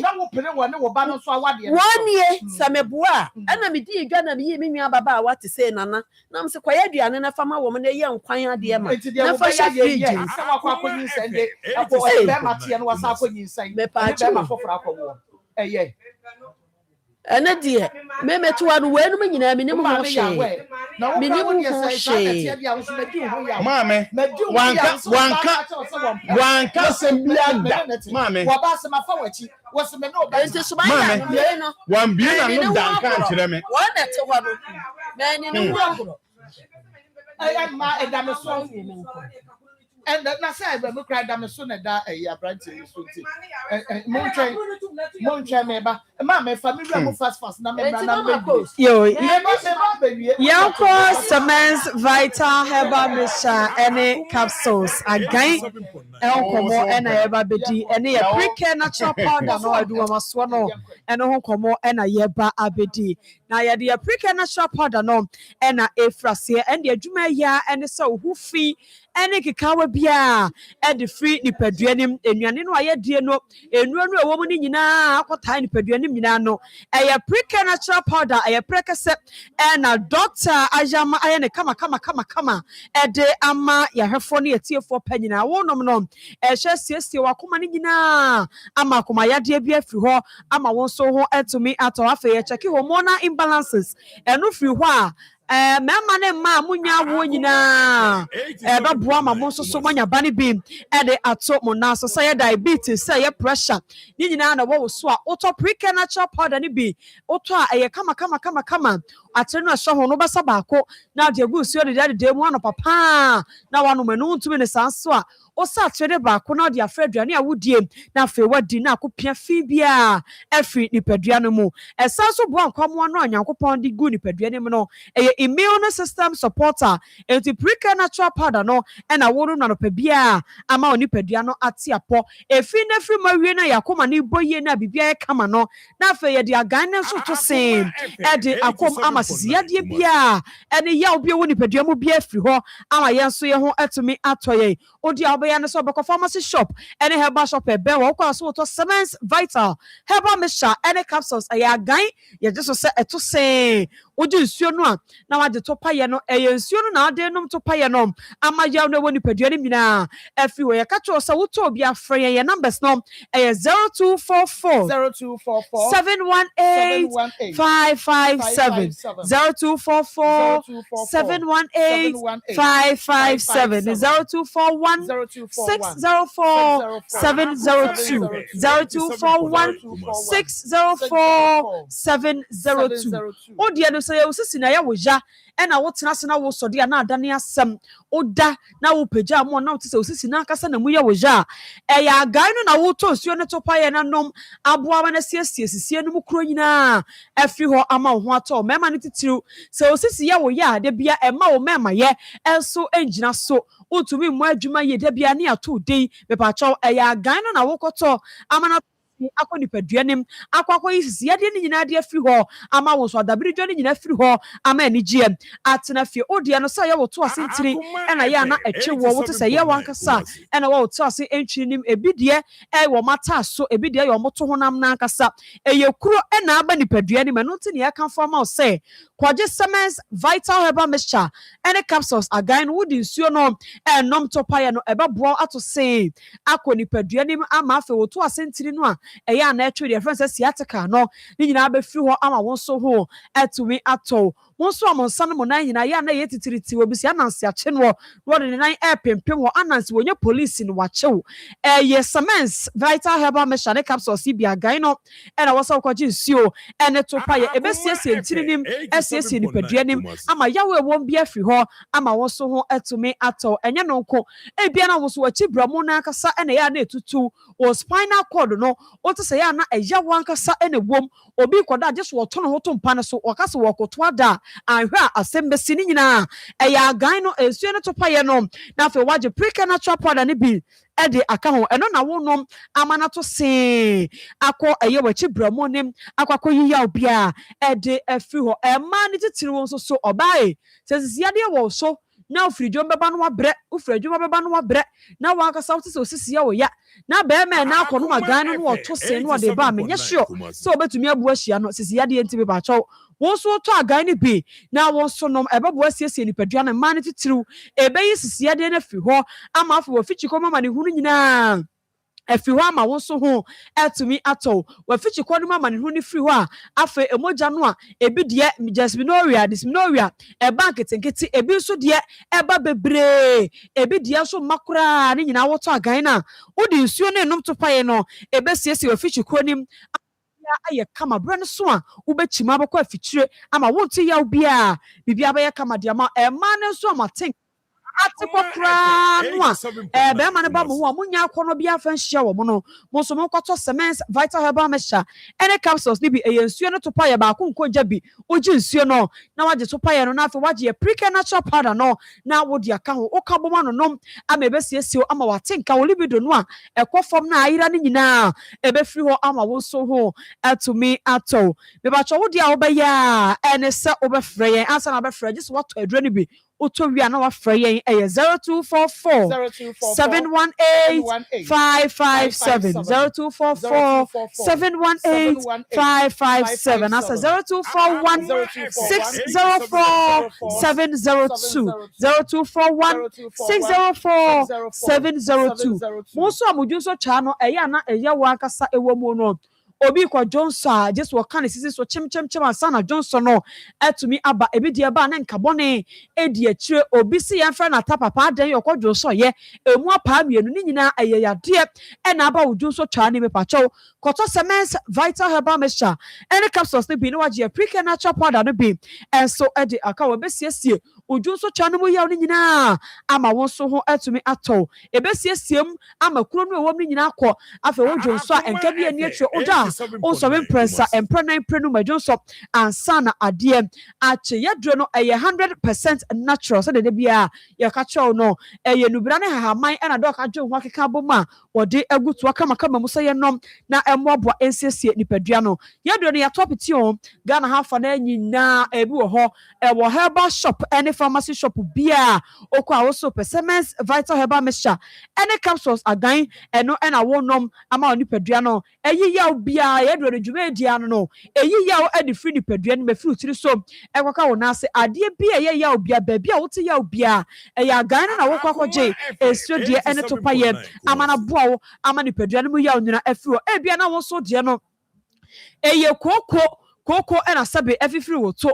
1 year, some bois. And I'm did, gonna be me about what to say, Nana. Now I'm so quiet, and a farmer woman, a young quine, dear man. Never shall you send it. Was up when you say, me patch for a ene die me meto anu we no nyina me nim ho hye me nim ho hye mame wanka sembiada mame wa ba se mafa wachi wo se me no ba enti so mama me no wan bi na no dan kan kire me wo na te ho no me ni no agro ai ma edame so and na say be me cry dame so na da abranti so ti mon try me ba Mama, family mo fast na me na Yo, me Yanko Semens Vital Herbal Mixture any capsules again. Komo ena yeba bedi ene ye preke natural powder no adu amaso no ene ho komo ena yeba abedi na ye de preke natural powder no ena efrase ene adwuma ya ene se ohufi ene kekawa bia e de free nipaduanim enuane no aye die no enuo no ewo mu ni nyina akota nipaduanim nyina no eye preke natural powder eye preke se ena doctor ajama aye ne kama e de ama ya hwefo ne yetiefo panyina wonom no ehye siesie wakoma ni nyina ama akoma yade bia firi ho ama won so ho etumi ato afa ye check hormonal imbalances eno firi ho a mema ne ma munya wo nyina ba boa ma mo so so manya bane bi e de ato mo na so say diabetes say pressure ni nyina na wo so a auto pre natural powder ni bi auto a ye kama atere no so ho no basa baako na de gu suo de mu ano papa na wano manu ntumi ne sanso a o sa atere baako na de afreduane a wudie na afi wadi na akopia fi bia afi nipadua no mu esanso bo ankwamo no anyankopon de gu nipadua no mu no immune system supporter enti pre natural powder no na woru na no pa bia ama onipadua no ate apo efi na firi mawie na yakoma ne boye na bibia kama no na afi ye de agan ne so to sen e de akom ama sisiade bia ene ya obi woni padua mu bia firi ho ama ye so ye ho atumi atoye odi aboya ne so beko pharmacy shop ene herbal shop e be wo kwa so to Semens Vital herbal mixture ene capsules aya gan ye just so eto sen odi nsuo no a na wade to paye no eye nsuo no na ade nom to paye no ama yaw no woni padua ne mina afi wo ye ka cho so woto obi afre ye numbers no eye 0244 718 557 0244 718 557 0241 604 702 0241 604 702 Odia no say usisi na ya woja ena wotena se na wo sode na adane asem oda na wo pagya mo na wotese usisi na akasa na mu ya woja eya agan no na wo to nsuo ne to paye na nom aboa na siesie no mu kuro nyina afi ho ama ho ato mema ne titiru se usisi ya wo ya de bia ema wo mema ye enso engina so utumi mu adwuma ye de bia ne ato dei mepa chaw eya agan no na wo koto ama na akọ nipaduanem akọ yisi ade ni nyina de afiri ho ama wo so adabiri dwa ni nyina afiri ho ama ani giem atena fie ode no sa ye woto asentiri ena ye na etwe wo woto se ye wankasa ena wo woto ase entwi nim ebidie wo mata so ebidie ye omoto honam na ankasa eye kuro ena aba nipaduanem eno nti ne ye kan fo ama wo se kwaje Semens Vital Herbal Mixture ene capsules again wodi nsuo no enom topaye no ebeboa ato se akọ nipaduanem ama afa woto asentiri no a eya na etwe de friends sciatica no ni nyina ba firi ho ama won so ho etumi ato won so amonsa no na nyina ya na ye titiriti obisi anansi ache no wo de nan pempem ho anansi wonye police no wachew ye Semens Vital Herbal Mixture capsules bi agan no na wo so kwaji nsuo ene to pa ye ebesiesie ntirinim esiesie nipaduanim ama yawo ewom bi afiri ho ama won so ho etumi ato enye no nko ebia na wo so wachi bramu na akasa ene ya na etutu o spinal cord no otu se ya na eya wankasa ene wom obi koda je so woto no hoto mpa ne so wakase wokoto ada anhwe asem besi ni nyina eya gan no ensuo ne to paye no na fe waje pre natural powder ne bi ede aka ho eno na wonom amana to se akọ eye wachi bramonim akwakọ yiya obi a ede afi ho ema ne titiri won so obae se sisiade wo so na ofridwo beba no wabre ofridwo beba no wabre na wankasa wote se osisi ya wo ya na be me na akọ no magan no woto se no de ba menye sure so obetumi abu ahia no sisi yade enti be ba chaw won so to agan ne bi na won so nom ebebo asiesie nipadua na man titiriw ebeyi sisi yade na fi ho ama afo wo fichiko mama ne hunu nyina efi ho ama won so ho etumi ato wa fichi kwanu mama ne hu ni firi ho a afa emoja no a ebi de jasminoria dysmenorrhea e bank tenketi ebi so de eba bebre ebi de so makura ne nyina woto agan na odi nsuo ne nom to paye no ebesiesi wa fichi kwanim aye kama brand so a ubechima abakọ afichire ama wonti ya obi a bibia ba ya kama de ama e ma ne so ama ten atikokra no be ma ne ba mo munya akono bia fa nhia wo mo no mo so mo kwato cement vital herbal mixture ene capsules ni bi eyensuo no to pa ye ba ko nkonja bi oji nsuo no na waje to pa ye no na afa waje pre natural powder no na wodi aka ho o ka boma no nom ama ebesiesie ama watenka wo libido no a ekofom na ayira ne nyina ebe firi ho ama wo so ho atumi ato me ba cho wodi a wo be ya ene se wo be frɛ yen ansa na be frɛ just what aduro ni bi Utowia na wafra yen 0244 718 557 0244 718 557 asa 0241 604 702 0241 604 702 Moso amujunso chano eya na eya wakasa ewo mu no obi kwa Johnson just waka ne sisi so chim asana Johnson no atumi aba ebi de aba na nkabone edi akire obi si yan fra na tapapa adan yokọ Johnson ye emu apa mienu ni nyina ayeyade e na aba Johnson twa ne mepacho koto cement vital herbal mixture any capsules ne bi no waje pre natural powder no bi enso edi aka wo besiesie Johnson twa no mu yaw ni nyina ama won so ho atumi ato ebesiesiem ama kuro no ewo ni nyina akọ afa wo Johnson enka bi ani atwe oda also impressa emprenan prenu majonso ansana adie ache yedro no 100% natural so de bia ye ka chew no nubra ne hahaman na do ka dwo ho akeka boma wode agutu aka makama musa ye nom na embobo ensiesie nipadua no yedro no ya topiti on Ghana hafa na nyina ebi wo ho ewo herbal shop any pharmacy shop bia okwa also persimmons vital herbal mixture any capsules again eno na wo nom ama nipadua no eyi ya bia yedro no dwuma dia no eyi ya adi free nipadua no mafiri tiri so ekwoka wo na ase ade bia ye ya bia ba bia wo te ya bia eya gan na wo kwakwaje esro de ene to paye amana boa wo ama nipadua no mu ya nyina afiri e bia na wo so de no eye koko ena sabe afifiri wo to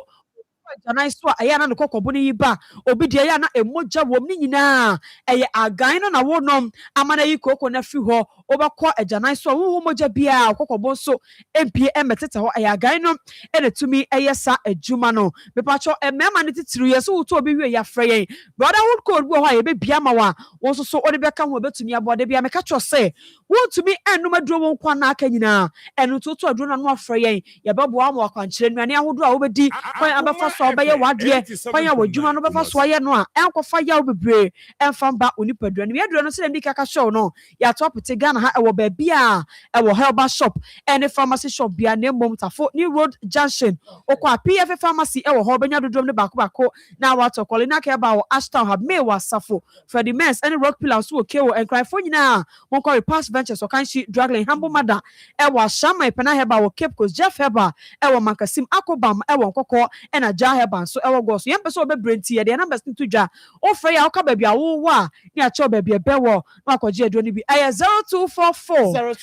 Janai so ayana no kokobo ni yiba obi de ya na emoja wom ni nyina eye agan no na wonom amana yi koko na fi ho obakọ ajanai so wo moja bia kokobo so empie emetete ho eye agan no ene tumi eye sa adwuma no mepacho emema ne titiru yeso wo to obi wie ya frɛ yen brotherhood code wo ho aye be bia ma wa wo so so ode beka ho betumi abode bia meka cho se wo tumi enum aduro won kwa na aka nyina enu to aduro na no afrɛ yen ye bebo am wakwankyere nuane ahodo a wo bedi kwan abafa so obeye wadie kwanya wadwuma no befa so aye no a enkofa yaw bebre enfamba onipadua no yeduro no se ndika ka show no ya top te Ghana ha ewo ba bia ewo herbal shop any pharmacy shop bia na mom tafo ni road junction okwa PF pharmacy ewo ho benya dodom ne bako na wato kole na ka ba wo Ashton have me wasafo for the mens any rock pillars wo kewo and cry for nyina won call past ventures so kan she dragging humble mother ewo shama ipena heba wo Cape Coast Jeff heba ewo makasim akobam ewo nkoko ena ja heba so ewo go so yempe so be brenti ye de numbers to dwa o frɛ ya o ka ba bia wo wa ni a cho ba bia bewo na akɔgye ado ni bi 0244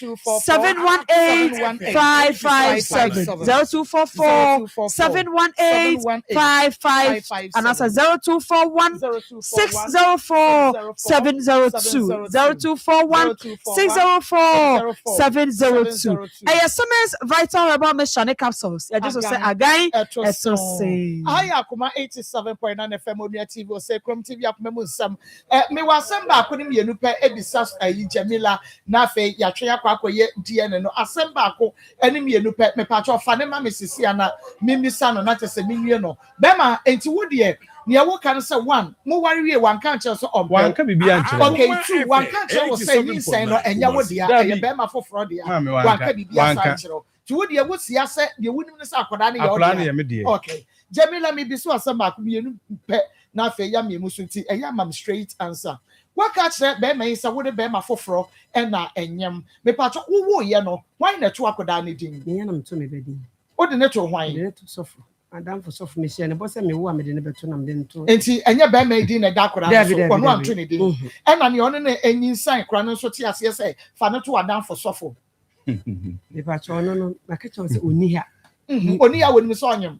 718 557 0244 718 557 and that's 0241 604 702 0241 604 702 SMS vital herbal mixture capsules ya just say again eso say aya Akoma 87.9 FM Onua TV o say Chrome TV Akoma mu Nsem me wasem ba ko ni mienu pe ebisa ayi Jamila na fe ya twe akwakoye DNA no asem ba ko eni mienu pe me pa cho fa ne ma mesisi ana mimisa no na tese minwie no be ma enti wo de ne wo kan say one mo ware wie wan kan che so wan ka bibia nche okay two wan kan che wo say ni sen no enya wo dia e be ma foforo dia wan ka bibia sa nche ti wo de wo sia se de wonim ne sa akoda ne ye dia okay Jamila mi biso asem ba ko mienu pe na fe ya mi musunti e ya mam straight answer waka kire be ma yisa wo de be ma foforo e na enyem me pacho wo ye no wan na to akoda ne din ye na mto me be din o de ne to hwan de to sofo adam for sofo me share ne bo se me wo a me de ne beto na me de nto enti enye be ma din na da akoda so wono anto ne din e na ne ono ne enyinsan kra no so ti ase se fa ne to adam for sofo me pacho no na ka cho se oni ha oni ha woni so onyem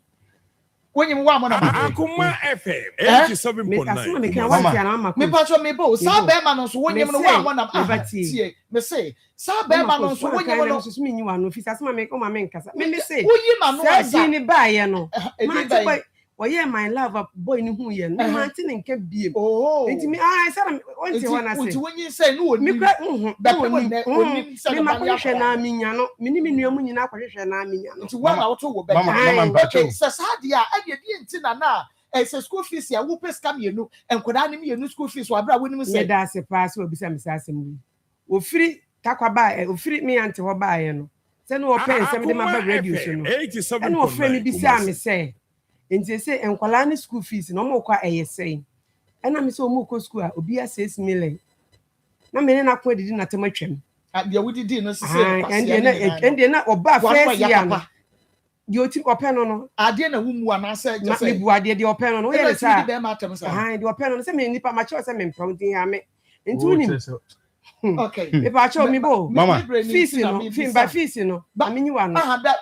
wonyim wa mo na Akoma FM 87.9 me pacho me bo sa be ma no so wonyim no wa mo na tie me say sa be ma no so wonyim no so me nyi wa no fi sa ma me o ma me nkasa me say woyi ma no sa di ni ba ye no ma ti oye my love boy ni hu ye no ma ti ne nka biem enti mi say wonti wana say enti wonyi say no oni mi kra mi ma kwehwe na minya no mi ni nua mu nyina kwehwe na minya no enti wa na woto wo be okay sasade a ade di enti na say school fees ya wo pay scam yenu enkoda ni yenu school fees wa bra woni mu say da se pass obi say misasem mu ofiri takwaba ofiri mi ante ho ba ye no say no open say me de ma ba radio so no e no ofiri mi bi say me say enti say enkwala ni school fees no mo kwa say e na me say o mo ko school a obi a 6 million na me na kwa didi na tematwam de wudidi no say ende na oba first year no di oti open no ade na wumu ana say just me bu ade de open no ye say de open no say me nipa ma che say me mpawdin ya me enti unim okay me pa cho mi bo mama fees no fin ba fees no ba me nyi wa no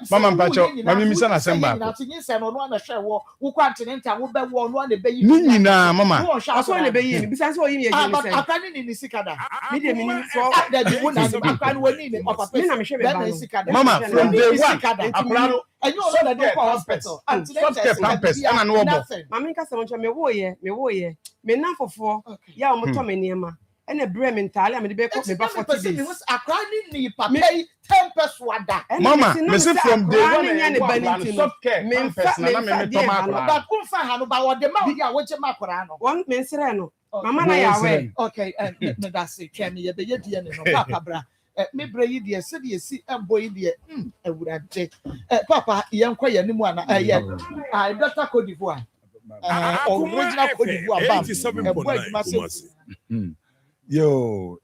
mama mpa cho mama mi sana semba na tinyi se no no na hwe wo wo continental wo be wo no na be yi ni nyina mama aso na be yi ni bisa so yi mi e ni say akani ni sikada mi de mi ni so da di wo na akani woni ni papa mi na me hwe be ba sikada mama from day one akura no enyo no na do for hospital continental pampers ana no obo mama nka se mo me wo ye me na fofo ya o mo to me niema ene bre mentale am de be ko me ba 40 days akwani ni papa 10 pesos wada mama me say from day one ne baniti no me pampers na me to ma akora ba kun fa ha no ba wo de ma wo ya wo che ma akora no won me nsere no mama na ya we okay me da se twa me ye be ye die ne no papa bra me bre yi die se die si embo yi die awurade papa ye nkwa ye nimu ana ye Dr. Cote d'Ivoire original Cote d'Ivoire bam yo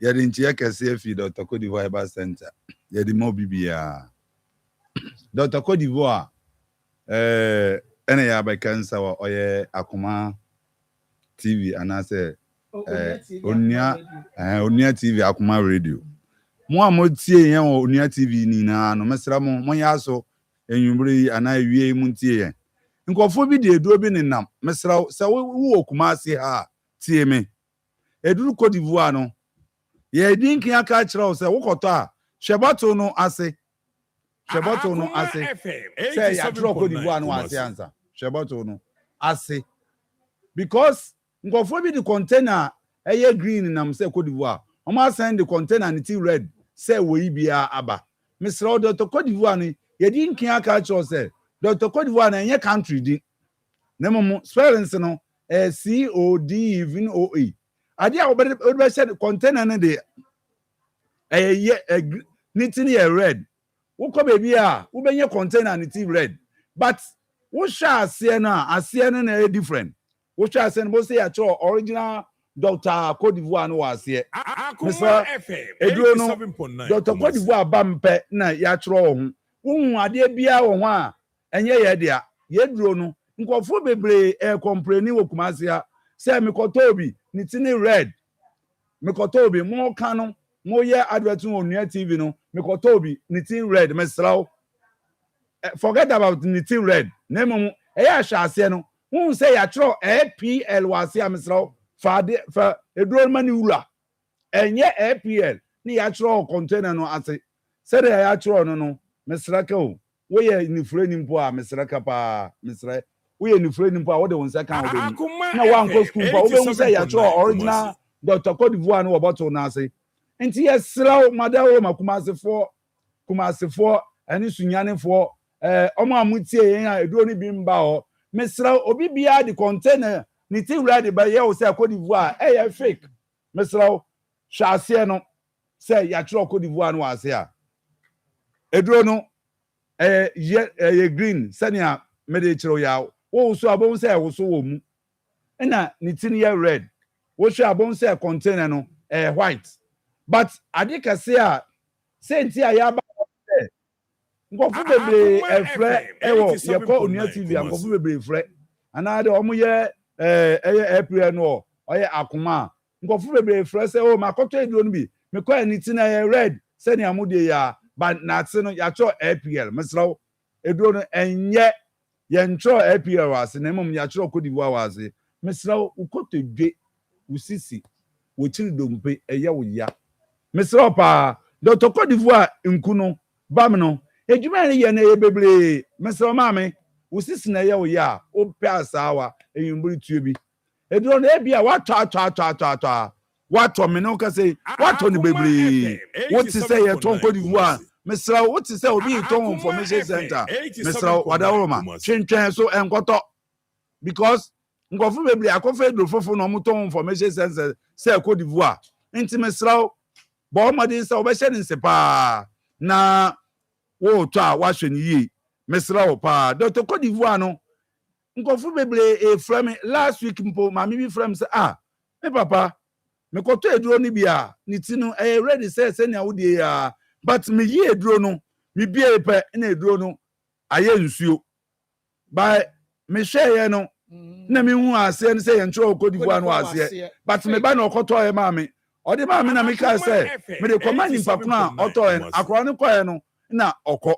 yɛde nkyia kɛseɛ fi Dr. Cote d'Ivoire Herbal Center yɛde ma bibia Dr. Cote d'Ivoire ɛna yɛ abɛka nsa wa ɔyɛ Akoma TV anaasɛ Onua TV Akoma radio mo a mo tie yɛn wɔ Onua TV nyinaa no mesra mo yɛ aso enwumbre yi ana wie mu tie yɛn nkɔfo bi de eduo bi nenam mesra sɛ wo okuma ase ha tie me eduru Cote d'Ivoire no ye din kin aka kyerɛw sɛ wokɔtɔ a hwɛbɔto no ase sɛ ya tro Cote d'Ivoire no ase ansa hwɛbɔto no ase because nkɔfo bi di container ɛyɛ green nam sɛ Cote d'Ivoire ɔma send the container ne ti red sɛ wo yi bia aba mesrɛ Dr. Cote d'Ivoire no ye din kin aka kyerɛw sɛ Dr. Cote d'Ivoire na ɛnyɛ country din na mo spellings no CODEVOE ade a obere be container ne de niti ne red wo ko baby a wo benye container niti red but wo sha ase na na different wo sha ase no say ya cho original Dr. Cote d'Ivoire no ase Akoma FM 87.9 Dr. Cote d'Ivoire ba mpe na ya cho ho wo ade bia wo ho a enye ye de a ye duro no nkofo bebre complain wo kumase a say me kotobi nitini red mekotobi mo kanu mo ye advert on Onua TV no mekotobi nitini red mesraw forget about nitini red na mum eya ahwase no hu say ya tro APL wase amesraw fa eduro mani wura enye APL ni ya tro container no ase say ya tro no mesraka o wo ye nifure nimpo a mesraka pa mesra we ni friend mpo a wo de wonsa kan wo be na wan ko school pa wo be say ya tro original Dr. Cote d'Ivoire no oboto na ase enti yesraw madawo kumasefo ani sunyanefo omo amutie yen a eduro ni bi mba ho mesraw obi bia the container ni ti ready ba ye wo say Cote d'Ivoire ye fake mesraw hwase no say ya tro Cote d'Ivoire no ase a eduro no ye green sania mede chiro ya wo so abon say wo so wo mu na nitin ye red wo so abon say container no white but adikase a senti a ya ba ngofu bebre efre ewo ye ko Onua TV ngofu bebre efre ana de omo ye April no oye Akoma ngofu bebre efre say o makoto eduro no bi me ko nitin ye red sani amode ya but na tse no ya cho APL mesraw eduro no enye yentro APL wase na mum ya chiro Cote d'Ivoire wase mesraw ukoto dwe usisi wo chiri dompe eye wo ya mesraw pa Dr. Cote d'Ivoire nkuno bam no ejuma ne ye na ye bebre mesraw maame usisi na ye wo ya o pe asawa eyimburi tuobi eduro na ebia wato me no ka say wato ni bebre what to say ye ton Cote d'Ivoire mesra what to say obi ton information center mesra wadawoma twentwen so enkoto because ngofo bebre akofa eduro fofo no mo ton information center say Cote d'Ivoire enti mesra bo modin say obehye ni sepa na wo to a wahwe ni yi mesra wo pa Dr. Cote d'Ivoire no ngofo bebre frame last week mpo mami bi frame say me papa me koto eduro ni bia ni ti no ready say na wo die ya but me yi eduro no me bia pe na eduro no aye nsuo by me share no na me hu ase ni say ye ntro Cote d'Ivoire no ase but me ba na okoto e ma me odi ma me na me ka say me de command impakun a oto e akro ni koye no na okọ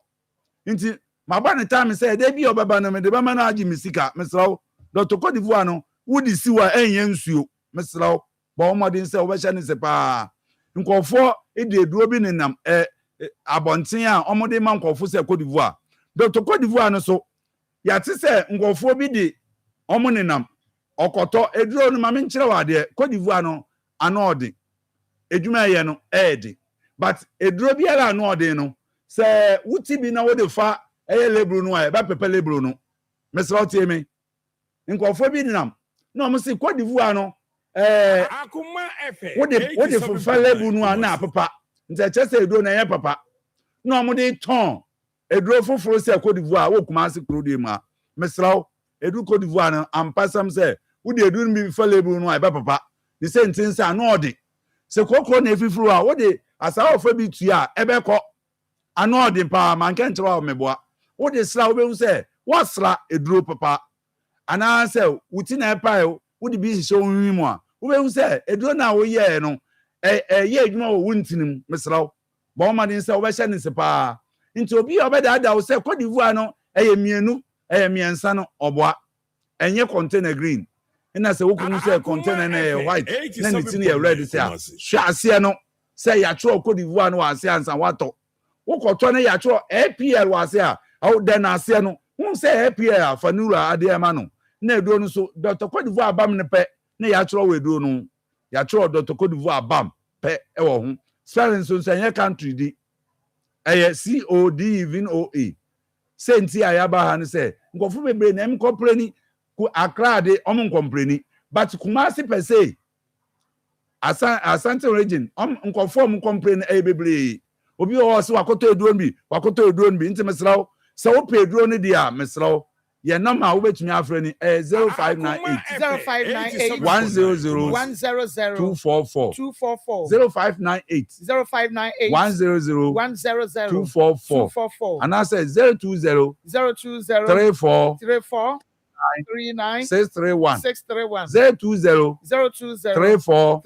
nti maba ne time say de bi obeba no me de ba ma na agi misika mesrawo Dr. Cote d'Ivoire no wudi siwa enye nsuo mesrawo ba omodin say obehye ne sepa nkofo ede eduo bi nenam abonten a omode ma nkofo say Cote d'Ivoire Dr. Cote d'Ivoire no so ya ti say nkofo bi de omonenam okoto eduo no ma me nkire wade Cote d'Ivoire no anode edwuma ye no edi but eduo bi ala anode no say wuti bi na wo de fa lebru no ba pepe lebru no mesra tie me nkofo bi nenam no mo si Cote d'Ivoire no Akoma FM wo de fa lebru no na papa nti chese eduo na ye papa no mo de ton eduo foforo say Cote d'Ivoire wo kuma se kro de ma mesra edu Cote d'Ivoire no ampasam say wo de edu bi fa lebru no ba papa ni se ntin say anode se kokro na efifuru a wo de asawo fa bi tua ebekọ anode pa manke nchira o meboa wo de sra wo be say wo sra eduro papa ana say wuti na epa wo de bi hye onwi mu a wo be say eduro na wo ye no ye adwuma wo wuntinim mesra ba o ma din say wo be hye ne sepa nti obi obeda ada wo say Cote d'Ivoire no mienu miensa no oboa enye container green ina say wo kunu say container na white na ni tin ye red say hwa ase no say ya tro Cote d'Ivoire no ase ansa wato wo koto na ya tro APL wase a aw den ase no wo say APL afanura ade ma no na eduro no so Dr. Cote d'Ivoire abam ne pe na ya tro we eduro no ya tro Dr. Cote d'Ivoire abam pe e wo ho spelling so say country di CODEVOA senti ayaba ha ne say nkofo bebre na em kompleni ku Accra de om kompleni but Kumasi per se Asante region nkofo om kompleni bebre obi o se wakoto eduro bi nti mesrawo se wo pe eduro ne dia mesrawo ye number wo betumi afre ni 0598 100 244 0598 244 and I say 020 34 39 631 020 34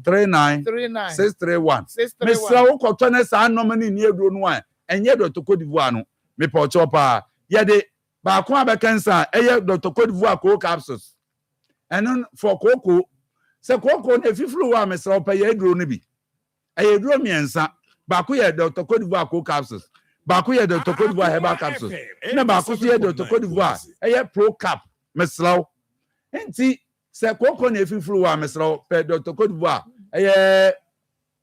39 631 mesra wo koto na sa nomani ni eduro no a enye Dr. Cote d'Ivoire no me pa ochopa ye de ba ko abekansa eye Dr. Cote d'Ivoire co capsules and for cocoa se cocoa na fiflu wa mesra pa ye eduro no bi eye eduro miensa ba ko ye Dr. Cote d'Ivoire co capsules ba ko ye Dr. Cote d'Ivoire herbal capsules na ba ko ye Dr. Cote d'Ivoire eye pro cap mesra enti se cocoa na fiflu wa mesra pa Dr. Cote d'Ivoire eye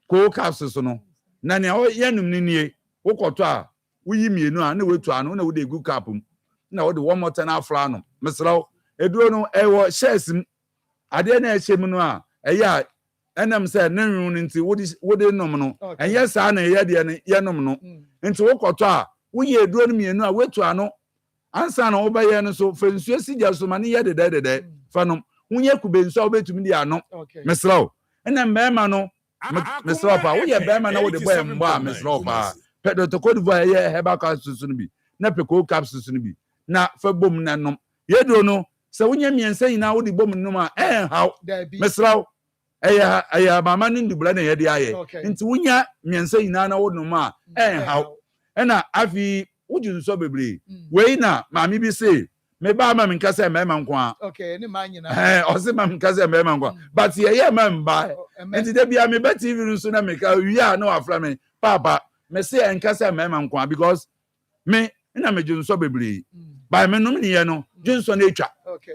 co capsules no na ne ye num ni nie wo koto a wo yi mienu a na wetu ano na wo de gu capum na wo de one more ten afra no mesra eduro no ewo shares ade na ehye mu no a eya enam se ne nwun nti wo de nom no enye sa na ye de ne ye nom no nti wo koto a wo ye eduro no mienu a wetu ano ansa na wo ba ye no so fensuo sigya so ma ne ye de fa nom wonye kubensu a wo betumi de ano mesra enam be ma no mesra pa wo ye be ma na wo de boy mbo a mesra pa Dr. Cote d'Ivoire ye herbal capsules no bi na peko capsules no bi na fa bom na nom yedro no se wonya miensa nyina wo di bom nom a haw mesraw eya mama ni ndubla na ye de aye nti wonya miensa nyina na wo nom a haw ena afi wujun so bebre we na mami bi se me ba ma minka se me man kwa okay ni ma nyina o se ma minka se me man kwa but ye man ba nti de bia me ba TV nso na meka wi a na wafra me papa me say enka se me man kwa because me na me jun so bebre by me no me no junso na etwa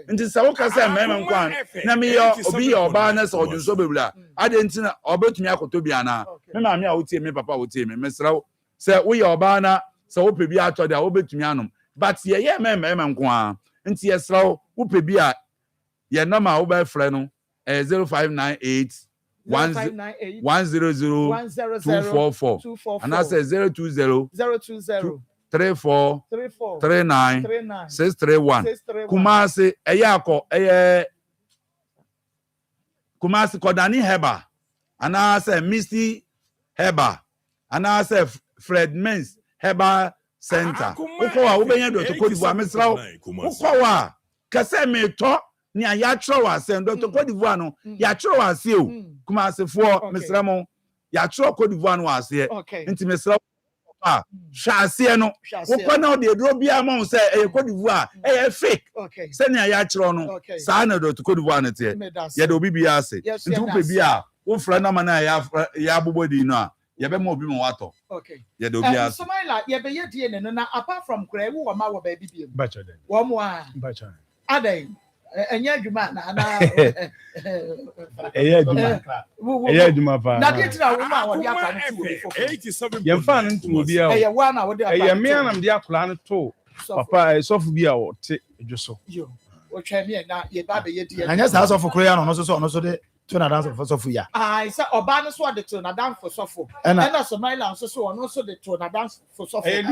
nti se wo ka se mema nkwan na me yo obi yo ba na se ojunso bewula ade nti na obetumi akoto bia na me ma me a wotie me papa wotie me mesra se wo yo ba na se wo pe bia atode a wo betumi anom but ye mema nkwan nti yesra wo pe bia ye number wo ba frɛ no 0598 100 244 and I say 020 34 39 631 Kumasi Kodani Heba and I say Misty Heba and I say Fred Mens Heba Center ukowa ubenya do to Cote d'Ivoire mesra ukowa kase me to ni ayatro wa se do to Cote d'Ivoire no yatro wa se o Kumasi fo mesra mo yatro Cote d'Ivoire no wa se nti mesra Shase no wokɔ na de dro bia ma say e Cote d'Ivoire e fake se ni ayatro no sa na do to Cote d'Ivoire no te ye de obi bia ase nti wo pe bia wo fra na ma na ya bobodi no a ye be ma obi mo wato ye de obi ase Somaila ye be ye die ne no na apart from kra wo ma wo ba bibiem bacha den wo mo a bacha adai enye adwuma na eya adwuma pa na de tira wo ma wo de aka no to 87 ye fa no to obi a eye wa na wo de aka eye me anam de akula no to papa sofu bi a wo te edwoso yo wo twa me na ye ba be ye die anya sa sofu kro ya no so de to na dance for sofu ya ai say oba no so de to na dance for sofu na Somaila so no so de to na dance for sofu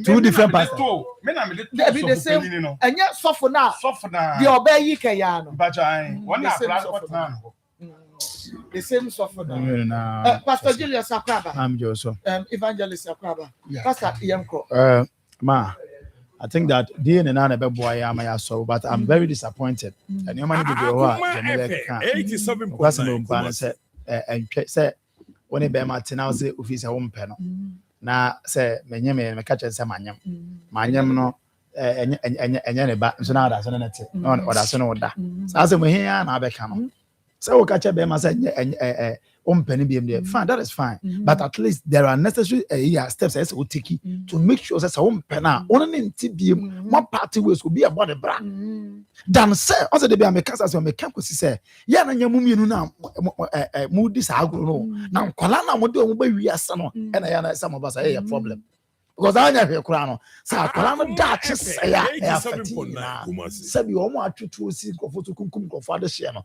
two different pastors me na me de sofu no anya sofu na the oba yi ka ya no bacha one na akula na the same sofu na Pastor Julius Akraba I'm Joseph Evangelist Akraba Pastor Yemko I think that DNA na na be boy am ya so but I'm very disappointed and you man be go Jamaica 87 because no ban say entwe say woni be ma tena say office wo mpe no na say menye me ka che say manyam no enye ne ba so na ada so na te no oda so no oda sa say mo hia na be ka no say wo ka che be ma say fine, that is fine. But at least there are necessary steps as we take to make sure that some pena only one party ways will be about the bra. Dan say also they be make as we make ko say ya na nyamu mienu na mu dis agro no na nkola na mo de mo ba wi asa no e na ya na some of us a problem. Because I never kura no sa akwara no da che say ya sabi o mo atutu osi nkofo to kunkum nkofo ade hye no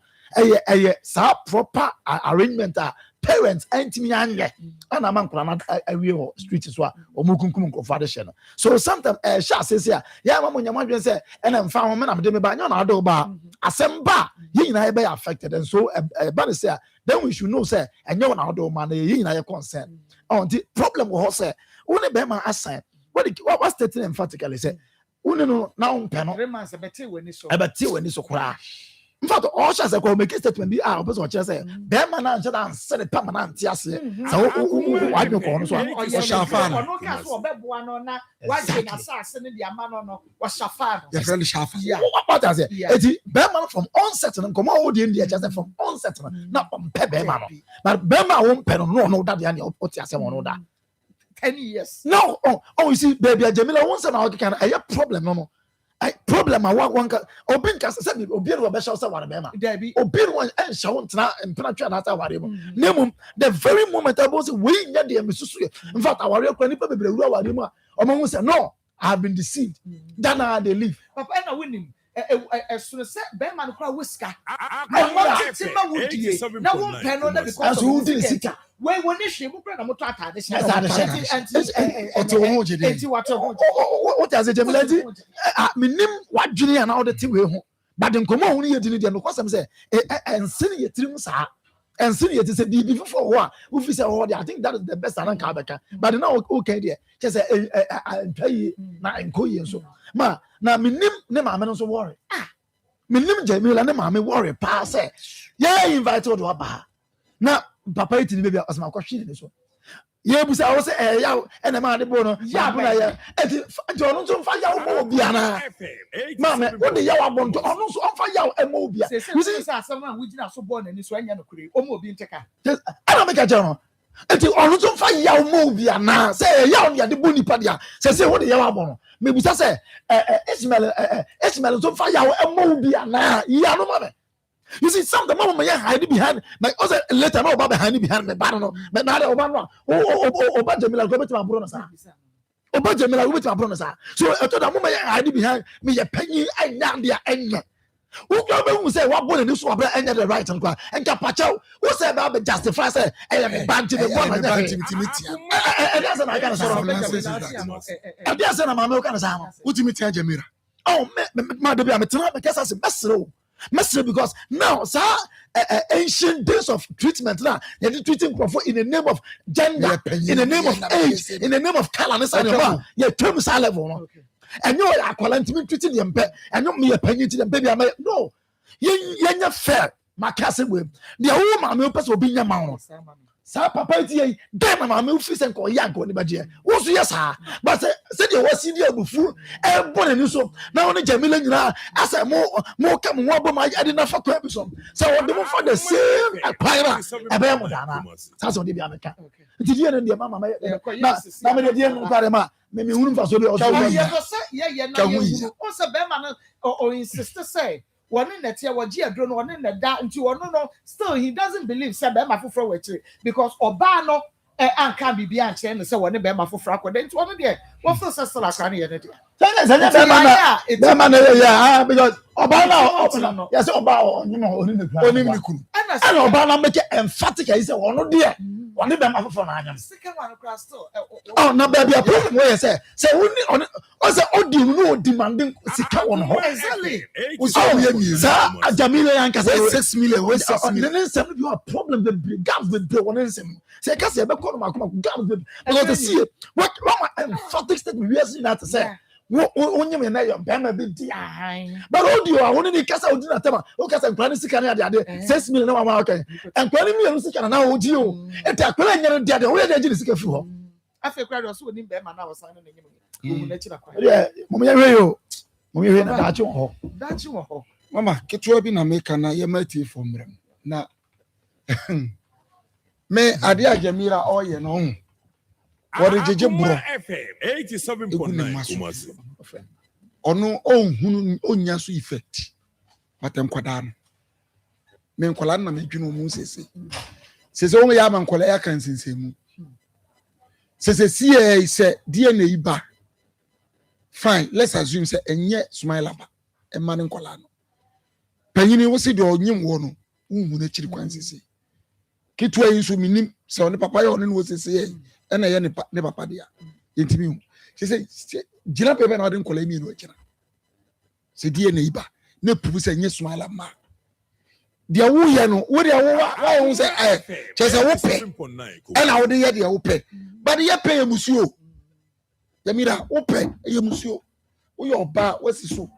eye sa proper arrangement parents antimi anye ana man kura na awie ho street so a o mo kunkum nkofo ade hye no so sometimes sha say ya ma mo nyama dwen say ena mfa ho me na me ba nya na ado ba asem ba yin na be affected and so ba say then we should know say enye na ado ma na yin na ye concern on the problem we say one be man assign what stating emphatically say one no na unpe no 3 months abete weni so kura in fact all shall say ko make statement bi person che say be man na nche dan say permanent ase so wadwe ko no so o shafa no ka so obeboa no na wadwe na sase ne dia ma no wa shafa no friend shafa what I say eti be man from onset no come all the India just from onset no na pe be man no but be man won pe no that dia ne o ti ase won no da 10 years. No, you see, baby, Jamila once and all can a problem, no. I problem I want one Obin can send me Obin will be shall say what Bema. Obin one and shall not and penetrate after whatever. Name the very moment I was waiting at the Mississippi. In fact, our real people will say, no, I have been deceived. Then I they leave. Papa, I win him. As soon as Beman cry whisker, I want to see would you. Now, one panel because who didn't sit up. When she will bring a motata, what does it mean? What Junior and all the thing but then come on, you didn't know what I'm saying. And senior trims are and senior to say before what we say, oh, I think that is the best I can. But now, okay, dear, just pay now and go so. Ma, now, me name, I'm so worry. Me name Jamila, and mammy worry, pass it. Yeah, invited to a bar. Now, Papa, it maybe as my question this one. Yeah, but I was yeah, and a man, bono, yeah, but I don't know fire Mobiana. Mamma, what the Yawa want to also on fire and Mobia. You see, someone we did not so born in this one, or Mobi take. I don't make a journal. enti ono so fa yaw mo bia na say yaw ne de boni pa dia say wo de yaw abono me busa say Ismail so fa yaw mo bia na ya no ma. You see, some the mama may hide behind my other later no behind behind me, but no, but now Obama, oh, Jamila, go to my brother. Oh, Jamila, go to my brother. So I told the mama hide behind me a penny and down there and who say what boy this one and the right and Capacho, who said about the justify say I am a band to the one and that's an I can sort of and there's an American ultimate Jamila. Oh, Madam, I'm a time because I said, Master, because now, sir, ancient days of treatment now, you're treating in the name of gender, in the name of age, in the name of color, you're terms are level. And you are quality treating them, and not me a penny to them, baby. I may no, you're not fair, my cousin will. The old mamma will be your mouth. Sa papa tie dem ma me ofisi nko ya nko ne baje wo so yes ha but said you was see abufu e bon ni so na won Jamila nyina asa mo ka mo abo ma ade na fa kwa bi so so won dem for the same acquire e be mo dana sa so de bi ameka nti die ne de mama na me de no kware ma me hunu fa so de o so ye na ye o se be ma no o insist say one in the tier was Gia grown one in the da into one no still he doesn't believe said be my for because Obano and can be beyond chain so one be my for fraco then one there what for sister like any yeah because Obana yes Obama you know only and Obana make it emphatic he say one there one be my for na second one across still oh no baby a problem where say only on say odi no demanding sika one ho exactly sir Jamila yanka say 6 million we 6 million Nsem you have problem the gaps with the one Nsem say ka say be call ma gaps with because see what emphatic statement we are seeing that say onye me na yo be ma be di but odi o woni ni kasa odi na tema o kasa nkwa ni sika na ade 6 million na ma okay nkwa ni million sika na odi o enta akwa nyere de ade wo de ji sika fi ho afi kwa do so oni be ma na wo san na nyim mama ketwa bi na meka na ye mati fomrem na me ade Jamila oye no hu wori jeje bro 87.9 ono ohunu onya so effect matem kwada no me nkola na me dwunu mu sese o ya ma nkola ya kan sensemu sese sie se DNA iba fine let's assume say enye smile aba e man nkola no panyini wo se de onyim wo no unhu na chiri kwan sese kitwa yin so minim se one papa ya one no sese e na ye ne papa dia yentimi hu sese jira pepe na ode nkola mi no akira se DNA iba na pupu se enye smile aba dia wo ye no wo dia wo wa hu se chese wo pe e na wo de ye dia wo pe but ye pe emusuo Jamila ope emusuo wo ye oba wasiso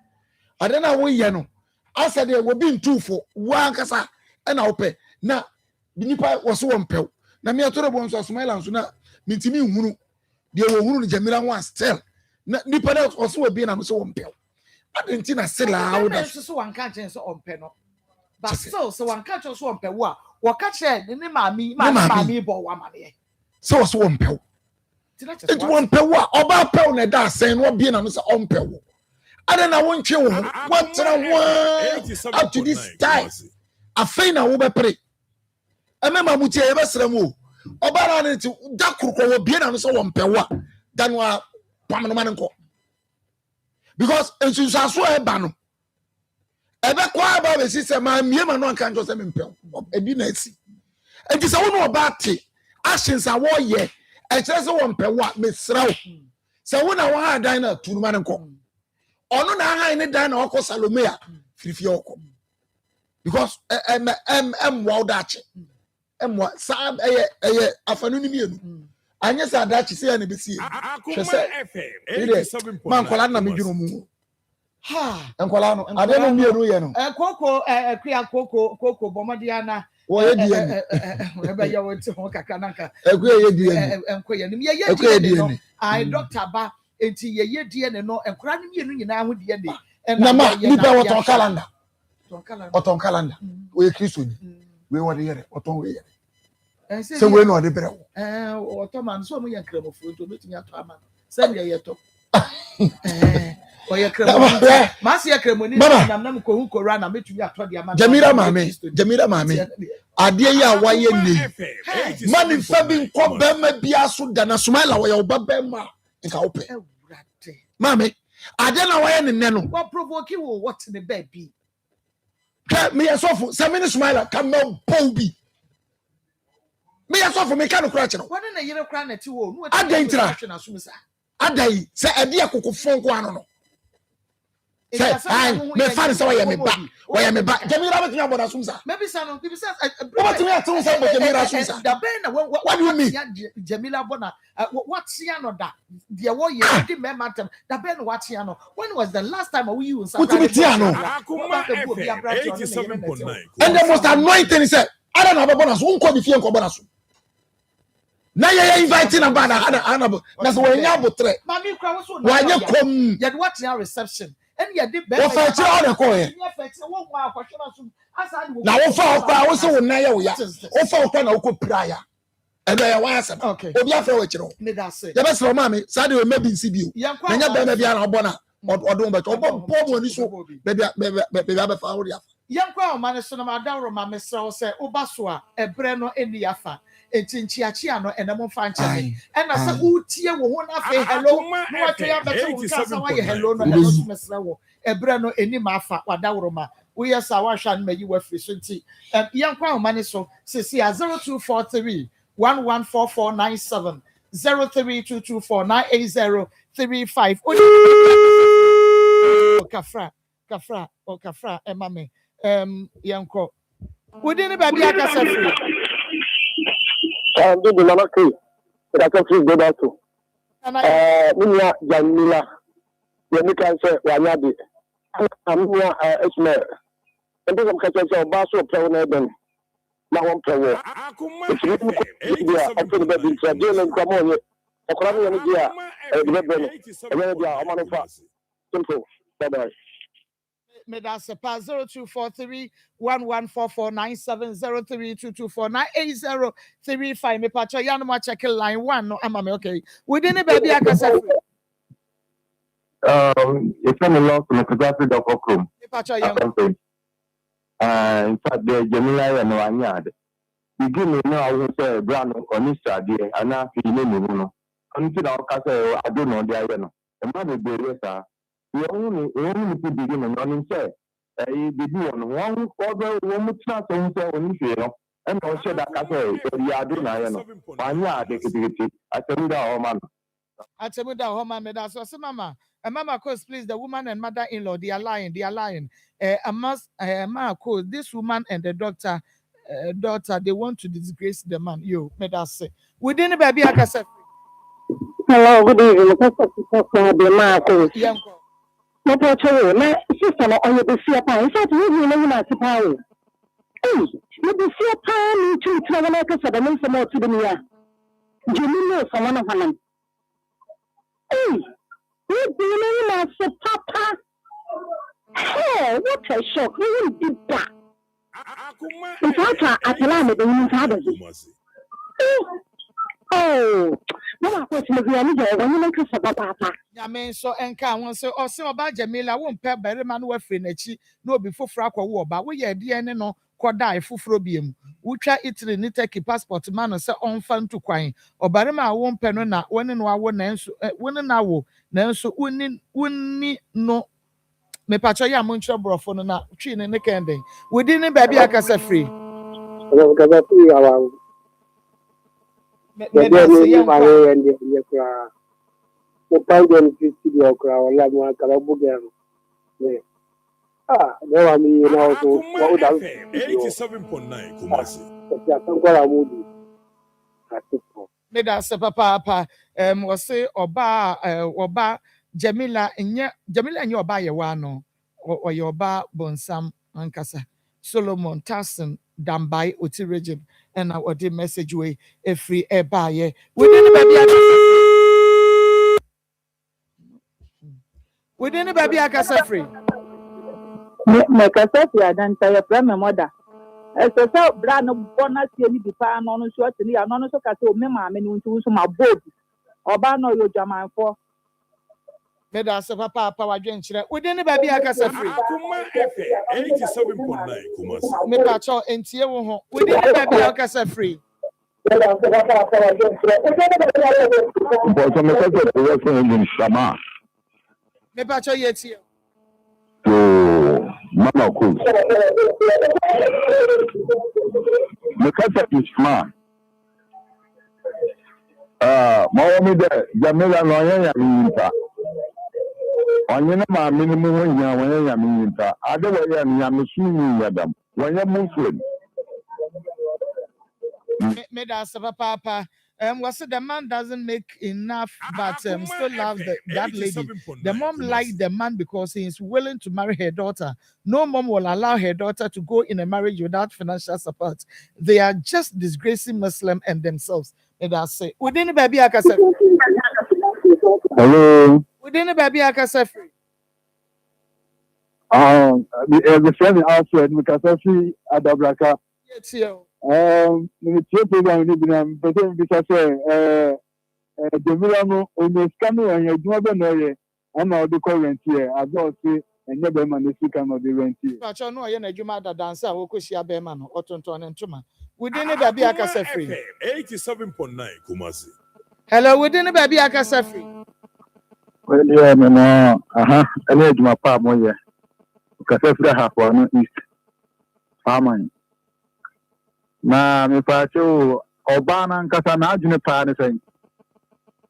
ade na wo ye no asa de wo bi ntufo wa nkasa e na ope na binipa wo so wonpew na me atoro bo nso asmaila nso na mintimi nhunu de wo hunu Jamila one still na nipa na wo so wo bi na no so wonpew ade nti na sela wo da so wanka chen so onpe no but still so wanka chen so onpe wo a wo ka che ne mami bo wa mane so wonpew it won't pay what about pound a da saying what being on on pay. I don't know one chill what up to this time. I find a woman pray. I remember Mutia ever Sramu. About it to Daku will be on so one pay what than what Pamanamanco. Because it's just so a banner. Ever quiet about the system, my Yemen one can't just impel a binesi. And it's all about it. Actions are war yet. I just want pe wa mesraw se wona wa dan na turuma nko ono na han ni dan na okọ Salomea fifi okọ because wa dachi wa sa afanu ni mienu anya sa dachi se ya na besi Akoma FM 87.9 man kola na medwunu mu ha enkola no ade no mienu ye no koko kria koko bomodia na wo ye die ebe ya wo ti ho kakra nanka egu ye die enko ye nim ye die no ai doctor ba enti ye die ne no enkora nim ye no nyina ho die ne na ma nipa woton calendar we Kristo ni we wo de yere woton we yere So we know the better. Or Thomas, so many cramofo to meet me at Tama. Send your yeto. Or your cremoni, Marcia Cremoni, and I'm not going to run and meet you at Todia. Jamila Mame, Adia, why ye need man in Fabian Cobema Biasu than a smile away or Babema and Kaupe. Mammy, I don't know why any nano. What provoke you or what's in the baby? Cat me as awful, some minutes smile, come no Bobby. Me as awful, mechanical crutch. What in a yellow crown at you? I didn't I day, say a dear cook phone one. Say, I'm me fan so I am back. Why am I back? Tell me about Asunza. Maybe some people say, what do you mean? The Ben, what do you mean? Jamila Bona, what's Yano that? The award you didn't matter. The Ben, what's Yano? When was the last time we used Tiano? And the most anointing is I don't have a bonus, won't call the fianco bonus. Now you're inviting a banner. That's why you're able to. Mammy, why you come? Yet what's your reception? And you did better. Now, I also now you offer can go prior. And I was okay. Obi after what you know. The best for mommy, Saturday maybe CBU. And you better be an abona or don't but Bobo is so baby I found ya. Young crowd man, son of my down my Mr. say Obaswa, a breno in the Yafa. Chiachiano and a Monfanchi. And I said, oh, Tia won't have hello. No, I tell you, hello, no, Mr. A breno any mafa, Wadauroma. We are Sawashan, may you were free. Young crowd money so says 0243 114497 0322498035. Kafra, Emame, Yanko. Wouldn't it be a casa? Do the Mama Cree, but I can feel good also. Mina Jamila, when you can say, Wanabi, Amina Esmer, and then I'm catching some Basso Proven, now one power. It's really I feel the baby, so deal and come on, a crummy idea, a rebel, a rebel, a man of us. Simple, bye. Medasa 0243 114497 0322498035. Me pacha yanuma check line 1 no ama me okay. Within a baby akasa. It's been a lot to the Dr. Krum. Me pacha yanuma. In fact, the Jamila and Wanyad. You give me now, I will say, Brown or Mr. Dear, and now he knew. Until our castle, I don't know the island. The mother be sir. We only begin and running say, did you one other woman chance on you and also that castle, we are doing I know. Wanya, I tell you our man. I tell you that home, Medas, so Mama. And Mama, course, please, the woman and mother-in-law, they are lying. This woman and the daughter, they want to disgrace the man. You, Medas say. Within the baby, I can say. Hello, good evening. My sister, on the sea pie. In fact, you know not to power. Hey, you be see a pie to travel like a sudden some more to the near. Do you know someone of them? Hey, you do not say, Papa. Hey, what a shock. You did that. In fact, I tell you, the woman's father. Oh, no, I was looking at you when you make us about Papa. I mean, so and can one say, or some about Jamila won't pay better man with Finnechi, no before Frack or war, but we are DNA no quad die full frobium. We try Italy, need take a passport man and say on fun to quine, or Barima won't pen on that when and one answer, when an hour, now so wouldn't no. Me pacha ya muncho brofo na chin in the candy. We didn't baby I can say free. The problem is the crowd, like one Carabugan. No, I mean, you know, 87.9 Kumasi. Meda se papa was say oba Jamila and your buy a one or your bar bonsam ankasa Solomon Tasson Dambai Uti region and our the message way a free air buyer. Within a baby I can say free. My cassette, I don't tell your grandma mother. so brand no bonus any the pan on short and ya no so ka say o me ma me no ntu so ma bold oba no yo jaman for me da se papa wadwen kire wode ne ba bia kasa free Akoma FM 87.9 Kumasi. me pa cho entie wo ho wode ne ba bia kasa free But some message of in Shama me pa cho yetie to Mama Cool. Message is Shama. Mawami de Jamila Noya Minta. Onyena ma minimum when you are Minta. Otherwise, I am assuming madam. When you're Muslim. Me da se papa was the man doesn't make enough but still loves that lady. The mom liked the man because he is willing to marry her daughter. No mom will allow her daughter to go in a marriage without financial support. They are just disgracing Muslim and themselves. And I say, within the baby akasa. Hello. Within the baby akasa free. The friend also because I see Adabraka. Yes, yo. The program because the Milano on the scanner and your job and all the current here. I don't see and never manage to come of the rent here. But you know, you might dance. I will push your bearman or Tonton and Tuma. Within the baby akasa free. 87.9 Kumasi. Hello, within the baby akasa free. Well, yeah, no, I need my palm here because I have one east farming. Na me pacho obana nkasa na adwene pa ne sen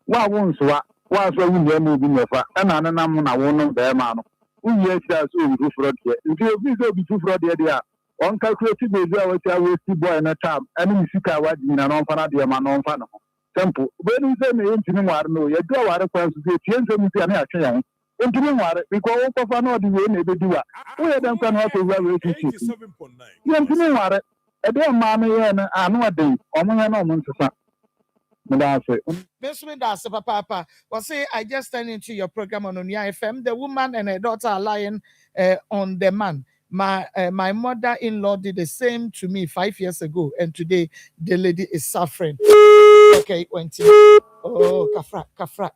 wa wonso wa so wunye mu bi nefa na nanam na wono be ma no wunye sha so bi fufuro de nti obi so bi fufuro de a on calculate be a wati a wati boy na tab ani misika wa dina no fa na de ma no fa no tempo be ni se me ntini nware no ye do ware kwa so se tie nsem ti na atwe yan ntini nware because wo kofa na odi we na ebe diwa wo ye dem kwa na so wa we ti 87.9 ye ntini nware ebe ma me ye na anu ade omo ye na omo nsesa me da se Miss Papa was say I just turned into your program on Onia FM. The woman and her daughter are lying on the man. My mother-in-law did the same to me 5 years ago, and today the lady is suffering. Okay, went to kafra.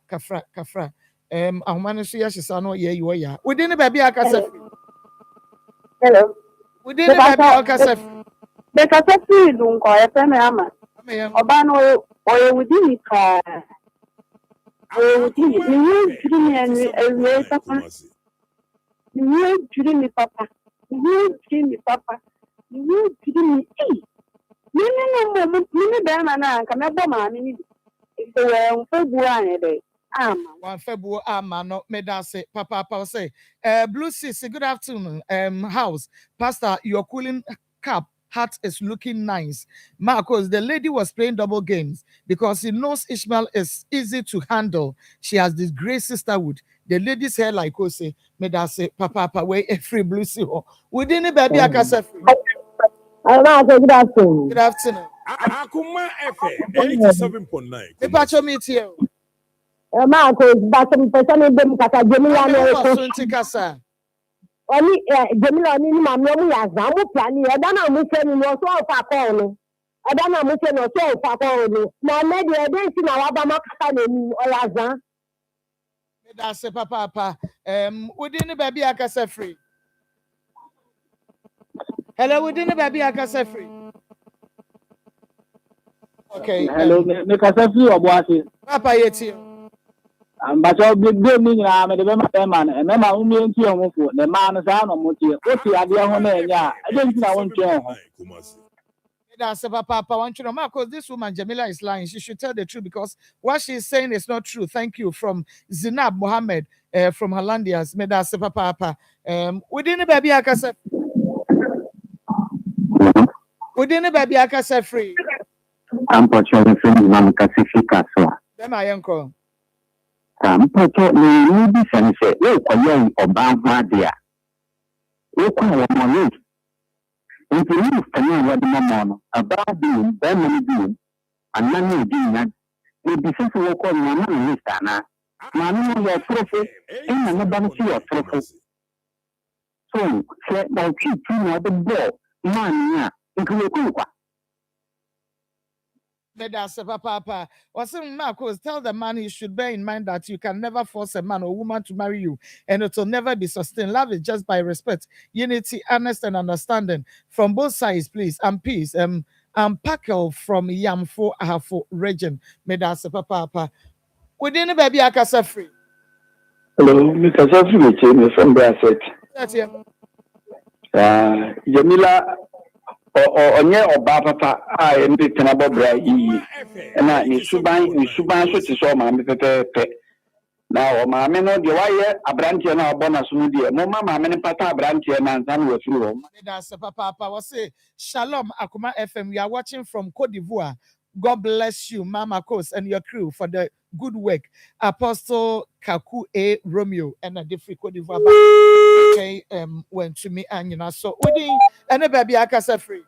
I want to see she saw no yeah you are. Within the baby akasa. Hello. Within the baby akasa. The kasa is un ko FM ama. Obano oye within it ka. Oye within it. You dream papa. You dream papa. You dream papa. You dream eh. No, be mana ka me bo ma mi. If we February ede. One February no me da say papa say Blue Sis, good afternoon. House Pastor, your cooling cap hat is looking nice. Marcos, the lady was playing double games because she knows Ishmael is easy to handle. She has this great sisterhood. The lady's hair like say me da say papa way free Blue Sis. Within the baby akasa free. Good afternoon. Good afternoon. Akoma FM 87.9. Epacho meet here. Marcos, but some person dem kata Jamila no kasa. Oni Jamila ni ma no ya za mo plani e da na mo se ni no so fa ko no. E da na mo se no so fa ko no. Na me de dey si na wa ba makata na ni o ya za. Me da se papa. Within the baby akasa free. Hello, within the baby akasa free. Okay. Hello, me kasa free oboase. Papa yeti. But all big day me na me de be ma man e me ma umi enti omofo the man sa no mo tie o ti ade ho na enya e dey na won twen ho. That's Papa want you know because this woman Jamila is lying. She should tell the truth because what she's saying is not true. Thank you from Zinab Mohammed from Hollandias. Me that's Papa. Within the baby akasa. Within the baby akasa free. I'm portraying from Mama Pacifica so. Them I uncle. I'm portraying this and say, "Oh, koye oba ho dia." O kwa wo mo nti ni fanya wa de mo no aba bi ba mo bi anani di nya e bi se wo ko na na ni sana ma no yo trofo e na no ba no si yo trofo so se ba chi na de bo man nya Papa. Marcos, tell the man he should bear in mind that you can never force a man or woman to marry you, and it will never be sustained. Love is just by respect, unity, honest, and understanding from both sides, please, and peace. I'm Pakel from Yamfo Ahafo region. Papa. Within the baby Akasa free. Hello, Mr. Safi, my friend Brasset. That's it. Jamila, onye ọba papa a ndị tenabo bra iyi na ni suban so ti so ma me pepepe na o ma me no de waye abrantie na obo na so no de mo ma me ne pata abrantie na nsan wa firi ho. That's Papa. We say Shalom Akoma FM. We are watching from Cote d'Ivoire. God bless you, Mama Kos, and your crew for the good work. Apostle Kaku A. Romeo and a different Cote d'Ivoire. Okay, went to me and you know, so we didn't any baby Akasa free.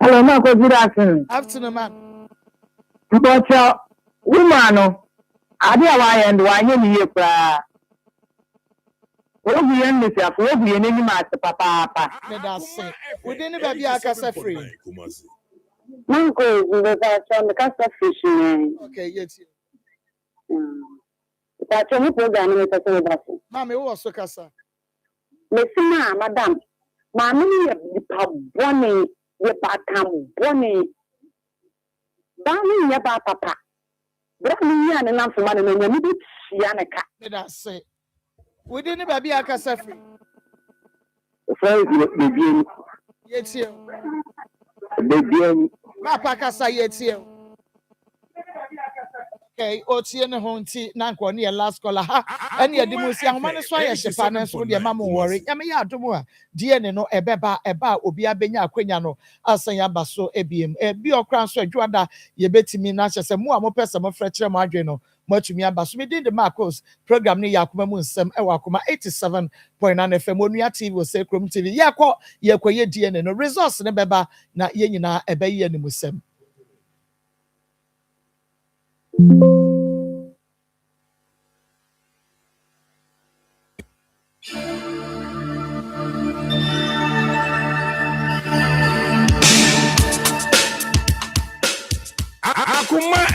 Hello, Marco, good afternoon. Afternoon, man. But woman, I did why and why you here. What we end this up, what we any master, Papa. That's it. We didn't baby Akasa free. Manko, we were on the cast of fishing. Okay, yes. That's any program in the Mammy, who was so cassa? Listen, madam, mammy, bonnie, your batam, bonnie. Darling, your papa. Brownie, and enough for money, and you did Yanaka. That's it. We didn't baby Akasa free. Yes, you. Papa Kasa yet here. Okay, Otiene Honti, Nanko, near last caller. And yet the most young man is why I should finance with your mamma worry. Yamia Dumua, dear no, a beba, Obia Benya Queniano, Asayamba so ABM, a biocran so Juanda, ye betty me Natchez, and more person of Fletcher Margino, much me ambas. We did the Marcos program near Yakuma Nsem, Ewakuma 87.9 FM, Monia TV will say Chrome TV. Yako, Yako, ye DNA, no resource, ne beba, na yenina, a bay and Musem.